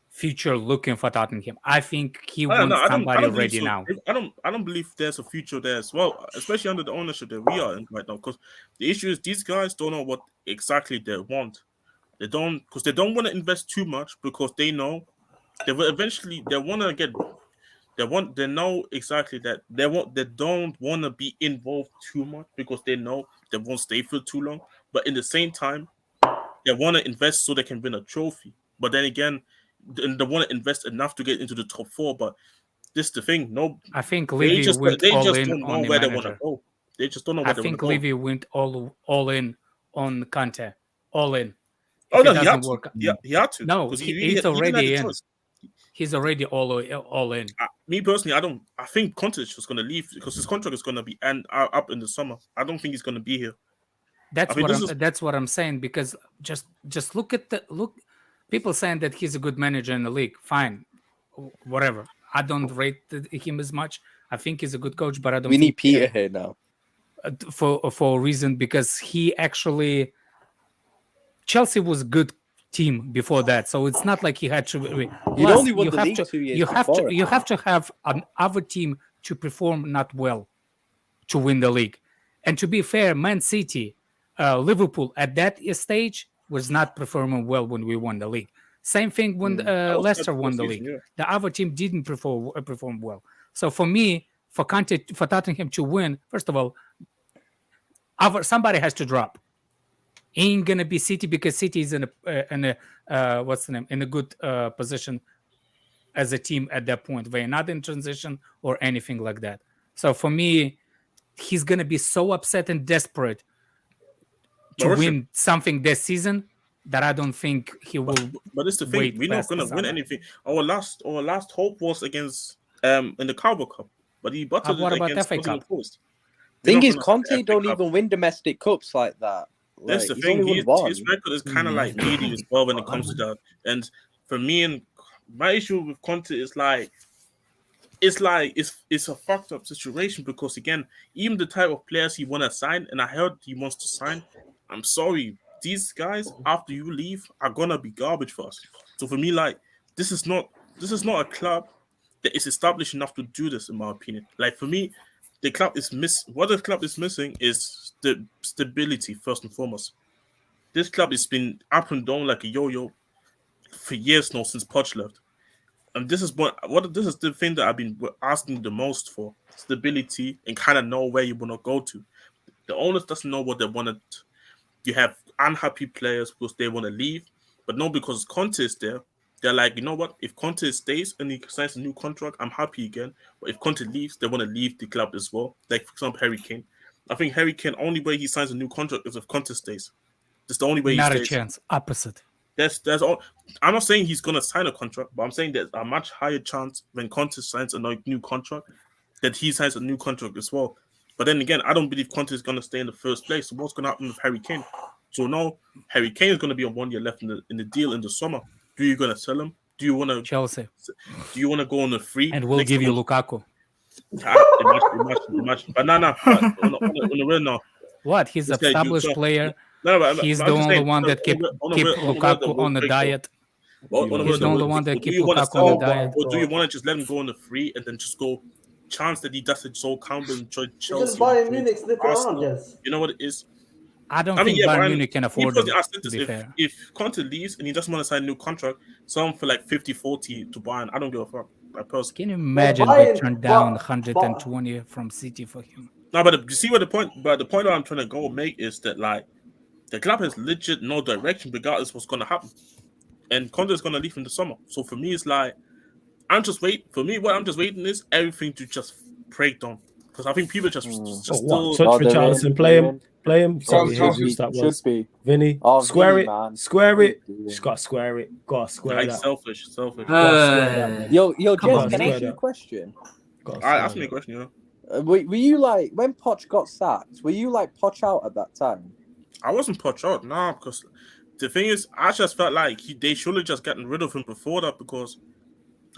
future looking for Tottenham. I think he wants somebody ready now. I don't believe there's a future there as well, especially under the ownership that we are in right now. Because the issue is these guys don't know what exactly they want. They don't want to invest too much because they know they will eventually they know exactly that they don't want to be involved too much because they know they won't stay for too long. But in the same time, they want to invest so they can win a trophy. But then again, they want to invest enough to get into the top 4. But this is the thing. No, I think Levy went all in on the where manager. They want to go. They just don't know where they want to go. I think Levy went all in on Conte. All in. Oh no, he had to. He had to. No, he's already in. He's already all in. Me personally, I think Conte is just going to leave because his contract is going to be up in the summer. I don't think he's going to be here. That's what I'm saying, because just look at people saying that he's a good manager in the league. Fine, whatever. I don't rate him as much. I think he's a good coach, but I don't. We need Peter here now for a reason, because he actually. Chelsea was a good team before that, so it's not like he had to. You only won the league 2 years before. You have to have another team to perform not well to win the league. And to be fair, Man City, Liverpool at that stage was not performing well when we won the league. Same thing when Leicester won the league. Yeah. The other team didn't perform well. So for me, for Tottenham to win, first of all, somebody has to drop. Ain't gonna be City, because City is in a good position as a team at that point. They're not in transition or anything like that. So for me, he's gonna be so upset and desperate to win something this season that I don't think he will. But it's the thing, we're not gonna win anything. Our last hope was against in the Carabao Cup, but he butted it against FA Cup. Thing is, Conte don't even win domestic cups like that. That's the thing. His record is kind of like medium as well when it comes to that. And for me, and my issue with Conte is it's a fucked up situation, because again, even the type of players he want to sign, and I heard he wants to sign, I'm sorry, these guys after you leave are gonna be garbage for us. So for me, like, this is not a club that is established enough to do this, in my opinion. Like, for me, the club is what the club is missing is the stability, first and foremost. This club has been up and down like a yo-yo for years now, since Poch left. And this is this is the thing that I've been asking the most for: stability, and kind of know where you want to go to. The owners doesn't know what they want. You have unhappy players because they want to leave, but no, because Conte is there. They're like, you know what? If Conte stays and he signs a new contract, I'm happy again. But if Conte leaves, they want to leave the club as well. Like, for example, Harry Kane. I think Harry Kane, only way he signs a new contract is if Conte stays. That's the only way Not he a stays. chance. Opposite. That's all. I'm not saying he's gonna sign a contract, but I'm saying there's a much higher chance when Conte signs a new contract that he signs a new contract as well. But then again, I don't believe Conte is gonna stay in the first place. So what's gonna happen with Harry Kane? So now Harry Kane is gonna be on 1 year left in the deal in the summer. Do you gonna sell him? Do you wanna Chelsea? Do you wanna go on a free? And we'll give you Lukaku. Imagine. But no. On the real now. What? He's an established player. No, he's the only one that keep Lukaku on the diet. He's the only one that keep Lukaku on the diet. Or do you want to just let him go on the free and then just go chance that he does it so Campbell and Chelsea? Just Bayern Munich slipping around, yes. You know what it is? I think Bayern Munich can afford him, to be fair. If Conte leaves and he doesn't want to sign a new contract, someone for like 50-40 to Bayern, I don't give a fuck. Can you imagine they turned down 120 from City for him? No, but you see what the point I'm trying to go make is that like the club has legit no direction regardless of what's gonna happen. And Conte is gonna leave in the summer. So for me it's like what I'm just waiting is everything to just break down. Because I think people just still search for Richarlison, play him. Sorry, should be. Vinny, square it. Just gotta square it. That. Selfish. Yo, Jez, can I ask you a question? Ask me a question, you know. Were you like, when Poch got sacked, were you like Poch out at that time? I wasn't Poch out, no, because the thing is, I just felt like they should have just gotten rid of him before that, because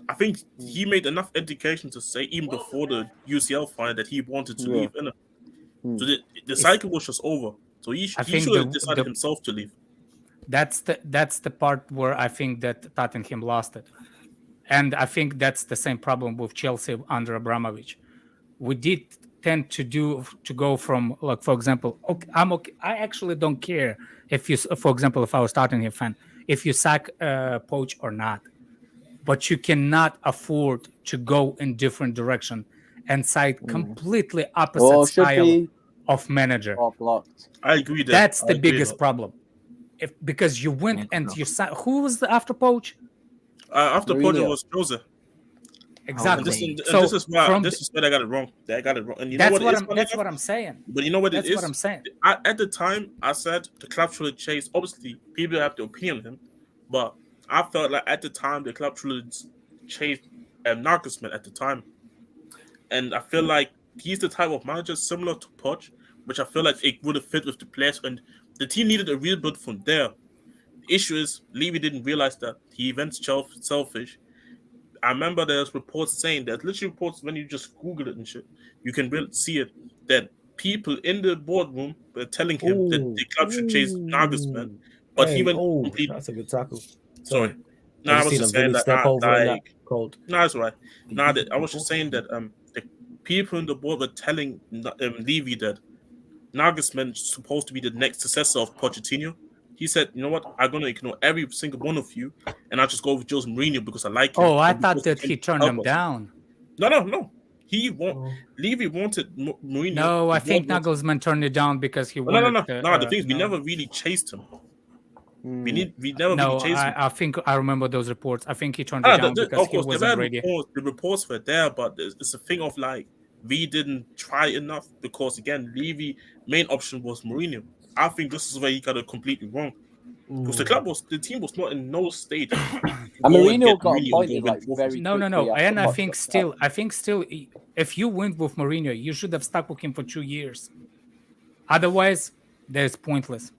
I think he made enough indication to say, even before the UCL fight, that he wanted to leave. So the cycle was just over. So he should have decided himself to leave. That's the part where I think that Tottenham lost it. And I think that's the same problem with Chelsea under Abramovich. We did tend to go from, like, for example, I actually don't care if you, for example, if I was Tottenham fan, if you sack Poch or not, but you cannot afford to go in different direction and side completely opposite style of manager. I agree. That's the biggest problem. Because you win and you sack. Who was the after Poch? After Poch was Jose. Exactly. This is where they got it wrong. They got it wrong. And that's what I'm saying. But you know what it is? That's what I'm saying. At the time, I said the club should have chased. Obviously, people have their opinion on him, but I felt like at the time the club should have chased Nagelsmann at the time. And I feel like he's the type of manager similar to Poch, which I feel like it would have fit with the players, and the team needed a rebuild from there. The issue is Levy didn't realize that. He went selfish. I remember there's reports saying that, literally reports when you just Google it and shit, you can really see it, that people in the boardroom were telling him that the club should chase Nagelsmann, but he went complete. That's a good tackle. Sorry. No, I was just saying that. Cold. No, that's right. No, I was just saying that the people in the board were telling Levy that Nagelsmann is supposed to be the next successor of Pochettino. He said, you know what, I'm going to ignore every single one of you, and I'll just go with Jose Mourinho because I like him. Oh, I thought that he turned him down. No. Levy wanted Mourinho. No, I think Nagelsmann turned it down because he wanted... No, the thing is, we never really chased him. We never really chased him. I think I remember those reports. I think he turned it down because he wasn't ready. The reports were there, but it's a thing of like, we didn't try enough because, again, Levy main option was Mourinho. I think this is where he got it completely wrong. Because the team was not in no state. Mourinho got appointed like very No. And I think still, if you went with Mourinho, you should have stuck with him for 2 years. Otherwise, that's pointless.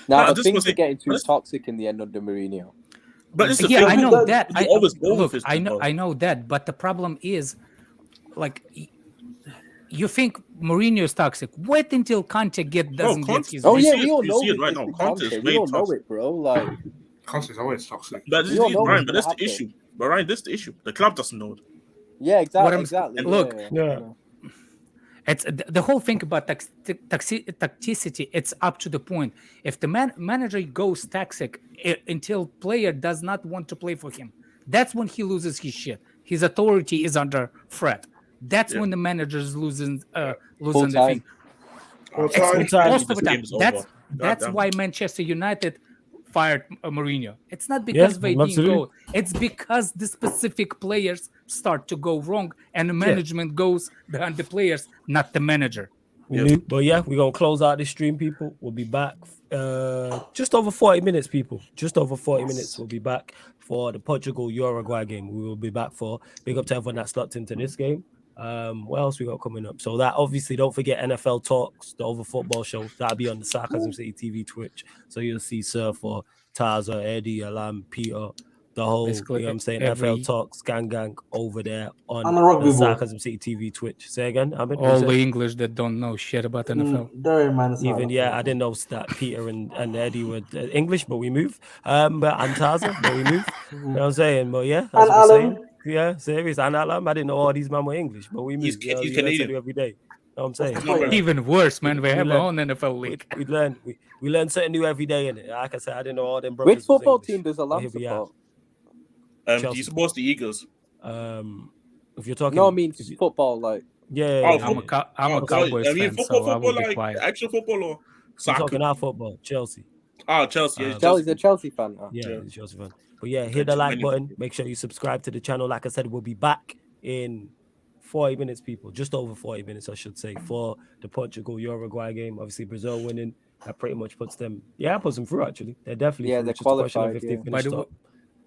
Now, things are getting too toxic in the end under Mourinho. But it's I know that. I know that. But the problem is, like, you think Mourinho is toxic. Wait until Conte doesn't get his... Oh, yeah, we all know it right now. We all know it, bro. Like, Conte's always toxic. But that's the issue. But Ryan, this is the issue. The club doesn't know it. Yeah, exactly. Look, it's the whole thing about toxicity. It's up to the point. If the manager goes toxic until player does not want to play for him, that's when he loses his shit. His authority is under threat. That's when the manager's losing the thing. Most of the time. That's why Manchester United fired Mourinho. It's not because they didn't go. It's because the specific players start to go wrong and the management goes behind the players, not the manager. We knew, but yeah, we're gonna close out this stream, people. We'll be back just over 40 minutes, people. Just over 40 minutes. We'll be back for the Portugal Uruguay game. We will be back for big up to everyone that's locked into this game. What else we got coming up? So that obviously don't forget NFL Talks, the Over Football Show. That'll be on the Sarcasm City TV Twitch. So you'll see Surfer, Taza, Eddie, Alam, Peter, the whole, Basically, you know what I'm saying, every- FL Talks, gang over there on And the rugby the ball. Sarcasm City TV Twitch. Say again, Ahmed, what All you the said? English that don't know shit about NFL. Very minus. Even I didn't know that Peter and Eddie were English, but we move. But and Taza, but we move. You know what I'm saying? But yeah, that's And what I'm saying. Alan. Yeah, serious. And Alam, I didn't know all these men were English, but we move. He's You know, he's you learn Canadian. something every day. You know what I'm saying? Not Even worse, man. We have learn- our own NFL league. We learn something new every day, innit? Like I said, I didn't know all them brothers. Which was football English. team does But Alam here we are. support? Do Chelsea. you support the Eagles? If you're talking, No, I mean if you- football. Like, yeah, Oh, I'm a Cowboys I mean, fan, football, so I will be like quiet. actual football or I'm soccer? talking our football, Chelsea. Oh, Chelsea. Yeah, Chelsea's a Chelsea fan. Yeah, Yeah. it's Chelsea fan. But yeah, hit the like button. Make sure you subscribe to the channel. Like I said, we'll be back in 40 minutes, people. Just over 40 minutes, I should say, for the Portugal Uruguay game. Obviously, Brazil winning. That pretty much puts them. Yeah, puts them through. Actually, they're definitely through. They're It's just a question of qualified. if they Yeah. finish By the top.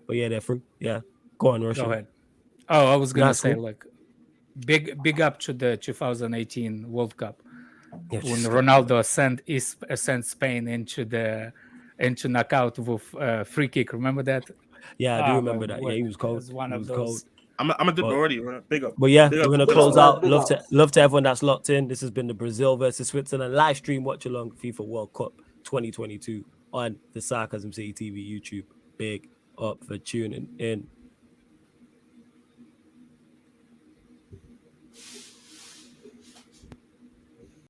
But yeah, they're through. Yeah, go on, Russia. Go ahead. Oh, I was gonna That's say cool. like big up to the 2018 World Cup Yeah, when just- Ronaldo sent Spain into knockout with free kick. Remember that? Yeah, I do Ah, remember man, that. Yeah, he was cold. was one He of was those. cold. I'm a dip But- already. Right? Big up. But yeah, Big we're up. gonna Big close up. out. Big Love to ups. love to everyone that's locked in. This has been the Brazil versus Switzerland live stream watch along FIFA World Cup 2022 on the Sarcasm City TV YouTube. Big up for tuning in.